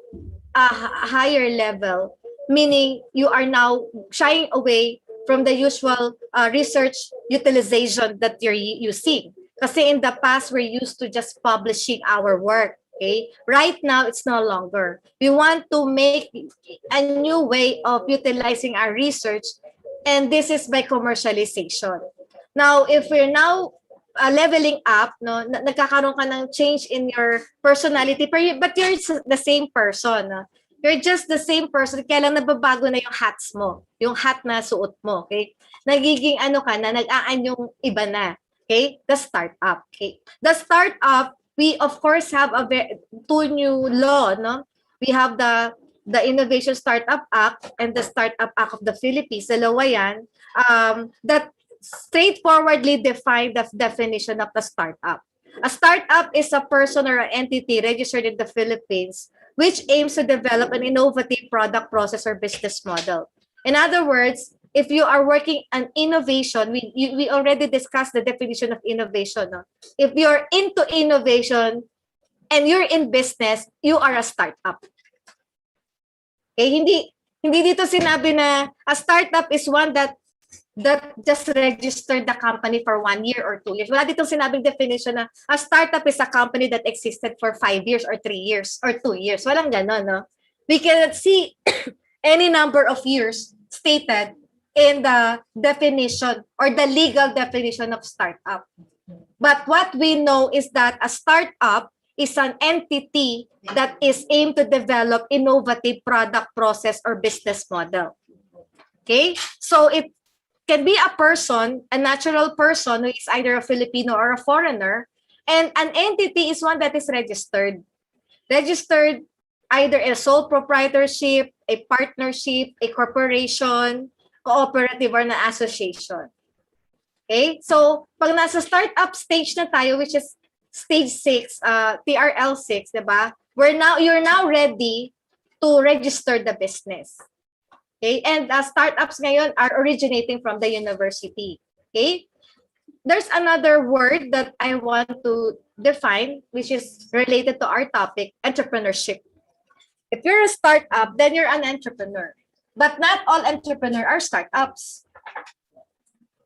a higher level, meaning you are now shying away from the usual research utilization that you're using. Kasi in the past, we're used to just publishing our work. Okay? Right now, it's no longer. We want to make a new way of utilizing our research, and this is by commercialization. Now, if we're now leveling up, no, nagkakaroon ka ng change in your personality, but you're the same person. No? You're just the same person, kaya lang nababago na yung hats mo, yung hat na suot mo, okay? Nagiging ano ka na, nag-aanyong iba na, okay? The startup, okay? The startup, we of course have two new law, no? We have the Innovation Startup Act and the Startup Act of the Philippines, dalawa yan, that straightforwardly define the definition of the startup. A startup is a person or an entity registered in the Philippines which aims to develop an innovative product, process, or business model. In other words, if you are working on innovation, we already discussed the definition of innovation. No? If you're into innovation and you're in business, you are a startup. Okay, hindi dito sinabi na a startup is one that just registered the company for 1 year or 2 years. Wala ditong sinabing definition na a startup is a company that existed for 5 years or 3 years or 2 years. Walang ganon, no? We cannot see any number of years stated in the definition or the legal definition of startup. But what we know is that a startup is an entity that is aimed to develop innovative product, process, or business model. Okay? So it can be a person, a natural person who is either a Filipino or a foreigner, and an entity is one that is registered. Registered either a sole proprietorship, a partnership, a corporation, cooperative, or an association. Okay? So, pag nasa startup stage na tayo, which is stage 6, TRL 6, diba? You're now ready to register the business. Okay, and startups ngayon are originating from the university. Okay, there's another word that I want to define, which is related to our topic, entrepreneurship. If you're a startup, then you're an entrepreneur. But not all entrepreneurs are startups.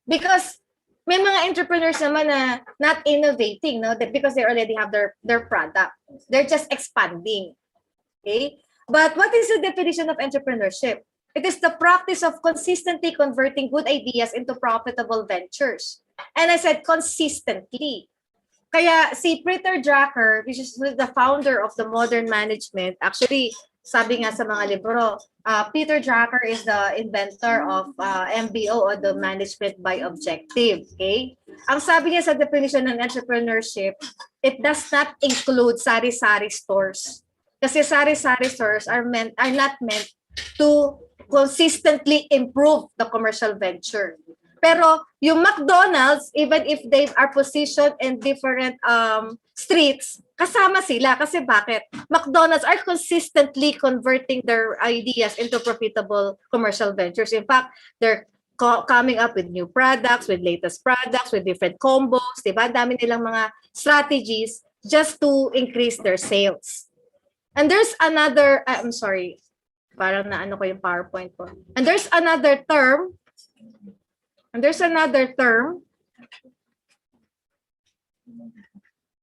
Because may mga entrepreneurs naman na not innovating, no? Because they already have their product. They're just expanding. Okay, but what is the definition of entrepreneurship? It is the practice of consistently converting good ideas into profitable ventures. And I said consistently. Kaya si Peter Drucker, which is the founder of the modern management, actually, sabi nga sa mga libro, Peter Drucker is the inventor of MBO, or the management by objective. Okay? Ang sabi niya sa definition ng entrepreneurship, it does not include sari-sari stores. Kasi sari-sari stores are not meant to consistently improve the commercial venture. Pero yung McDonald's, even if they are positioned in different streets, kasama sila. Kasi bakit? McDonald's are consistently converting their ideas into profitable commercial ventures. In fact, they're coming up with new products, with latest products, with different combos. Diba? Dami nilang mga strategies just to increase their sales. And there's another, I'm sorry, parang naano ko yung PowerPoint ko. And there's another term.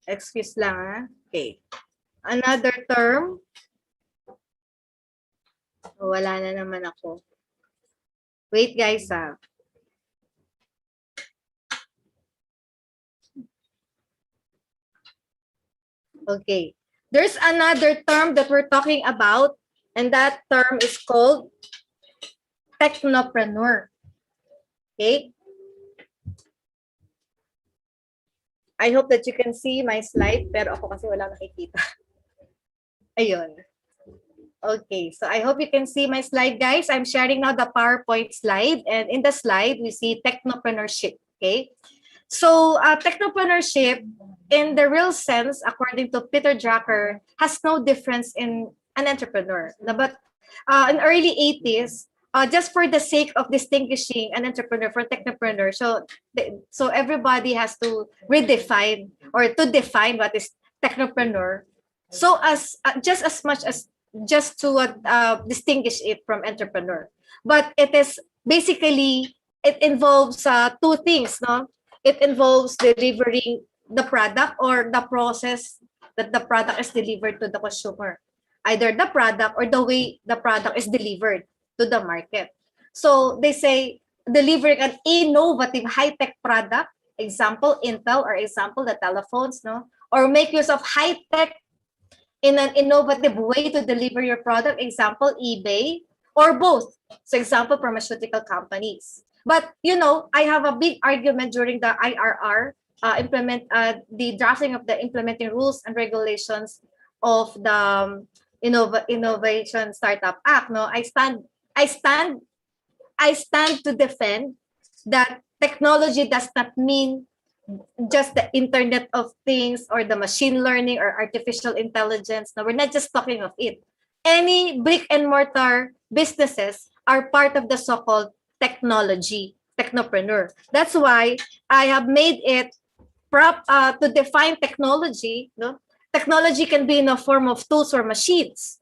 Excuse lang, Okay. Another term. Wala na naman ako. Wait guys, Okay. There's another term that we're talking about, and that term is called technopreneur. Okay? I hope that you can see my slide, pero ako kasi wala nakikita. Ayun. Okay, so I hope you can see my slide, guys. I'm sharing now the PowerPoint slide, and in the slide, we see technopreneurship, okay? So, technopreneurship, in the real sense, according to Peter Drucker, has no difference in an entrepreneur. But in early 80s, just for the sake of distinguishing an entrepreneur from technopreneur, so everybody has to redefine or to define what is technopreneur. So as just as much as just to distinguish it from entrepreneur, but it is basically it involves two things, no? It involves delivering the product or the process that the product is delivered to the consumer, either the product or the way the product is delivered to the market. So they say delivering an innovative high-tech product, example Intel, or example the telephones, no, or make use of high-tech in an innovative way to deliver your product, example eBay, or both, so example pharmaceutical companies. But I have a big argument during the IRR the drafting of the implementing rules and regulations of the Innovation Startup Act. No, I stand to defend that technology does not mean just the Internet of Things or the machine learning or artificial intelligence. No, we're not just talking of it. Any brick and mortar businesses are part of the so-called technopreneur. That's why I have made it to define technology. No, technology can be in a form of tools or machines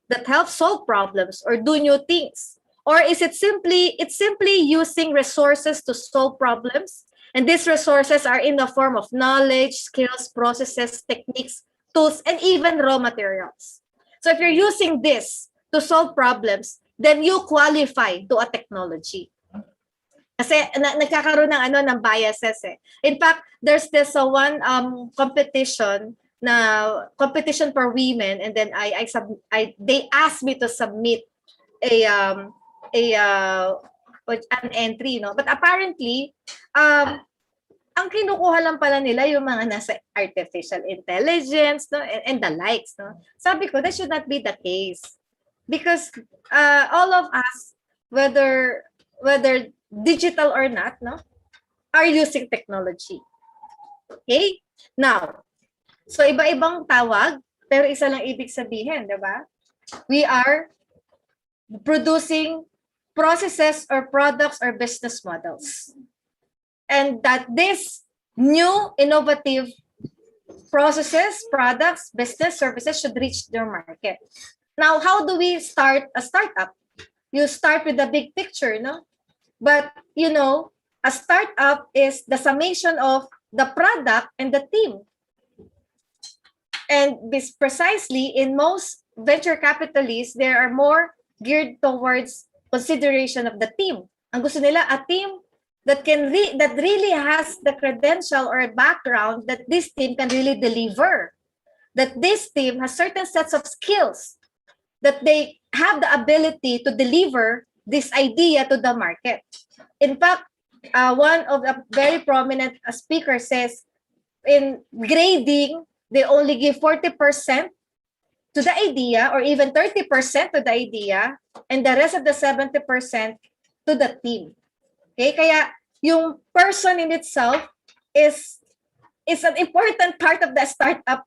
that help solve problems or do new things. Or is it simply using resources to solve problems? And these resources are in the form of knowledge, skills, processes, techniques, tools, and even raw materials. So if you're using this to solve problems, then you qualify to a technology. Kasi nagkakaroon ng biases eh. In fact, there's this one competition for women, and then they asked me to submit an entry, no? But apparently, ang kinukuha lang pala nila yung mga nasa artificial intelligence, no, and the likes, no. Sabi ko, that should not be the case, because all of us, whether digital or not, no, are using technology. Okay? Now, so iba-ibang tawag, pero isa lang ibig sabihin, di ba? We are producing processes or products or business models. And that this new innovative processes, products, business, services should reach their market. Now, how do we start a startup? You start with the big picture, no? But, a startup is the summation of the product and the team. And this precisely, in most venture capitalists, they are more geared towards consideration of the team. Ang gusto nila, a team that really has the credential or background that this team can really deliver. That this team has certain sets of skills that they have the ability to deliver this idea to the market. In fact, one of the very prominent speakers says, in grading, they only give 40% to the idea or even 30% to the idea, and the rest of the 70% to the team. Okay, kaya yung person in itself is an important part of the startup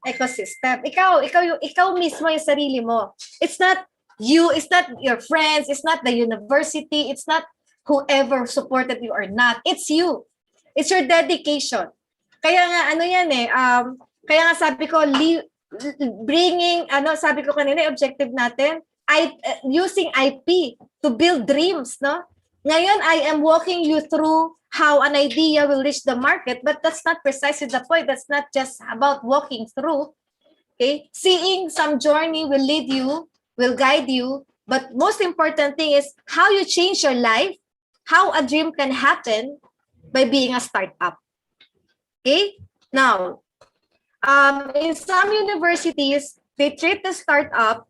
ecosystem. Ikaw mismo yung sarili mo. It's not you, it's not your friends, it's not the university, it's not whoever supported you or not. It's you. It's your dedication. Kaya nga kaya nga sabi ko sabi ko kanina objective natin using IP to build dreams, no? Ngayon, I am walking you through how an idea will reach the market, but that's not precisely the point. That's not just about walking through. Okay? Seeing some journey will lead you, will guide you, but most important thing is how you change your life, how a dream can happen by being a startup. Okay? Now, in some universities, they treat the startup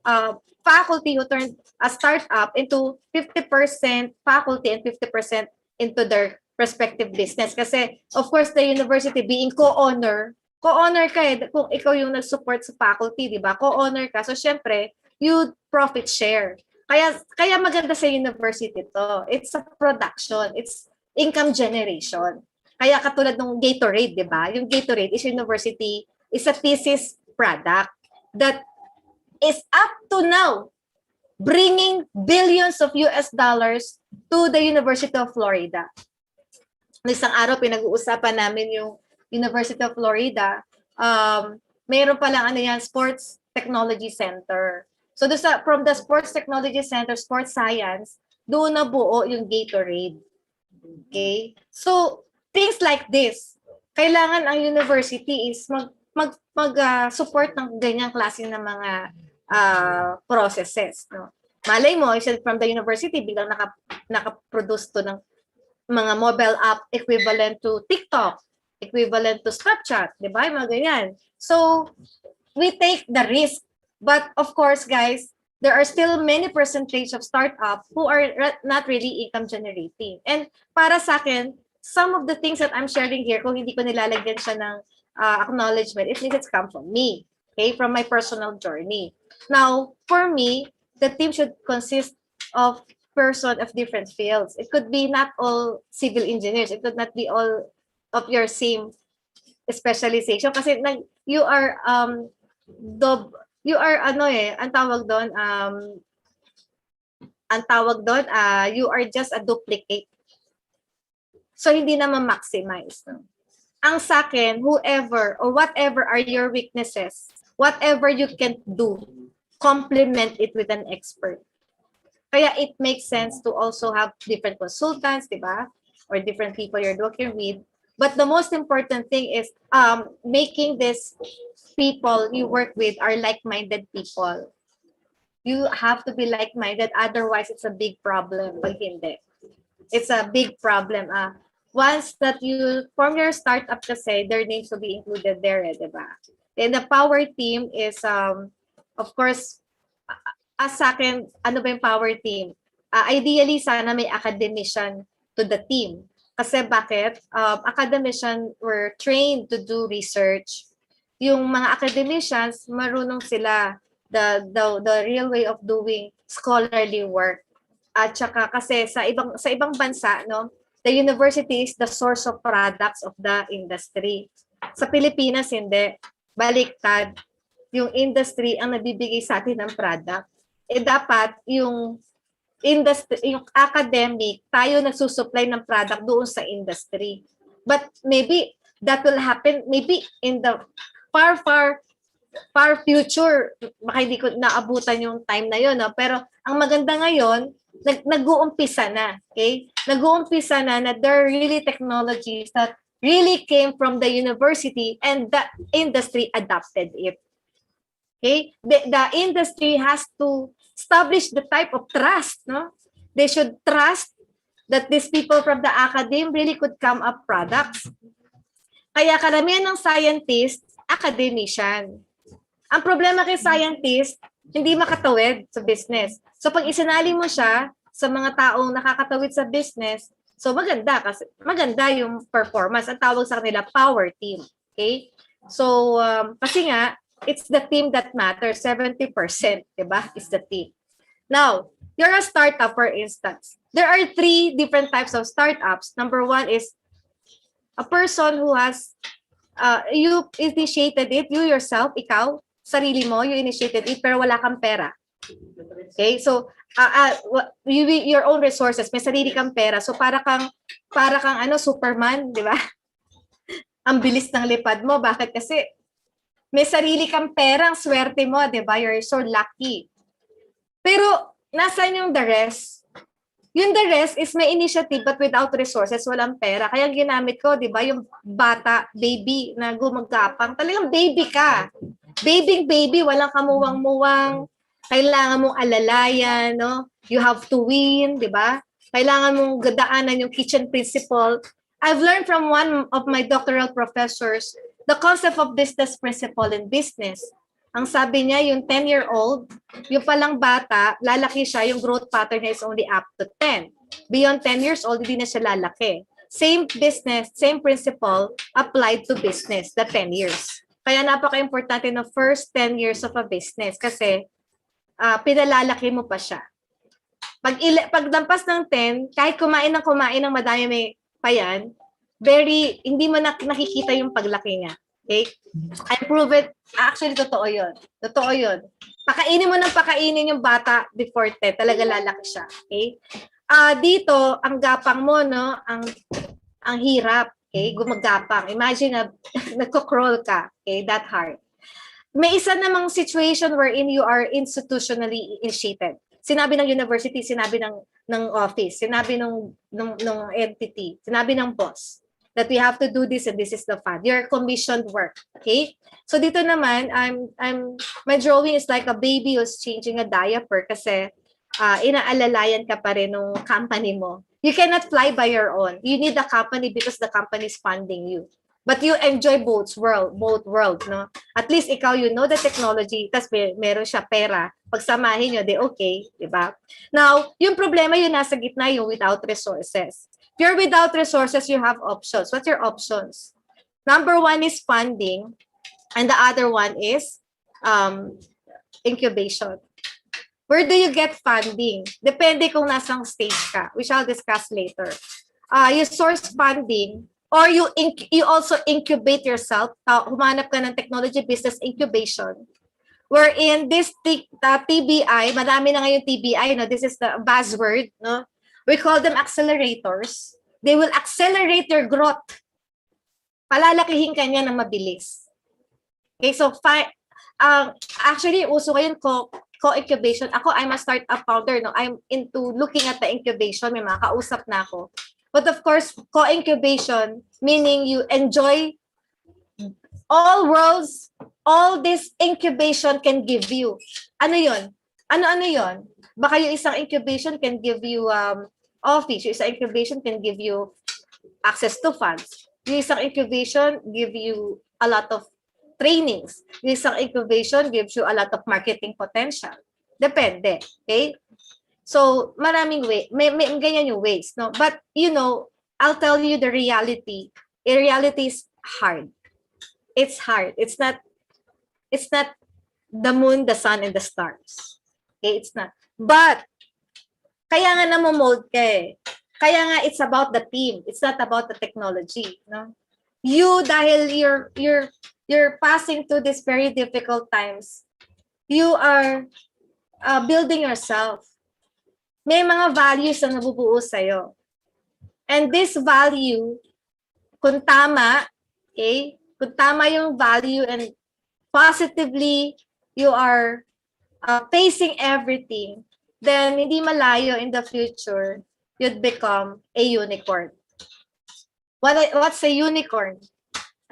faculty who turned a startup into 50% faculty and 50% into their respective business. Kasi, of course, the university being co-owner ka kung ikaw yung nag-support sa faculty, di ba? Co-owner ka. So, syempre, you profit share. Kaya maganda sa university to. It's a production. It's income generation. Kaya katulad ng Gatorade, di ba? Yung Gatorade is university, is a thesis product that is up to now bringing billions of US dollars to the University of Florida. Isang araw, pinag-uusapan namin yung University of Florida. Mayroon palang Sports Technology Center. So from the Sports Technology Center, Sports Science, doon na buo yung Gatorade. Okay? So, things like this, kailangan ang university is mag-support ng ganyang klase ng mga processes. No? Malay mo, from the university, biglang nakaproduce to ng mga mobile app equivalent to TikTok, equivalent to Snapchat, di ba? Mga ganyan. So, we take the risk. But of course, guys, there are still many percentage of startups who are not really income generating. And para sa akin, some of the things that I'm sharing here, kung hindi ko nilalagyan siya ng acknowledgement, it means it's come from me, okay, from my personal journey. Now, for me, the team should consist of person of different fields. It could be not all civil engineers. It could not be all of your same specialization. Kasi you are you are just a duplicate. So, hindi na ma-maximize. No? Ang sa akin, whoever or whatever are your weaknesses, whatever you can do, complement it with an expert. Kaya it makes sense to also have different consultants, di ba? Or different people you're working with. But the most important thing is making these people you work with are like-minded people. You have to be like-minded, otherwise it's a big problem pag hindi. It's a big problem. Once that you form your startup kasi, there needs to be included there, di ba? And the power team is, of course, as sa akin, ano ba yung power team? Ideally, sana may academician to the team. Kasi bakit? Academicians were trained to do research. Yung mga academicians, marunong sila the real way of doing scholarly work. At saka kasi sa ibang bansa, no, the university is the source of products of the industry. Sa Pilipinas, hindi. Baliktad. Yung industry ang nabibigay sa atin ng product. Dapat yung industry, yung academic, tayo nagsusupply ng product doon sa industry. But maybe that will happen maybe in the far future. Baka hindi ko naabutan yung time na yun. No? Pero ang maganda ngayon, nag-uumpisa na. Okay? Nag-uumpisa na there are really technologies that really came from the university and the industry adopted it. Okay? The industry has to establish the type of trust. No? They should trust that these people from the academe really could come up products. Kaya karamihan ng scientist, academician. Ang problema kay scientist, hindi makatawid sa business. So pag isinali mo siya sa mga taong nakakatawid sa business, so maganda kasi maganda yung performance. Ang tawag sa kanila power team. Okay? So kasi nga it's the team that matters. 70%, 'di ba? Is the team. Now, you're a startup, for instance. There are 3 different types of startups. Number 1 is a person who has you initiated it, you yourself, ikaw, sarili mo, you initiated it, pero wala kang pera. Okay? So, your own resources, may sarili kang pera. So, para kang Superman, di ba? Ang bilis ng lipad mo. Bakit? Kasi may sarili kang pera, ang swerte mo, di ba? You're so lucky. Pero, nasaan yung the rest? Yung the rest is may initiative but without resources, walang pera. Kaya ginamit ko, di ba, yung bata, baby na gumagapang. Talagang baby ka. Baby, walang kamuwang-muwang. Kailangan mong alalayan, no? You have to win, di ba? Kailangan mong gadaanan yung kitchen principle. I've learned from one of my doctoral professors the concept of business principle in business. Ang sabi niya, yung 10-year-old, yung palang bata, lalaki siya, yung growth pattern niya is only up to 10. Beyond 10 years old, hindi na siya lalaki. same business, same principle applied to business, the 10 years. Kaya napaka-importante ng first 10 years of a business kasi pinalalaki mo pa siya. Pag dampas ng 10, kahit kumain ng madami may pa yan, hindi mo nakikita yung paglaki niya. Okay? I prove it. Actually, totoo yun. Totoo yun. Pakainin mo ng pakainin yung bata before 10, talaga lalaki siya. Okay? Dito, ang gapang mo, no, ang hirap. Okay? Gumagapang. Imagine na nagko-crawl ka. Okay? That hard. May isa namang situation wherein you are institutionally initiated. Sinabi ng university, sinabi ng office, sinabi ng entity, sinabi ng boss that we have to do this and this is the fund. Your commissioned work. Okay? So dito naman, my drawing is like a baby who's changing a diaper kasi inaalalayan ka pa rin ng company mo. You cannot fly by your own. You need a company because the company is funding you. But you enjoy both world, no? At least ikaw, you know the technology, tas meron siya pera. Pagsamahin nyo, okay, di ba? Now, yung problema yun nasa gitna, yung without resources. If you're without resources, you have options. What's your options? Number one is funding, and the other one is incubation. Where do you get funding? Depende kung nasang stage ka, which I'll discuss later. You source funding, or you also incubate yourself. Humanap ka ng technology business incubation. Wherein this TBI, madami na ngayon TBI, no? This is the buzzword, no? We call them accelerators. They will accelerate your growth. Palalakihin ka niya ng mabilis. Okay, so actually, uso ngayon co-incubation. Ako, I'm a startup founder, no? I'm into looking at the incubation. May mga kausap na ako. But of course, co-incubation, meaning you enjoy all worlds, all this incubation can give you. Ano yun? Ano yun? Baka yung isang incubation can give you office. Yung isang incubation can give you access to funds. Yung isang incubation give you a lot of trainings. Yung isang incubation gives you a lot of marketing potential. Depende. Okay? So, maraming way, may ganyan yung ways, no? But, you know, I'll tell you the reality. The reality is hard. It's hard. It's not the moon, the sun, and the stars. Okay, it's not. But, kaya nga namomold ka eh. Kaya nga it's about the team. It's not about the technology, no? You, dahil you're passing through these very difficult times, you are building yourself. May mga values na nabubuo sa'yo. And this value, kung tama, okay, kung tama yung value and positively you are facing everything, then hindi malayo in the future, you'd become a unicorn. What's a unicorn?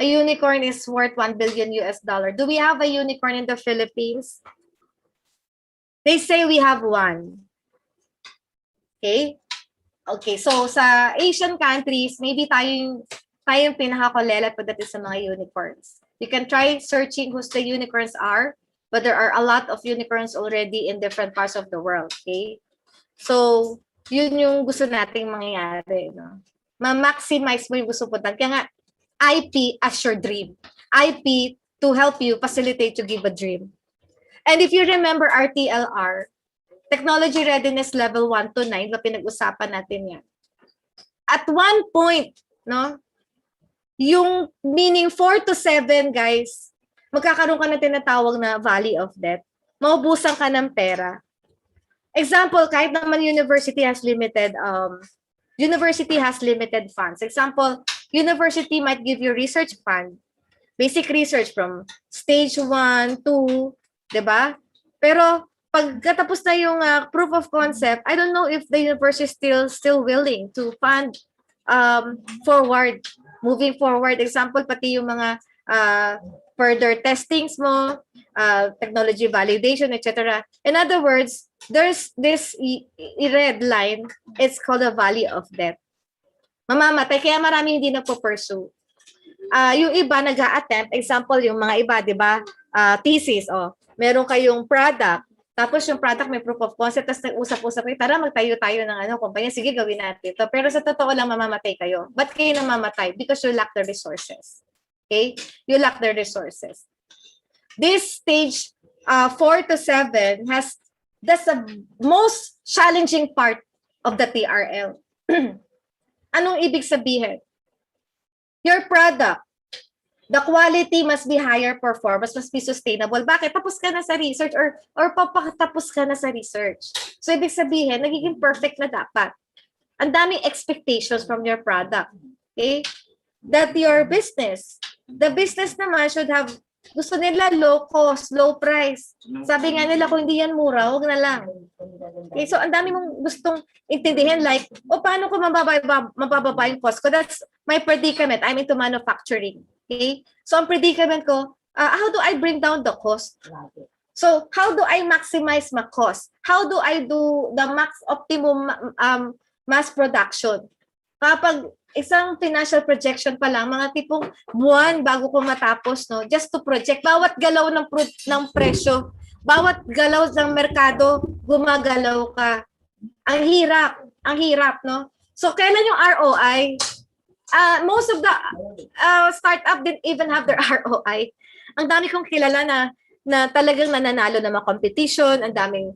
A unicorn is worth $1 billion. Do we have a unicorn in the Philippines? They say we have one. Okay? Okay, so sa Asian countries, maybe tayong pinaka-kolelat pagdating sa mga unicorns. You can try searching who the unicorns are, but there are a lot of unicorns already in different parts of the world, okay? So, yun yung gusto nating mangyari, no? Ma-maximize mo yung gusto po. Kaya nga, IP as your dream. IP to help you facilitate to give a dream. And if you remember RTLR, Technology Readiness Level 1 to 9, pinag-usapan natin yan. At one point, no, yung meaning 4 to 7, guys, magkakaroon ka na tinatawag na Valley of Death. Maubusan ka ng pera. Example, kahit naman university has limited funds. Example, university might give you research fund, basic research from stage 1, 2, 'di ba? Pero pagkatapos na yung proof of concept, I don't know if the university is still willing to fund moving forward. Example, pati yung mga further testings mo, technology validation, etc. In other words, there's this red line. It's called a Valley of Death. Mamamatay, kaya marami hindi na po-pursue. Yung iba nag-a-attempt, example, yung mga iba, di ba? Thesis, meron kayong product, Tapos yung product may proof of concept, tapos nag-usap-usap kayo, tara magtayo tayo ng kumpanya, sige gawin natin ito. Pero sa totoo lang mamamatay kayo. Ba't kayo namamatay? Because you lack the resources. Okay? You lack the resources. This stage 4 to 7 that's the most challenging part of the TRL. Anong ibig sabihin? Your product, the quality must be higher, performance must be sustainable. Bakit? Tapos ka na sa research or papatapos ka na sa research. So, ibig sabihin, nagiging perfect na dapat. Ang daming expectations from your product. Okay? That your business, the business naman should have, gusto nila low cost, low price. Sabi nga nila, kung hindi yan mura, huwag na lang. Okay? So, ang dami mong gustong intindihin like, paano ko mabababa yung cost ko? That's my predicament. I'm into manufacturing. Okay? So, ang predicament ko, how do I bring down the cost? So, how do I maximize my cost? How do I do the optimum mass production? Kapag isang financial projection pa lang, mga tipong buwan bago ko matapos, no? Just to project. Bawat galaw ng presyo, bawat galaw ng merkado, gumagalaw ka. Ang hirap, no? So, kailan yung ROI? Most of the startup didn't even have their ROI. Ang dami kong kilala na talagang nananalo ng mga competition, ang daming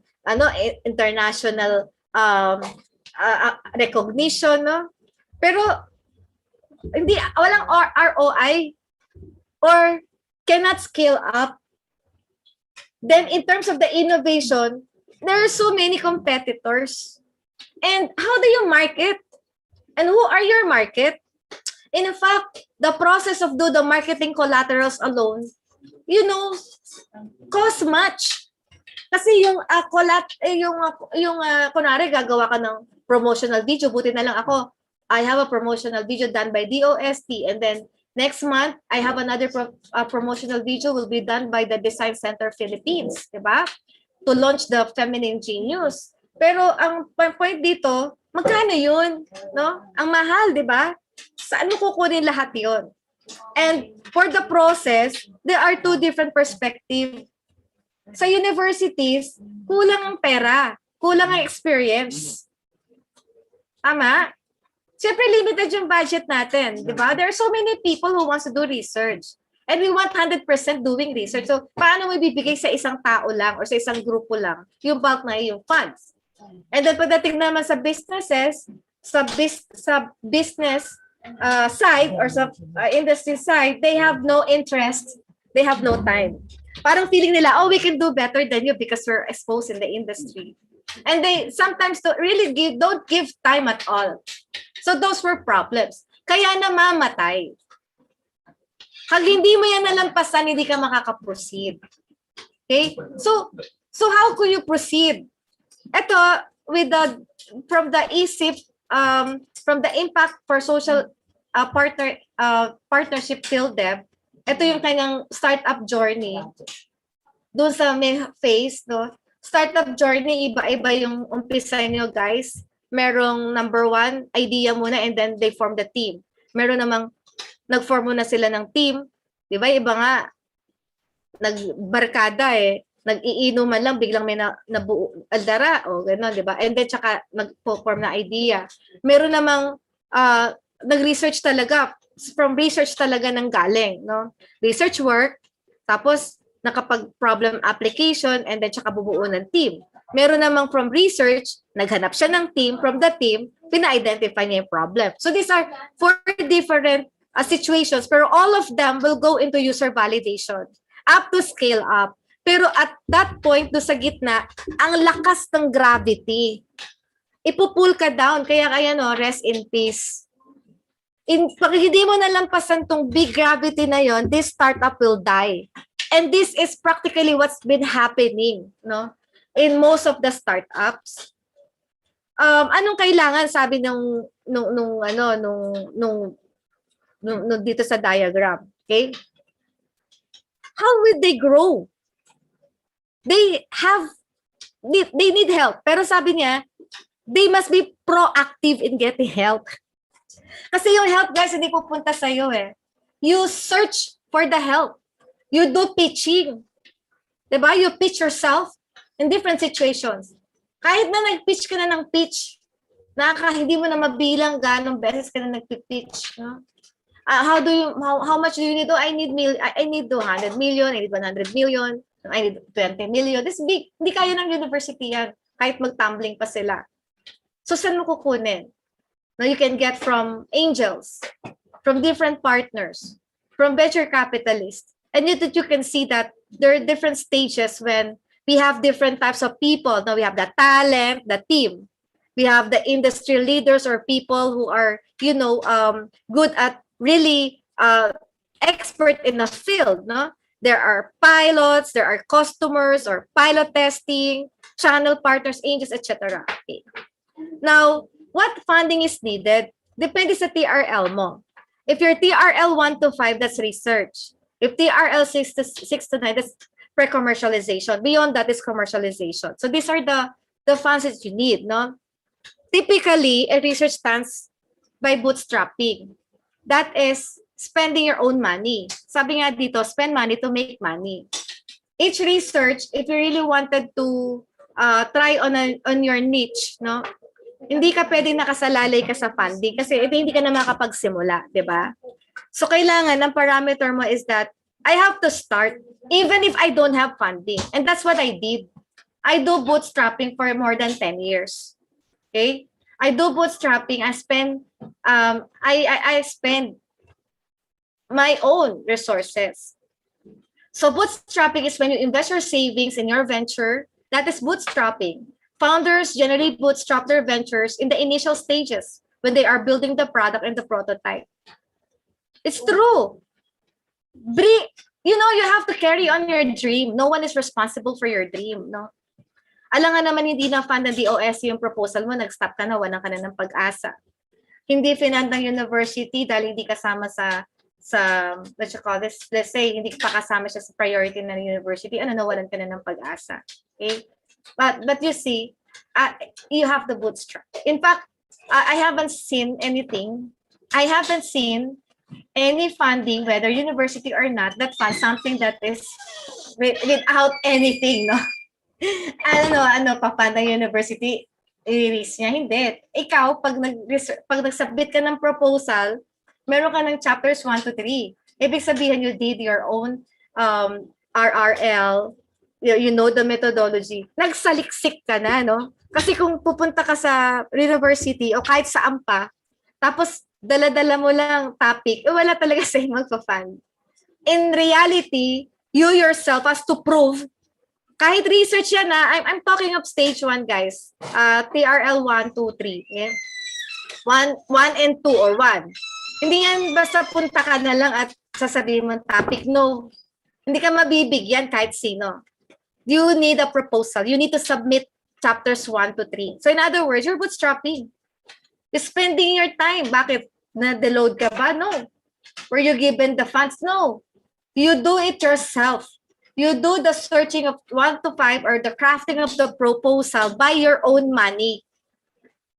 international recognition, no? Pero walang ROI or cannot scale up. Then in terms of the innovation, there are so many competitors. And how do you market? And who are your market? In fact, the process of do the marketing collaterals alone, cost much. Kasi kunwari gagawa ka ng promotional video, buti na lang ako, I have a promotional video done by DOST, and then next month, I have another promotional video will be done by the Design Center Philippines, diba? To launch the Feminine Genius. Pero ang point dito, magkano yun? No? Ang mahal, diba? Saan mo kukunin lahat yun? And for the process, there are two different perspectives. Sa universities, kulang ang pera, kulang ang experience. Tama? Siyempre, limited yung budget natin, di ba? There are so many people who wants to do research. And we want 100% doing research. So, paano mo ibibigay sa isang tao lang or sa isang grupo lang yung bulk na yung funds? And then, pagdating naman sa businesses, sa business side or sa industry side, they have no interest, they have no time. Parang feeling nila, we can do better than you because we're exposed in the industry. And they sometimes don't give time at all. So those were problems. Kaya namamatay. Pag hindi mo yan nalampasan, hindi ka makaka-proceed. Okay? So how could you proceed? Ito, from the ESIP, from the Impact for Social Partnership PhilDev, ito yung kanyang startup journey. Doon sa may phase, no? Startup journey, iba-iba yung umpisa nyo, guys. Merong number 1, idea muna, and then they form the team. Meron namang, nag-form muna sila ng team. Di ba? Iba nga, nagbarkada nag-iinuman lang, biglang may nabuo, aldara, o gano'n, di ba? And then, tsaka nag-form na idea. Meron namang, nag-research talaga, from research talaga nang galing, no? Research work, tapos, nakapag-problem application, and then tsaka bubuo ng team. Meron namang from research, naghanap siya ng team, from the team, pina-identify niya yung problem. So these are 4 different situations, pero all of them will go into user validation, up to scale up. Pero at that point, do sa gitna, ang lakas ng gravity. Ipupull ka down, kaya rest in peace. Pag hindi mo nalampasan tong big gravity na yon, this startup will die. And this is practically what's been happening, no? In most of the startups. Anong kailangan sabi nung dito sa diagram, okay? How will they grow? They need help. Pero sabi niya, they must be proactive in getting help. Kasi yung help, guys, hindi pupunta sa iyo You search for the help. You do pitching. Diba? You pitch yourself. in different situations. Kahit na nag-pitch ka na ng pitch, hindi mo na mabilang ganong beses ka na nag-pitch, no? How much do you need? Oh, I need 200 million, I need 100 million, I need 20 million. This big. Hindi kaya ng university yan, kahit mag-tumbling pa sila. So, saan mo kukunin? Now, you can get from angels, from different partners, from venture capitalists. And you can see that there are different stages when we have different types of people. Now, we have the talent, the team. We have the industry leaders or people who are, good at really expert in a field. No? There are pilots, there are customers or pilot testing, channel partners, angels, etc. Okay. Now, what funding is needed? Depende sa TRL mo. If your TRL 1 to 5, that's research. If TRL 6 to 9, that's pre-commercialization. Beyond that is commercialization. So these are the funds that you need, no? Typically, a research stands by bootstrapping. That is spending your own money. Sabi nga dito, spend money to make money. Each research, if you really wanted to try on your niche, no? Hindi ka pwedeng nakasalalay ka sa funding kasi hindi ka na makapagsimula, di ba? So kailangan ng parameter mo is that I have to start even if I don't have funding. And that's what I did. I do bootstrapping for more than 10 years. Okay? I do bootstrapping. I spend my own resources. So bootstrapping is when you invest your savings in your venture. That is bootstrapping. Founders generally bootstrap their ventures in the initial stages when they are building the product and the prototype. It's true. You have to carry on your dream. No one is responsible for your dream, no? Alam nga naman hindi na-fund ng DOS yung proposal mo, nag-stop ka na, wala ka na ng pag-asa. Hindi finand ng university dahil hindi kasama sa let's call this, let's say, hindi pa kasama siya sa priority ng university, nawalan ka na ng pag-asa. Okay? But you see, you have the bootstrap. In fact, I haven't seen anything. I haven't seen any funding, whether university or not, that funds something that is without anything, no? Pa-fund ng university, i-release niya. Hindi. Ikaw, pag nag-submit ka ng proposal, meron ka ng chapters 1 to 3. Ibig sabihin, you did your own RRL, you know the methodology. Nagsaliksik ka na, no? Kasi kung pupunta ka sa university o kahit saan pa, tapos dala-dala mo lang topic, wala talaga sa'yo magpa-fund. In reality, you yourself has to prove, kahit research yan I'm talking of stage 1, guys. TRL 1, 2, 3. Yeah? 1 and 2 or 1. Hindi yan basta punta ka na lang at sasabihin mo topic. No. Hindi ka mabibigyan kahit sino. You need a proposal. You need to submit chapters 1 to 3. So in other words, you're bootstrapping. You're spending your time. Bakit? Na-deload ka ba? No. Were you given the funds? No. You do it yourself. You do the searching of 1 to 5 or the crafting of the proposal by your own money.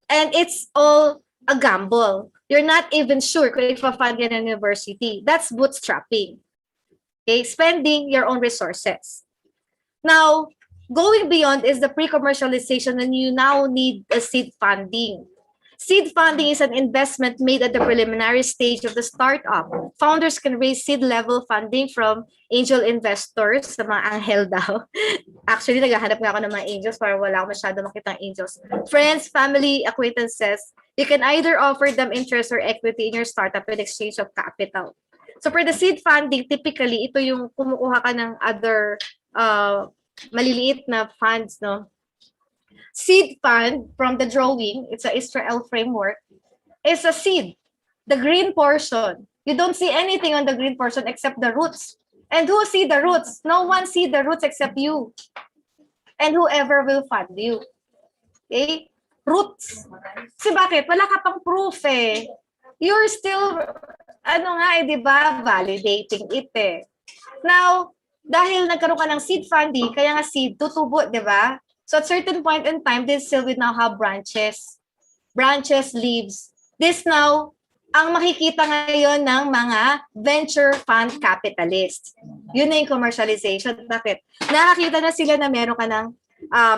And it's all a gamble. You're not even sure kung ipa-fund yan ng university. That's bootstrapping. Okay? Spending your own resources. Now, going beyond is the pre-commercialization, and you now need a seed funding. Seed funding is an investment made at the preliminary stage of the startup. Founders can raise seed-level funding from angel investors, sa mga anghel daw. Actually, naghahanap nga ako ng mga angels para wala ako masyado makitang angels. Friends, family, acquaintances, you can either offer them interest or equity in your startup in exchange of capital. So for the seed funding, typically, ito yung kumukuha ka ng other maliliit na funds, no? Seed fund from the drawing, it's a Israel framework, is a seed. The green portion. You don't see anything on the green portion except the roots. And who see the roots? No one see the roots except you. And whoever will fund you. Okay? Roots. Kasi bakit? Wala ka pang proof eh. You're still, di ba, validating it eh. Now, dahil nagkaroon ka ng seed funding, kaya nga seed, tutubo, di ba? So at certain point in time, this still will now have branches, leaves. This now, ang makikita ngayon ng mga venture fund capitalists. Yun na yung commercialization. Bakit? Nakakita na sila na meron ka ng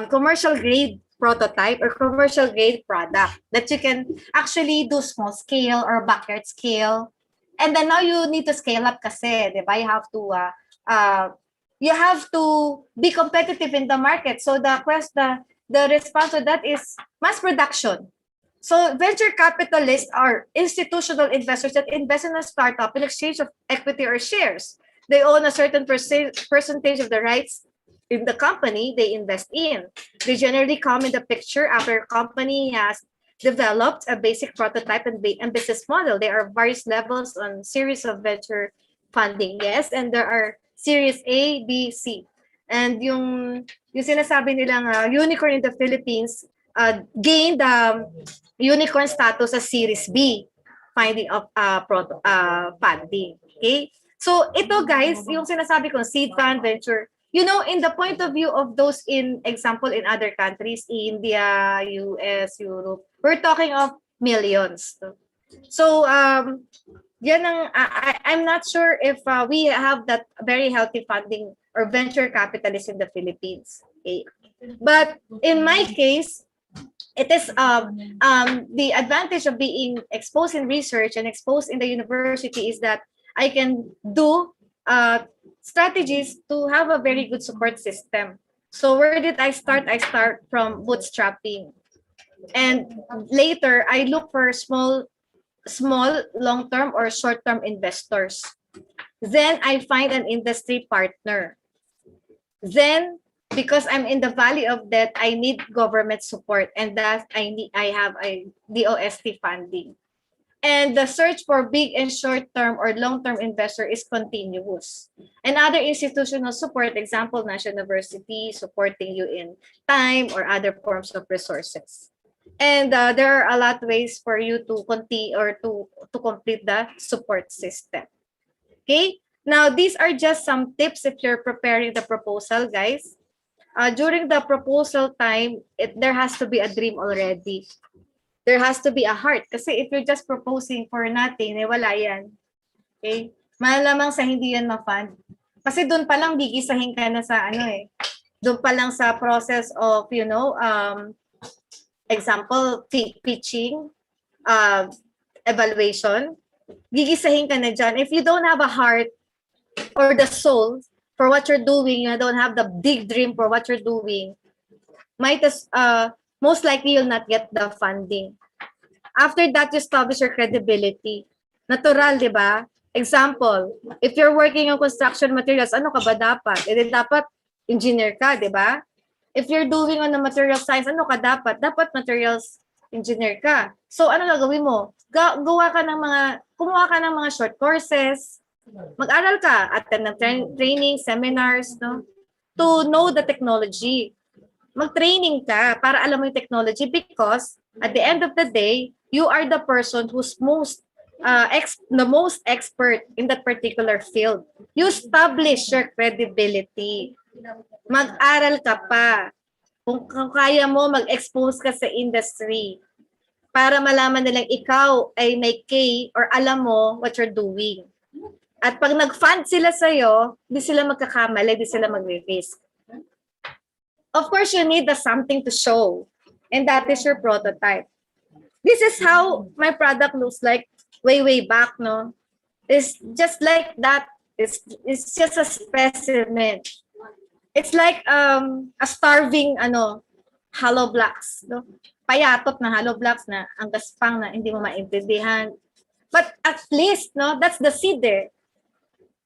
commercial grade prototype or commercial grade product that you can actually do small scale or backyard scale. And then now you need to scale up kasi, di ba? You have to be competitive in the market. So the response to that is mass production. So venture capitalists are institutional investors that invest in a startup in exchange of equity or shares. They own a certain percentage of the rights in the company they invest in. They generally come in the picture after a company has developed a basic prototype and business model. There are various levels on series of venture funding, yes, and there are series A, B, C. And yung sinasabi nilang unicorn in the Philippines gained unicorn status as series B, finding of funding. Okay? So ito guys, yung sinasabi ko, seed fund, venture, you know, in the point of view of those in example in other countries, India, US, Europe, we're talking of millions. So yan ang, I'm not sure if we have that very healthy funding or venture capitalists in the Philippines. Okay? But in my case, it is the advantage of being exposed in research and exposed in the university is that I can do strategies to have a very good support system. So where did I start? I start from bootstrapping. And later, I look for small long-term or short-term investors. Then I find an industry partner. Then, because I'm in the valley of debt, I need government support, and that I have a DOST funding. And the search for big and short-term or long-term investor is continuous. And other institutional support, example, National University supporting you in time or other forms of resources. And there are a lot of ways for you to continue or to complete the support system. Okay? Now, these are just some tips if you're preparing the proposal, guys. During the proposal time, there has to be a dream already. There has to be a heart. Kasi if you're just proposing for nothing, wala yan. Okay? Malamang sa hindi yan ma-fund. Kasi doon pa lang gigisahin ka na sa doon pa lang sa process of, example, pitching, evaluation, gigisahin ka na dyan. If you don't have a heart or the soul for what you're doing, you don't have the big dream for what you're doing, most likely you'll not get the funding. After that, you establish your credibility. Natural, di ba? Example, if you're working on construction materials, ano ka ba dapat? Dapat engineer ka, di ba? If you're doing on the material science, ano ka dapat? Dapat materials engineer ka. So, ano gagawin mo? Kumuha ka ng mga short courses, mag-aral ka, attend ng training, seminars, no? To know the technology. Mag-training ka para alam mo yung technology because at the end of the day, you are the person who's the most expert in that particular field. You establish your credibility. Mag-aral ka pa. Kung kaya mo, mag-expose ka sa industry para malaman nilang ikaw ay may K or alam mo what you're doing. At pag nag-fund sila sa'yo, di sila magkakamali, di sila mag-risk. Of course, you need something to show. And that is your prototype. This is how my product looks like way back, no? It's just like that. It's just a specimen. It's like a starving hollow blocks, no? Payatot na hollow blocks na ang gaspang na hindi mo maintindihan. But at least, no, that's the seed there.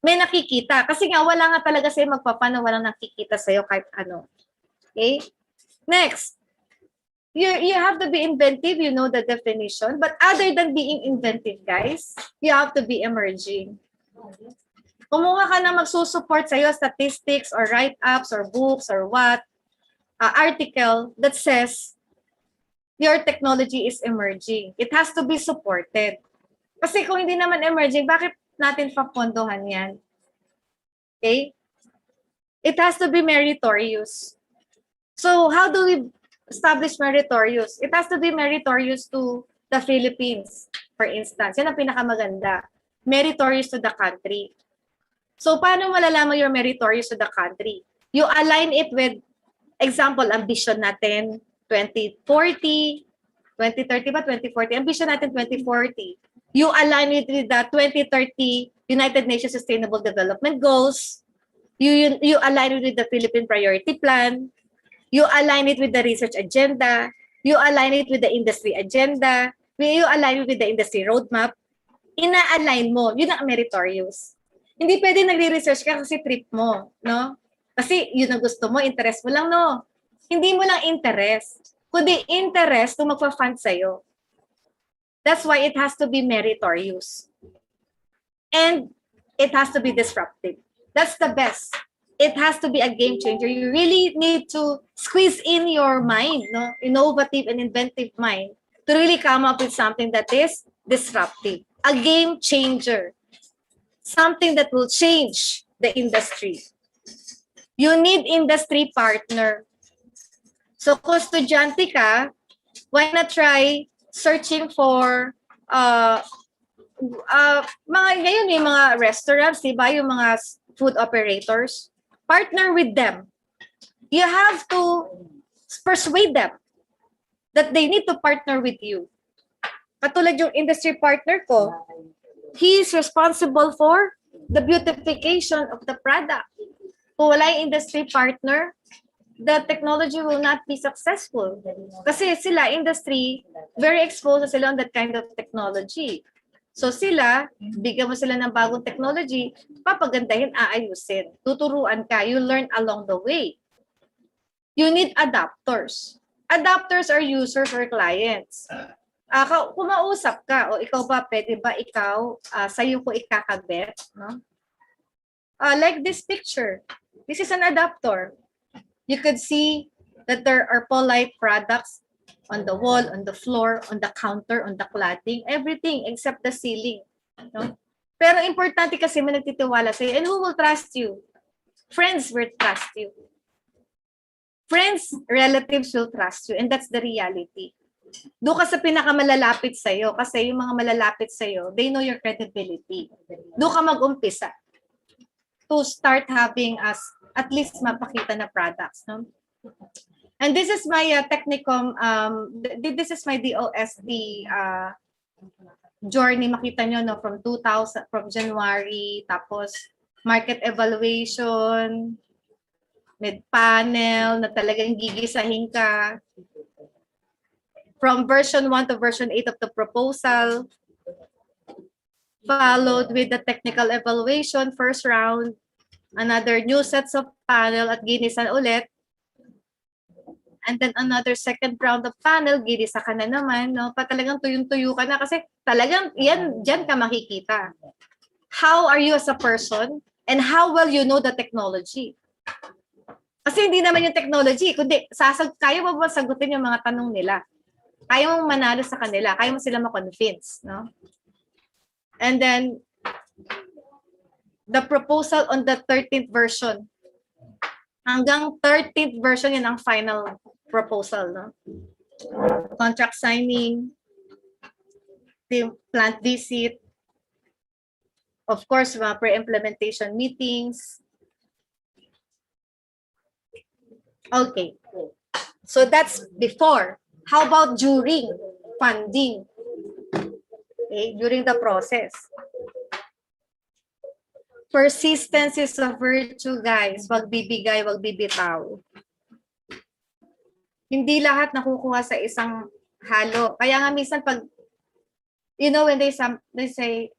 May nakikita. Kasi nga, wala nga talaga sa'yo magpapano, walang nakikita sa'yo kahit ano. Okay? Next. You have to be inventive, you know the definition. But other than being inventive, guys, you have to be emerging. Kumuha ka na magsusupport sa'yo statistics or write-ups or books or article that says your technology is emerging. It has to be supported. Kasi kung hindi naman emerging, bakit natin papondohan yan? Okay? It has to be meritorious. So how do we establish meritorious? It has to be meritorious to the Philippines, for instance. Yan ang pinakamaganda. Meritorious to the country. So paano malalaman you're meritorious to the country? You align it with Example, ambition natin 2040, 2030 ba? 2040. Ambition natin 2040. You align with the 2030 United Nations Sustainable Development Goals. You align it with the Philippine Priority Plan. You align it with the research agenda. You align it with the industry agenda. You align it with the industry roadmap. Ina-align mo. Yun ang meritorious. Hindi pwede nagre-research ka kasi trip mo, no? Kasi yun ang gusto mo, interest mo lang, no? Hindi mo lang interest, kundi interest kung magpa-fund sa'yo. That's why it has to be meritorious. And it has to be disruptive. That's the best. It has to be a game changer. You really need to squeeze in your mind, no? Innovative and inventive mind to really come up with something that is disruptive. A game changer. Something that will change the industry. You need industry partner. So kung estudyante ka, why not try searching for mga ngayon may mga restaurants, di ba? Yung mga food operators. Partner with them. You have to persuade them that they need to partner with you. Katulad yung industry partner ko, he is responsible for the beautification of the product. Kung wala yung industry partner, the technology will not be successful. Kasi sila, industry, very exposed sila on that kind of technology. So sila, bigyan mo sila ng bagong technology, papagandahin, aayusin. Tuturuan ka, you learn along the way. You need adapters. Adapters are users or clients. Kumausap ka, o ikaw ba, pwede ba ikaw, sa'yo ko ikakabit, no? Like this picture. This is an adapter. You could see that there are polite products on the wall, on the floor, on the counter, on the cladding, everything except the ceiling. No? Pero importante kasi may nagtitiwala sa'yo. And who will trust you? Friends will trust you. Friends, relatives will trust you. And that's the reality. Doon ka sa pinakamalalapit sa'yo kasi yung mga malalapit sa'yo, they know your credibility. Doon ka mag-umpisa to start having us at least mapakita na products. No? And this is my Technicom, this is my DOST journey. Makita nyo, no, from January, tapos market evaluation, mid-panel, na talagang gigisahin ka. From version 1 to version 8 of the proposal, followed with the technical evaluation, first round, another new sets of panel at ginisan ulit. And then another second round of panel, ginisa ka na naman, no? Talagang tuyong-tuyo ka na kasi talagang yan, dyan ka makikita. How are you as a person and how well you know the technology? Kasi hindi naman yung technology, kundi kaya mo ba sagutin yung mga tanong nila? Kaya mo manalo sa kanila, kaya mo sila ma-convince, no? And then, the proposal on the 13th version. Hanggang 13th version, yan ang final proposal. No? Contract signing, the plant visit, of course, mga pre-implementation meetings. Okay. So that's before. How about during funding? Okay, during the process. Persistence is a virtue, guys. Wag bibigay, wag bibitaw. Hindi lahat nakukuha sa isang halo. Kaya nga minsan pag, you know, when they say,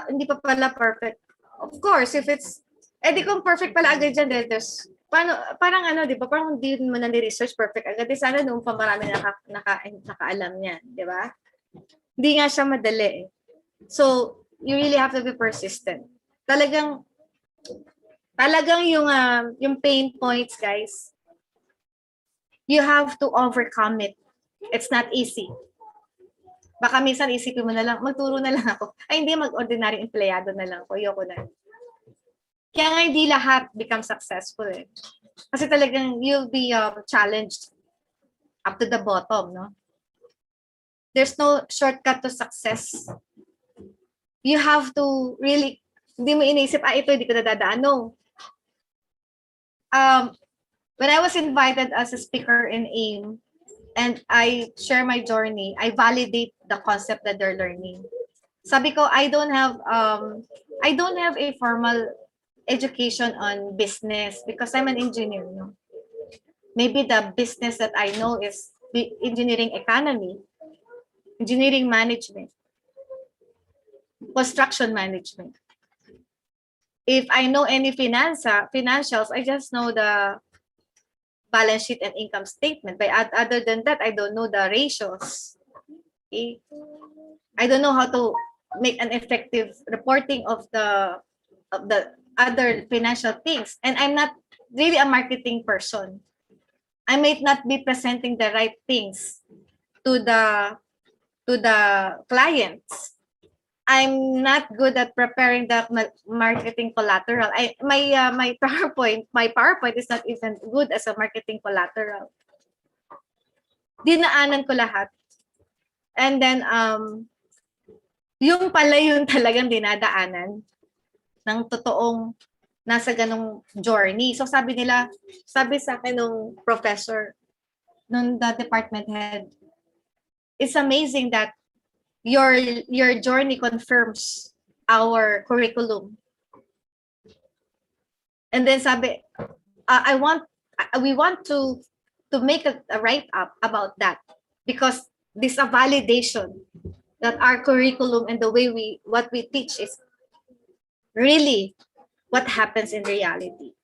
hindi pa pala perfect. Of course, if it's, di kung perfect pala agad dyan, there's, parang ano, di ba? Parang hindi mo na ni-research perfect agad. Sana noong pa marami nakaalam niyan, di ba? Hindi nga siya madali. So, you really have to be persistent. Talagang yung pain points, guys, you have to overcome it. It's not easy. Baka minsan isipin mo na lang, magturo na lang ako. Ay, hindi, mag-ordinary empleyado na lang ako. Ayoko na. Kaya nga hindi lahat become successful eh. Kasi talagang you'll be challenged up to the bottom, no? There's no shortcut to success. You have to really, hindi mo inisip, ito, hindi ko nadadaan. No. when I was invited as a speaker in AIM and I share my journey, I validate the concept that they're learning. Sabi ko, I don't have a formal education on business because I'm an engineer. No? Maybe the business that I know is the engineering economy, engineering management, construction management. If I know any financials, I just know the balance sheet and income statement. But other than that, I don't know the ratios. Okay? I don't know how to make an effective reporting of the other financial things. And I'm not really a marketing person. I might not be presenting the right things to the clients. I'm not good at preparing the marketing collateral. My PowerPoint is not even good as a marketing collateral. Dinaanan ko lahat. And then yung pala yung talagang dinadaanan ng totoong nasa ganong journey. So sabi sa akin nung professor, nung the department head, it's amazing that your journey confirms our curriculum. And then sabi, we want to make a write-up about that because this is a validation that our curriculum and the way what we teach is really what happens in reality.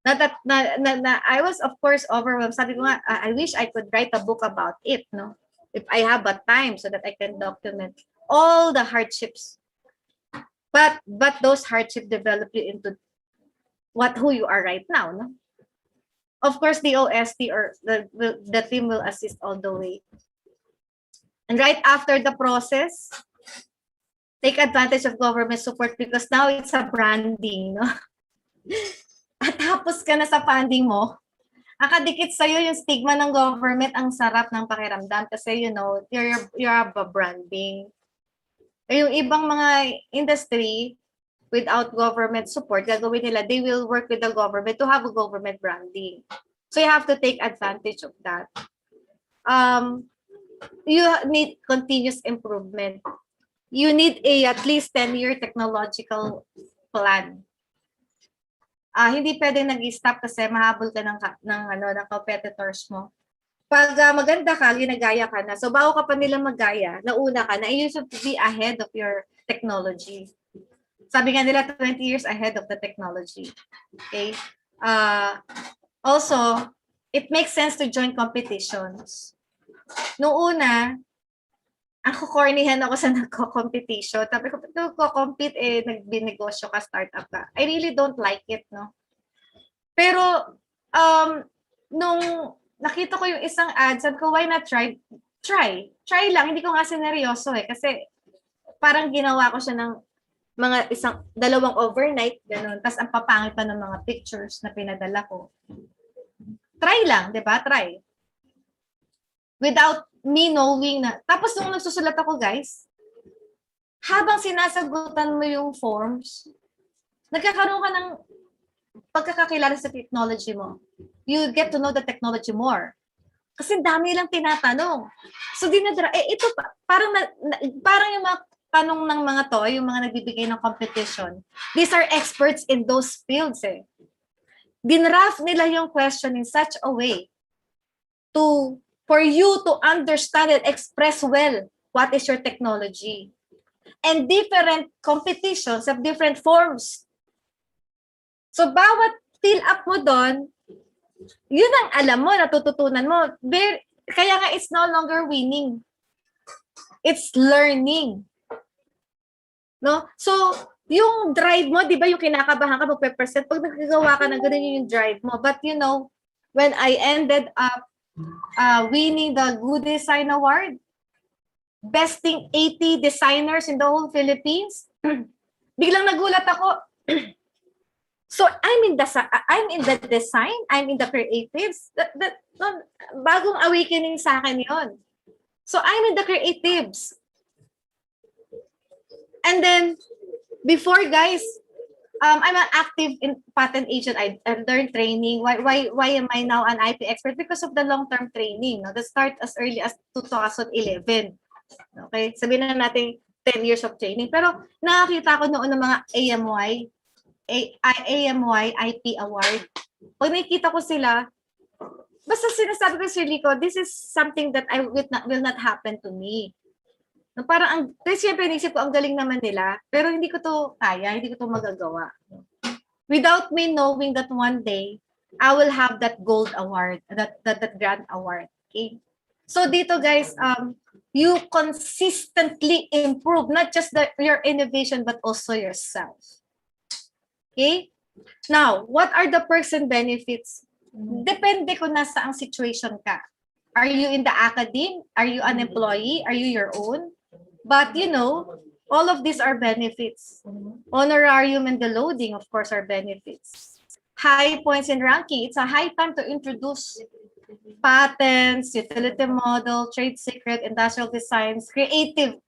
I was of course overwhelmed. Sabi ko nga, I wish I could write a book about it, no? If I have a time so that I can document all the hardships. But those hardships develop you into who you are right now, no? Of course, the OST or the team will assist all the way. And right after the process, take advantage of government support because now it's a branding, no? At tapos ka na sa funding mo, akadikit sa'yo yung stigma ng government, ang sarap ng pakiramdam kasi you're a branding. Yung ibang mga industry, without government support, gagawin nila, they will work with the government to have a government branding. So you have to take advantage of that. You need continuous improvement. You need at least 10-year technological plan. Hindi pwedeng nag-stop kasi mahabol ka ng competitors mo. Pag maganda ka, ginagaya ka na. So bago ka pa nila magaya, nauna ka na, you should be ahead of your technology. Sabi nga nila, 20 years ahead of the technology. Okay? Also, it makes sense to join competitions. Noong una, ang kukornihan ako sa nagko-competition. Sabi ko, nagko-compete, nagbinegosyo ka, startup ka. I really don't like it, no? Pero, nung nakita ko yung isang ad, sabi ko, why not try? Try lang. Hindi ko nga sineryoso kasi parang ginawa ko siya ng mga dalawang overnight, ganun. Tapos ang papangit pa ng mga pictures na pinadala ko. Try lang, di ba? Try. Without me knowing na. Tapos nung nagsusulat ako, guys, habang sinasagutan mo yung forms, nagkakaroon ka ng pagkakakilala sa technology mo. You get to know the technology more. Kasi dami lang tinatanong. So, ito parang yung mga tanong ng mga to, yung mga nagbibigay ng competition, these are experts in those fields. Dinraft nila yung question in such a way for you to understand and express well what is your technology. And different competitions have different forms. So, bawat fill up mo doon, yun ang alam mo, natututunan mo. Kaya nga, it's no longer winning. It's learning. No? So, yung drive mo, di ba yung kinakabahan ka, magpe-present, pag nagagawa ka na ganun yung drive mo. But when I ended up winning the Good Design Award, besting 80 designers in the whole Philippines, biglang nagulat ako. So, I'm in the design, I'm in the creatives. Bagong awakening sa akin yon. So, I'm in the creatives. And then, before guys, I'm an active in patent agent. I learned training. Why am I now an IP expert? Because of the long-term training. No? That start as early as 2011. Okay? Sabihin na natin 10 years of training. Pero nakakita ko noon ng mga AMY IP award. Pag nakikita ko sila, basta sinasabi ko sa sarili ko, this is something that will not happen to me. No, parang kasi siyempre naisip ko, ang galing naman nila, pero hindi ko to kaya, hindi ko to magagawa. Without me knowing that one day, I will have that gold award, that grand award. Okay? So dito guys, you consistently improve, not just your innovation, but also yourself. Okay? Now, what are the perks and benefits? Depende kung nasa ang situation ka. Are you in the academe? Are you an employee? Are you your own? But you know, all of these are benefits. Honorarium and the loading, of course, are benefits. High points in ranking. It's a high time to introduce patents, utility model, trade secret, industrial designs, creative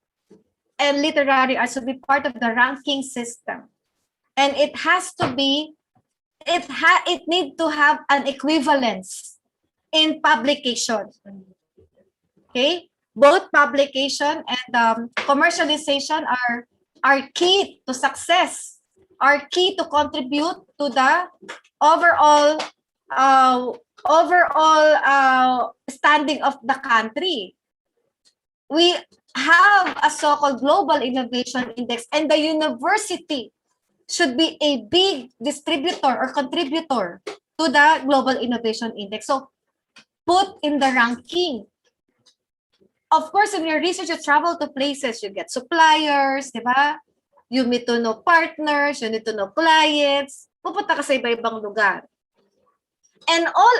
and literary arts to be part of the ranking system. And it has to be, it need to have an equivalence in publication. Okay? Both publication and commercialization are key to success, are key to contribute to the overall standing of the country. We have a so-called global innovation index, and the university should be a big distributor or contributor to the global innovation index. So put in the ranking. Of course, in your research, you travel to places, you get suppliers, di ba? You meet to know partners, you need to know clients. Pupunta ka sa iba-ibang lugar. And all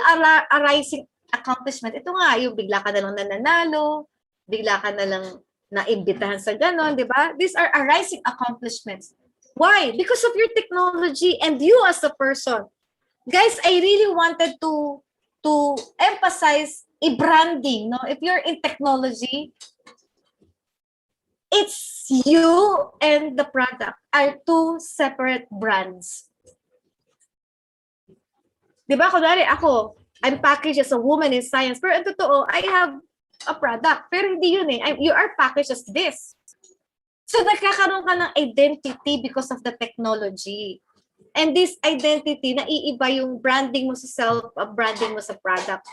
arising accomplishment, ito nga, yung bigla ka na lang nananalo, bigla ka na lang naimbitahan sa ganon, di ba? These are arising accomplishments. Why? Because of your technology and you as a person. Guys, I really wanted to emphasize branding, no? If you're in technology, it's you and the product are two separate brands. Diba? Kunwari ako, I'm packaged as a woman in science, pero ang totoo, I have a product. Pero hindi yun eh. You are packaged as this. So nagkakaroon ka ng identity because of the technology. And this identity, naiiba yung branding mo sa self, branding mo sa product.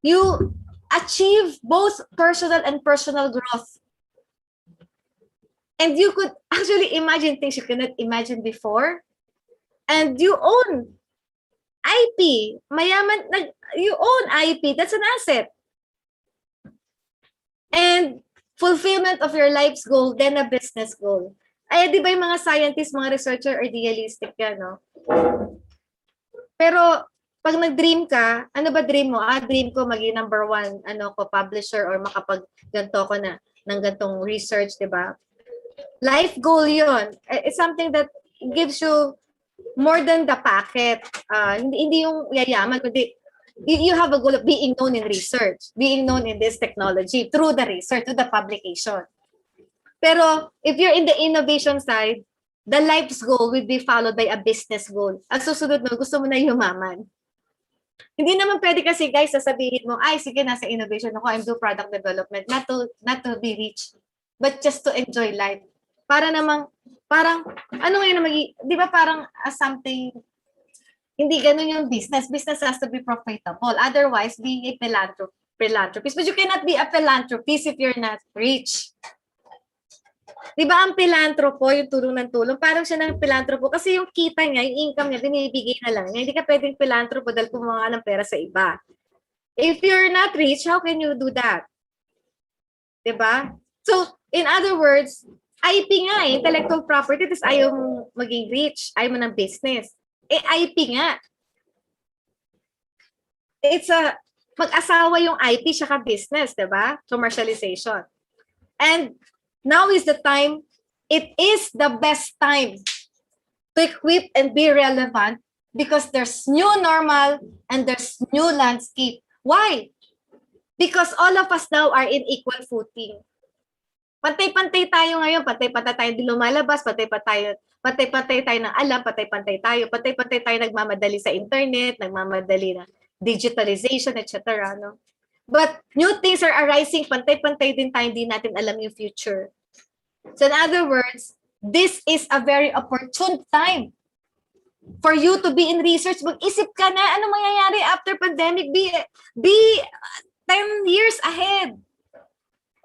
You achieve both personal and personal growth. And you could actually imagine things you cannot imagine before. And you own IP. Mayaman, you own IP. That's an asset. And fulfillment of your life's goal, then a business goal. Ay, di ba yung mga scientists, mga researcher, idealistic yan, no? Pero, pag nag-dream ka, ano ba dream mo? Dream ko maging number 1, publisher or makapag-ganto ko na ng gantong research, di ba? Life goal yun. It's something that gives you more than the packet. Hindi yung yayaman, kundi you have a goal of being known in research, being known in this technology through the research, through the publication. Pero if you're in the innovation side, the life's goal will be followed by a business goal. Ang susunod nun, gusto mo na yumaman. Hindi naman pwede kasi guys, sasabihin mo, ay sige, nasa innovation ako, I'm doing product development, not to be rich, but just to enjoy life. Para namang, parang, ano ngayon na di ba parang something, hindi ganun yung business. Business has to be profitable. Otherwise, being a philanthropist. But you cannot be a philanthropist if you're not rich. Di ba ang philanthropo, yung tulong ng tulong, parang siya ng philanthropo kasi yung kita niya, yung income niya, binibigay na lang niya. Hindi ka pwedeng philanthropo dahil kumuha ng pera sa iba. If you're not rich, how can you do that? Di ba? So, in other words, IP nga eh, intellectual property, tapos ayaw mo maging rich, ayaw mo ng business. IP nga. It's mag-asawa yung IP saka business, di ba? Commercialization. And now is the time, it is the best time to equip and be relevant because there's new normal and there's new landscape. Why? Because all of us now are in equal footing. Pantay-pantay tayo ngayon, pantay-pantay tayo di lumalabas, pantay-pantay tayo ng alam, pantay-pantay tayo nagmamadali sa internet, nagmamadali na digitalization, etc. No? But new things are arising, pantay-pantay din tayo, hindi natin alam yung future. So in other words, this is a very opportune time for you to be in research. Mag-isip ka na, ano mangyayari after pandemic? Be 10 years ahead.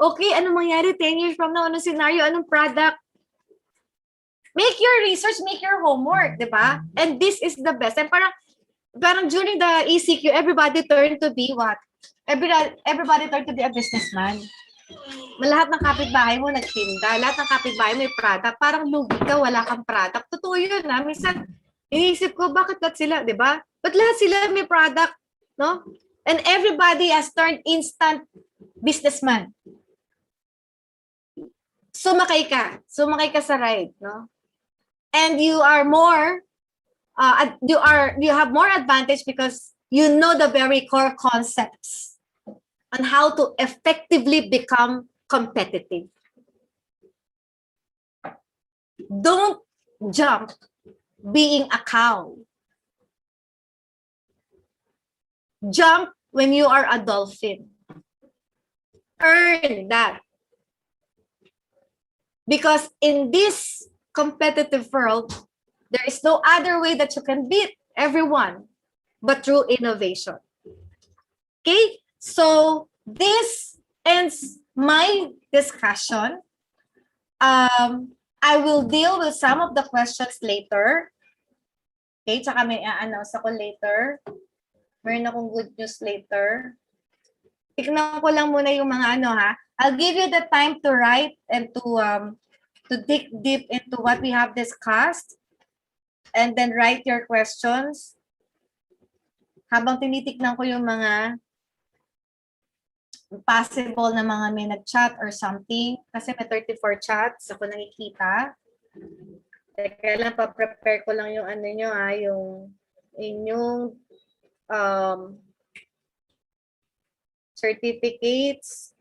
Okay, ano mangyayari 10 years from now? Anong scenario? Anong product? Make your research, make your homework, di ba? And this is the best. And parang during the ECQ, everybody turned to be what? Everybody turned to be a businessman. Lahat ng kapitbahay mo nagtinda, lahat ng kapitbahay mo may product. Parang lugi ka, wala kang product. Totoo yun, ha? Minsan, iniisip ko, bakit lahat sila, di ba? Ba't lahat sila may product, no? And everybody has turned instant businessman. Sumakay ka sa ride, no? And you are more, you have more advantage because you know the very core concepts on how to effectively become competitive. Don't jump being a cow. Jump when you are a dolphin. Earn that. Because in this competitive world, there is no other way that you can beat everyone but through innovation. Okay? So this ends my discussion. I will deal with some of the questions later. Okay? Tsaka may announce ako later. Meron akong good news later. Tignan ko lang muna yung mga ano ha. I'll give you the time to write and to dig deep into what we have discussed and then write your questions. Habang tinitignan ko yung mga possible na mga may nag-chat or something. Kasi may 34 chats ako nakikita. Teka lang, pa-prepare ko lang yung ano nyo ha, yung inyong certificates.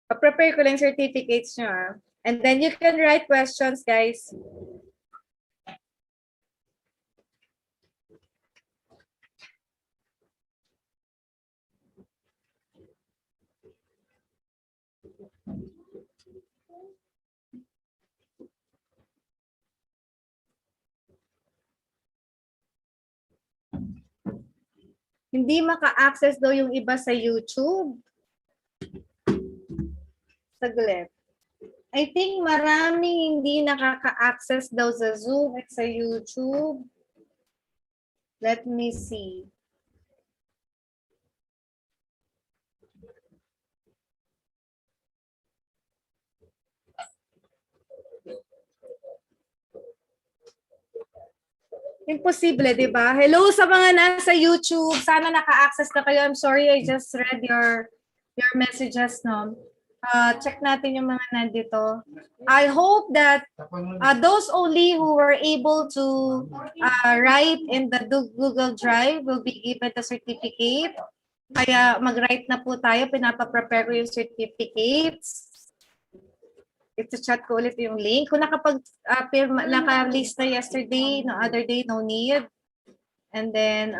Pa-prepare ko lang certificates nyo ha. And then you can write questions, guys. Hindi maka-access daw yung iba sa YouTube. Saglit. I think maraming hindi nakaka-access daw sa Zoom at sa YouTube. Let me see. Imposible, di ba? Hello sa mga nasa YouTube. Sana naka-access na kayo. I'm sorry, I just read your messages, no? Check natin yung mga nandito. I hope that those only who were able to write in the Google Drive will be given the certificate. Kaya mag-write na po tayo. Pinapa-prepare ko yung certificates. Ito chat ko ulit yung link. Kung naka-list na yesterday, no other day, no need. And then,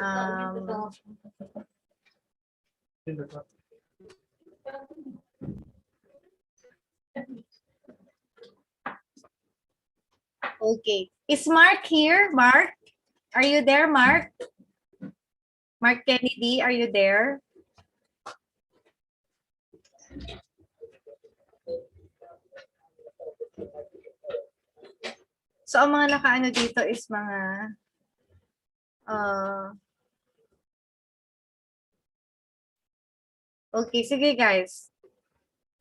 okay. Is Mark here? Mark? Are you there, Mark? Mark Kennedy, are you there? So, ang mga nakaano dito is mga okay, sige guys.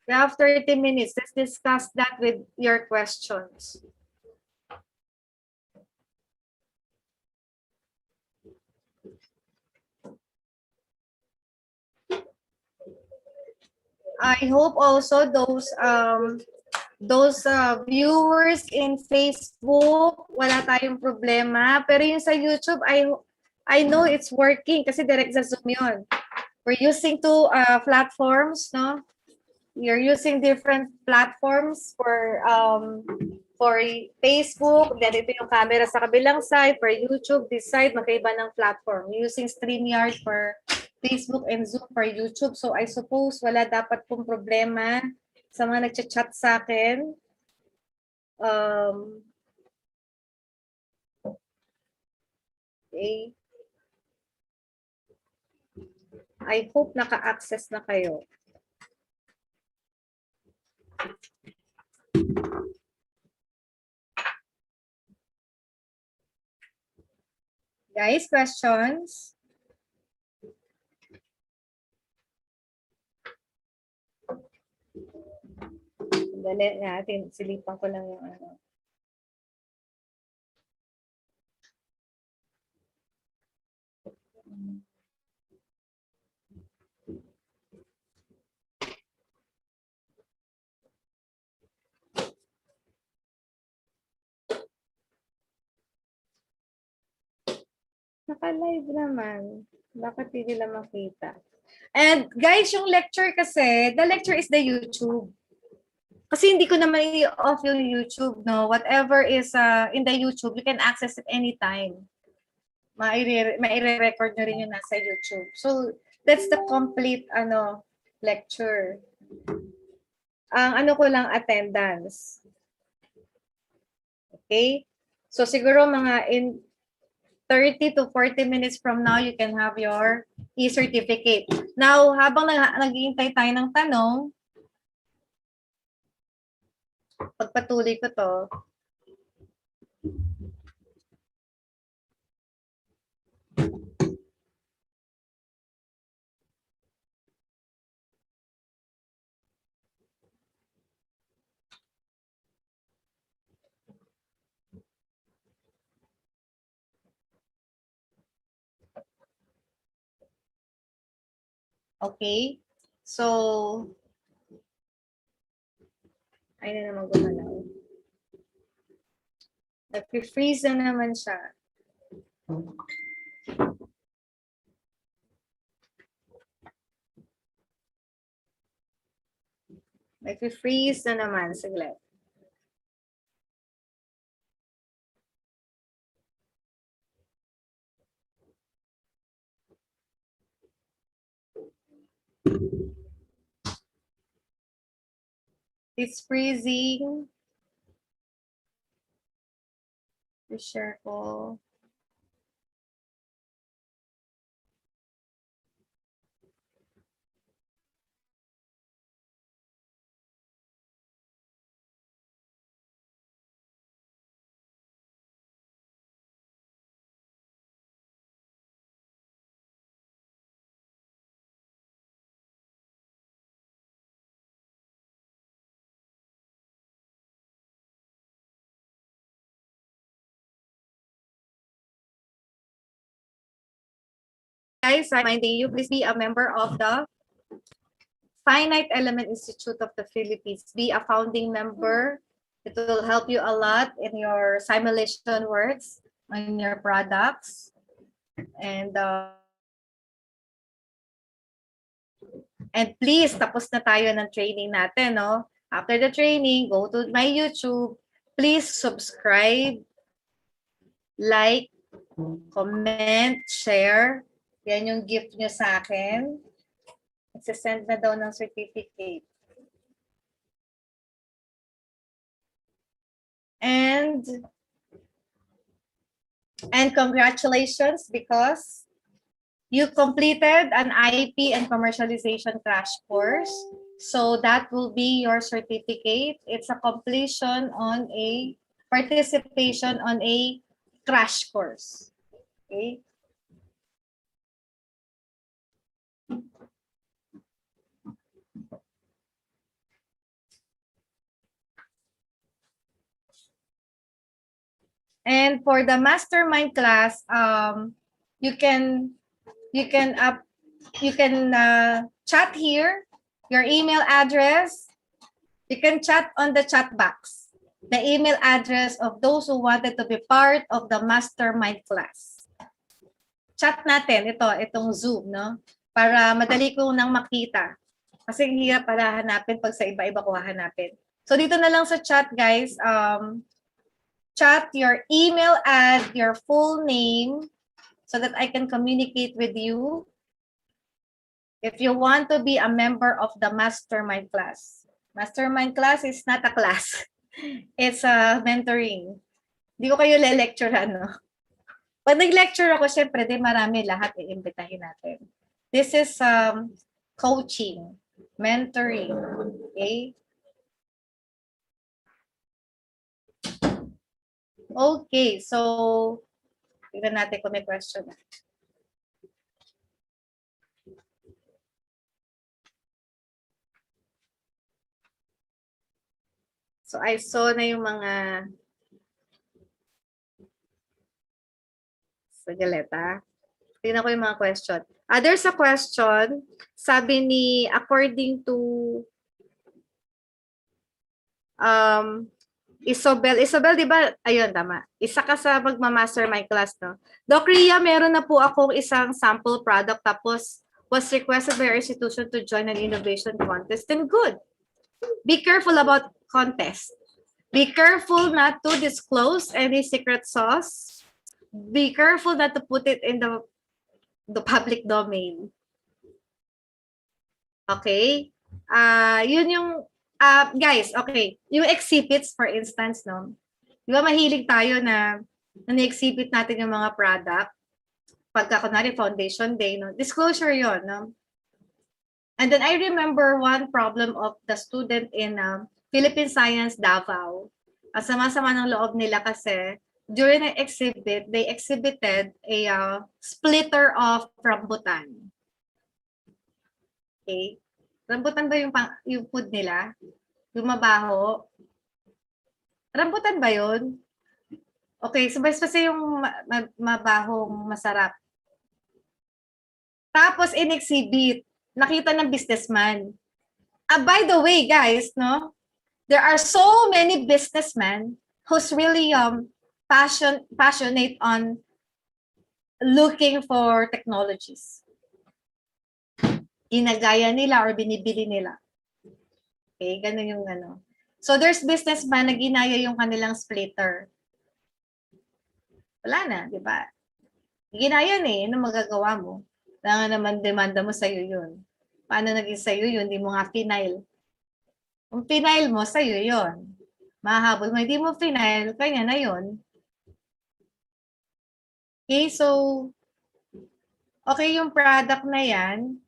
We have 30 minutes. Let's discuss that with your questions. I hope also those viewers in Facebook, wala tayong problema. Pero yung sa YouTube, I know it's working kasi direct sa Zoom yun. We're using two platforms, no? You're using different platforms for Facebook, then ito yung camera sa kabilang side, for YouTube, this side, magkaiba ng platform. Using StreamYard for Facebook and Zoom for YouTube. So I suppose wala dapat pong problema sa mga nagchat-chat sa akin. Okay. I hope naka-access na kayo. Guys, questions? Dali natin, silipan ko lang yung ano. Naka-live naman. Bakit hindi nila makita? And guys, yung lecture kasi, the lecture is the YouTube. Kasi hindi ko naman i-off yung YouTube, no? Whatever is in the YouTube, you can access it anytime. Maire-record nyo rin yung nasa YouTube. So, that's the complete lecture. Ang ko lang, attendance. Okay? So, siguro mga in 30 to 40 minutes from now, you can have your e-certificate. Now, habang nag-iintay tayo ng tanong, pagpatuloy ko to. Okay? So, ay na naman gumalaw. Nag-freeze na naman siya. Nag-freeze na naman. Saglit. It's freezing. I-share ko. Guys, I'm reminding you, please be a member of the Finite Element Institute of the Philippines. Be a founding member. It will help you a lot in your simulation works, in your products. And please, tapos na tayo ng training natin, no? After the training, go to my YouTube. Please subscribe, like, comment, share. Yan yung gift nyo sa akin. Magsasend na daw ng certificate. And congratulations because you completed an IP and commercialization crash course. So that will be your certificate. It's a completion on a participation on a crash course. Okay. And for the mastermind class, you can chat here your email address. You can chat on the chat box. The email address of those who wanted to be part of the mastermind class. Chat natin itong Zoom, no? Para madali ko nang makita. Kasi hirap para hanapin pag sa iba-iba ko hahanapin. So dito na lang sa chat, guys. Chat your email and your full name so that I can communicate with you if you want to be a member of the mastermind class. Mastermind class is not a class. It's a mentoring. Hindi ko kayo le-lecturean, no? Pag nag-lecture ako, syempre, di marami lahat iimbitahin natin. This is coaching, mentoring, okay? Okay, so, tignan natin kung may question. So, I saw na yung mga sagaleta. Tingnan ko yung mga question. There's a question. Sabi ni, according to Isobel, di ba? Ayun, tama. Isa ka sa magma-mastermind class, no? Doc Ria, meron na po akong isang sample product tapos was requested by our institution to join an innovation contest. Then good. Be careful about contest. Be careful not to disclose any secret sauce. Be careful not to put it in the public domain. Okay? Yun yung guys, okay. Yung exhibits, for instance, no? Di ba mahilig tayo na na-exhibit natin yung mga product pagka, kunwari, foundation day, no? Disclosure yon, no? And then I remember one problem of the student in Philippine Science Davao. Ang sama-sama ng loob nila kasi during an exhibit, they exhibited a splitter of rambutan. Okay? Rambutan ba yung food nila? Yung mabaho? Rambutan ba yun? Okay, so basta yung mabahong masarap. Tapos in-exhibit, nakita ng businessman. By the way, guys, no? There are so many businessmen who's really passionate on looking for technologies. Ginagaya nila or binibili nila. Okay, ganun yung ano. So there's businessman na ginaya yung kanilang splitter. Wala na, di ba? Ginaya eh, ano magagawa mo? Kaya naman demanda mo sa'yo yun. Paano naging sa'yo yun? Hindi mo nga final. Kung final mo, sa'yo yun. Mahabol mo, hindi mo final, kanya na yun. Okay, so, okay yung product na yan.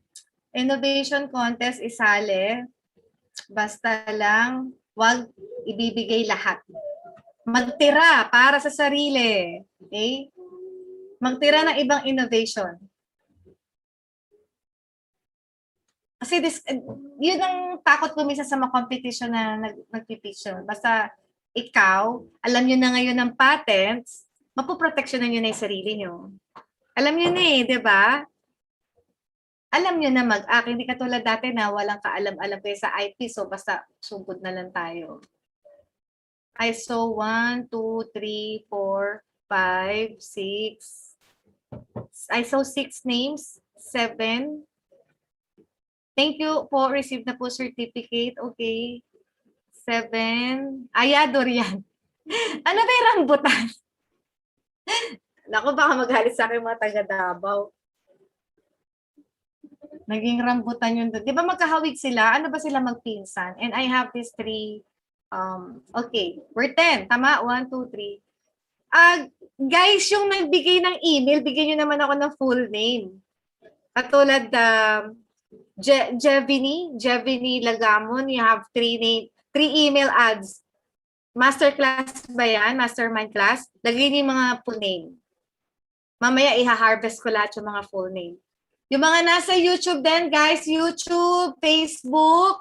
Innovation contest isali. Basta lang, wag ibibigay lahat. Magtira para sa sarili. Okay? Magtira ng ibang innovation. Kasi yun ang takot ko minsan sa mga competition na nagpipitch. Basta ikaw, alam nyo na ngayon ng patents, mapoproteksyonan nyo na yung sarili nyo. Alam nyo na di ba? Alam nyo na mag-act. Hindi katulad dati na walang kaalam-alam kayo sa IP, so basta sugod na lang tayo. ISO 1, 2, 3, 4, 5, 6. ISO 6 names, 7. Thank you po. Received na po certificate. Okay. 7. Dorian. Ano ba yung rambutan? Naku, baka magalit sa akin mga taga Davao. Naging rambutan yun doon. Di ba magkahawig sila? Ano ba sila magpinsan? And I have these 3. Okay. We're 10. Tama? 1, 2, 3. Guys, yung nagbigay ng email, bigyan nyo naman ako ng full name. Katulad Jevini Lagamon, you have 3 email ads. Masterclass ba yan? Mastermind class? Lagay niyo yung mga full name. Mamaya iha-harvest ko lahat yung mga full name. Yung mga nasa YouTube din, guys, YouTube, Facebook,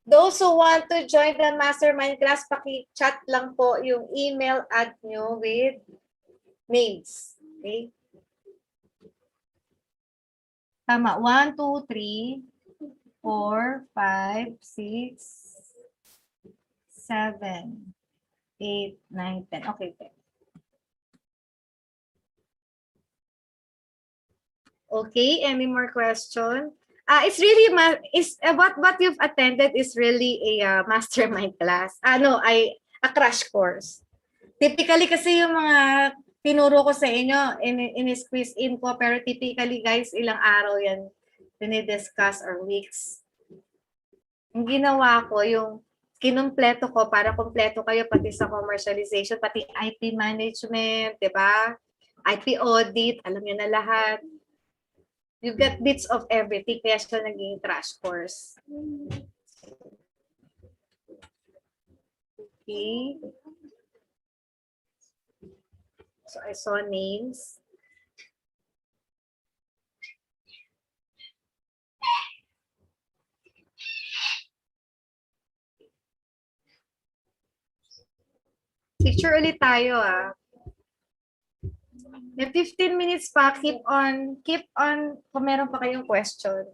those who want to join the mastermind class, paki-chat lang po yung email ad nyo with names. Okay? Tama. 1, 2, 3. 4, 5, 6, 7, 8, 9, 10. Okay, 10. Okay, any more question? It's really what you've attended is really a mastermind class. No, a crash course. Typically kasi yung mga tinuro ko sa inyo, in-squeeze in ko, pero typically guys, ilang araw yan dinidiscuss or weeks. Ang ginawa ko, yung kinumpleto ko para kumpleto kayo pati sa commercialization, pati IP management, di ba? IP audit, alam niyo na lahat. You get bits of everything, kaya siya naging crash course. Okay. So I saw names. Picture ulit tayo May 15 minutes pa, keep on kung meron pa kayong question.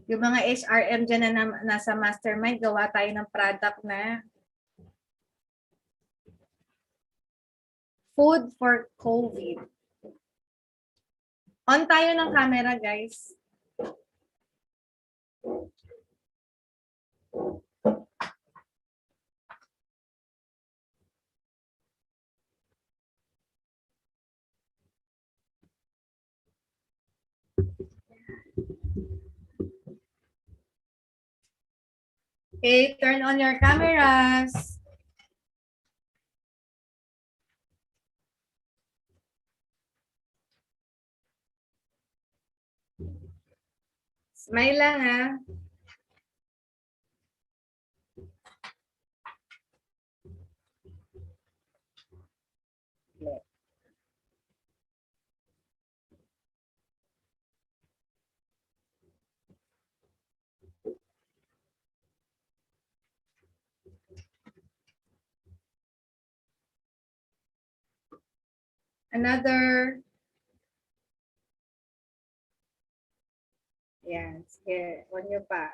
Yung mga HRM dyan na nasa mastermind, gawa tayo ng product na food for COVID. On tayo ng camera, guys. Okay, turn on your cameras. Smile lang Another. Yan, sige, huwag nyo pa.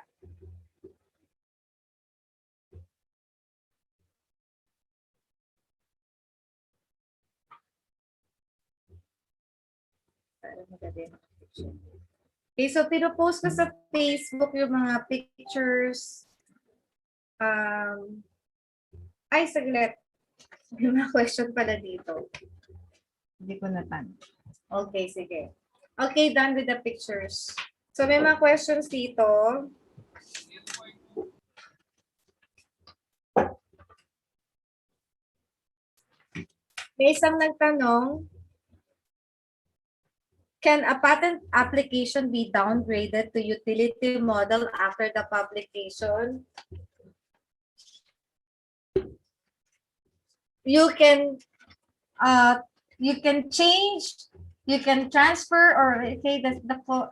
Okay, so pinopost ko sa Facebook yung mga pictures. Ay, saglit. May mga question pala dito. Hindi ko natan. Okay, sige. Okay, done with the pictures. So may mga questions dito. May isang nagtanong, can a patent application be downgraded to utility model after the publication? You can change, you can transfer, or okay,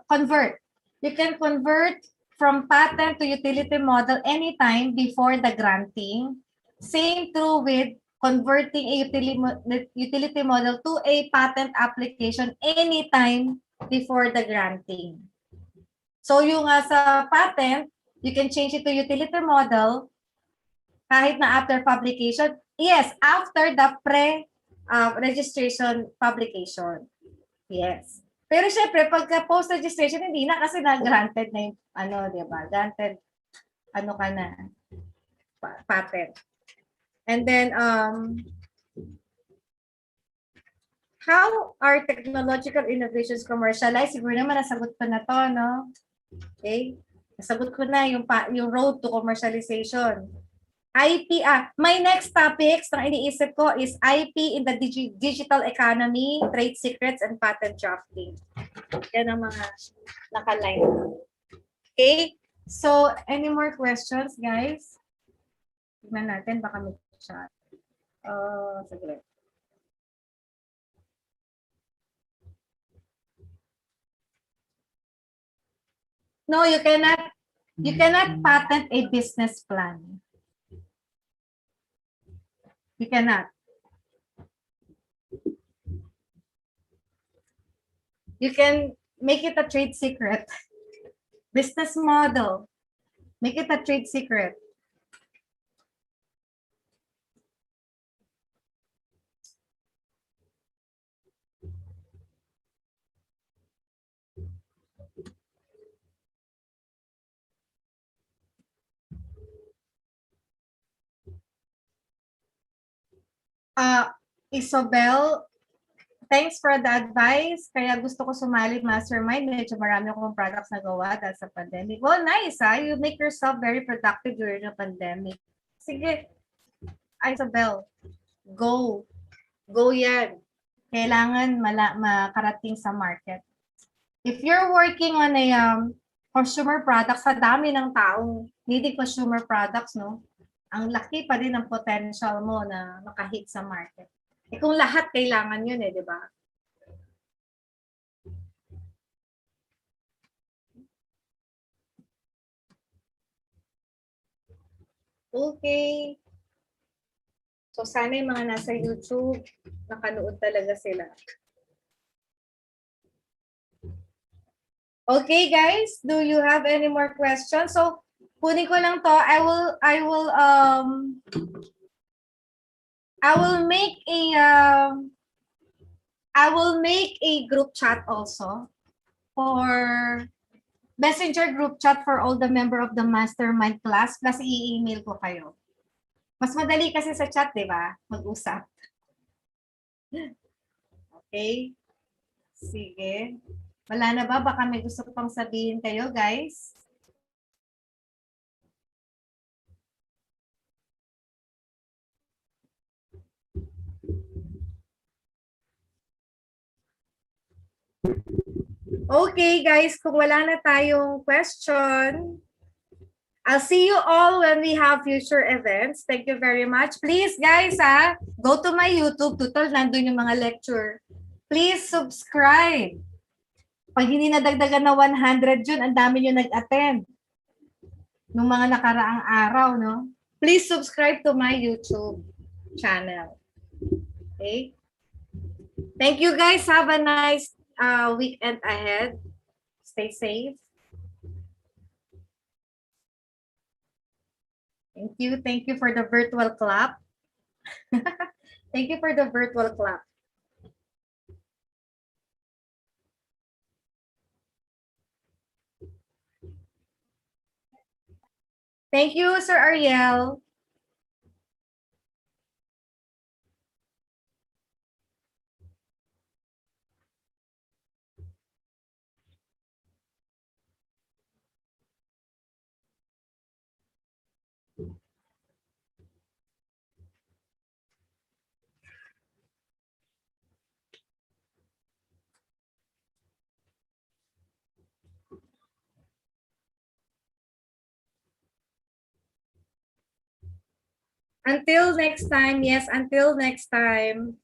convert. You can convert from patent to utility model anytime before the granting. Same true with converting a utility model to a patent application anytime before the granting. So yung sa patent, you can change it to utility model kahit na after publication. Yes, after the pre-registration publication. Yes. Pero syempre, pagka post-registration, hindi na kasi na-granted na yung, di ba? Granted, ka na, patent. And then, how are technological innovations commercialized? Siguro naman, nasagot ko na to, no? Okay? Nasagot ko na yung road to commercialization. IP, my next topics na iniisip ko is IP in the digital economy, trade secrets, and patent drafting. Yan ang mga nakaline. Okay? So, any more questions, guys? Tignan natin, baka may chat. Sige. No, you cannot patent a business plan. You cannot. You can make it a trade secret. Business model. Make it a trade secret. Isobel, thanks for the advice. Kaya gusto ko sumali mastermind. Medyo marami akong products na gawa dahil sa pandemic. Well, nice ha. You make yourself very productive during the pandemic. Sige, Isobel, go. Go yan. Kailangan makarating sa market. If you're working on a consumer product, sa dami ng taong needing consumer products, no? Ang laki pa din ng potential mo na makahit sa market. Eh kung lahat kailangan yun di ba? Okay. So sana yung mga nasa YouTube, nakanood talaga sila. Okay guys, do you have any more questions? So kunin ko lang to. I will make a group chat also for messenger group chat for all the member of the mastermind class plus i-email ko kayo. Mas madali kasi sa chat, di ba? Mag-usap. Okay? Sige. Wala na ba? Baka may gusto pang sabihin kayo, guys? Okay, guys. Kung wala na tayong question, I'll see you all when we have future events. Thank you very much. Please, guys, go to my YouTube. Total, nandun yung mga lecture. Please subscribe. Pag hindi nadagdagan na 100 yun, ang dami nyo nag-attend nung mga nakaraang araw, no? Please subscribe to my YouTube channel. Okay? Thank you, guys. Have a nice weekend ahead. Stay safe. Thank you. Thank you for the virtual clap. Thank you for the virtual clap. Thank you, Sir Ariel. Until next time, yes, until next time,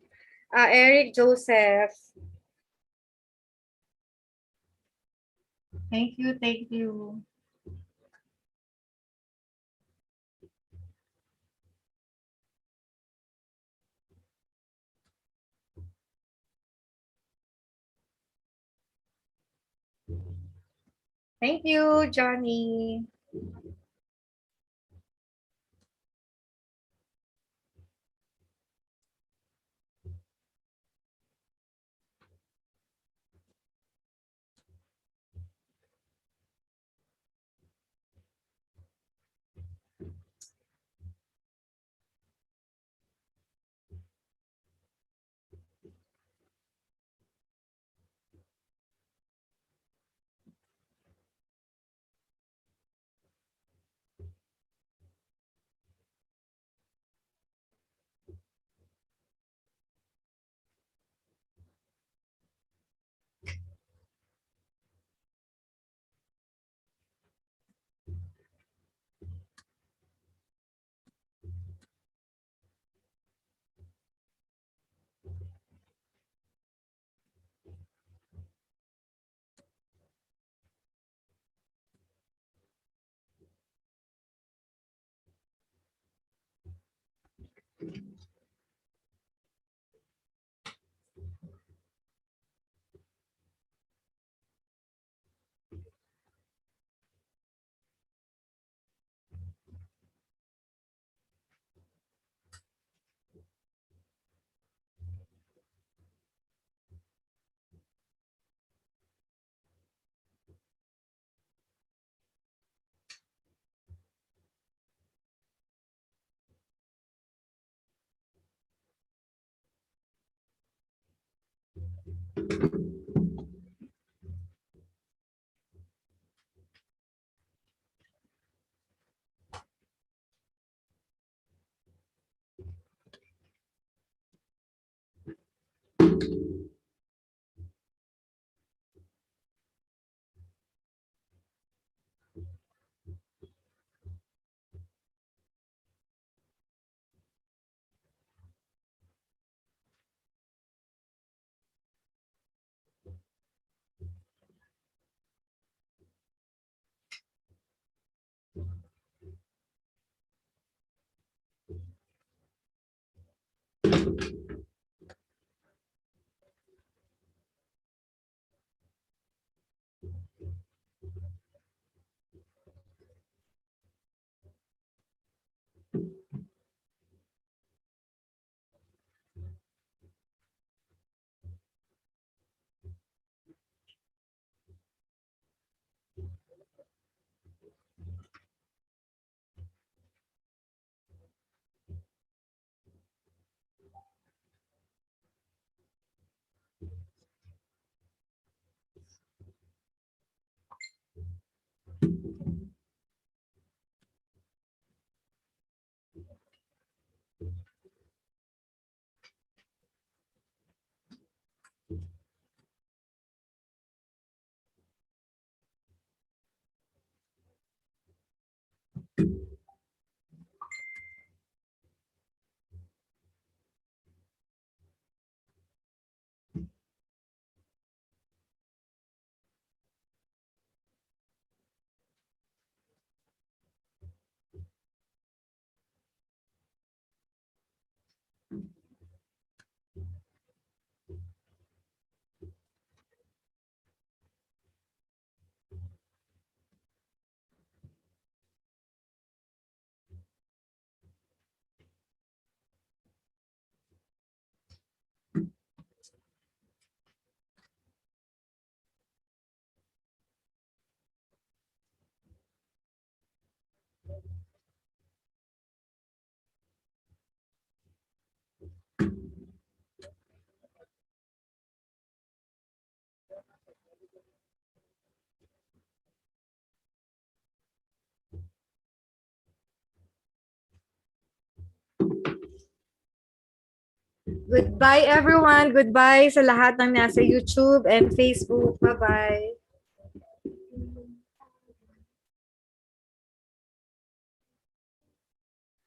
Eric Joseph. Thank you, thank you. Thank you, Johnny. Goodbye everyone. Goodbye sa lahat ng nasa YouTube and Facebook. Bye-bye.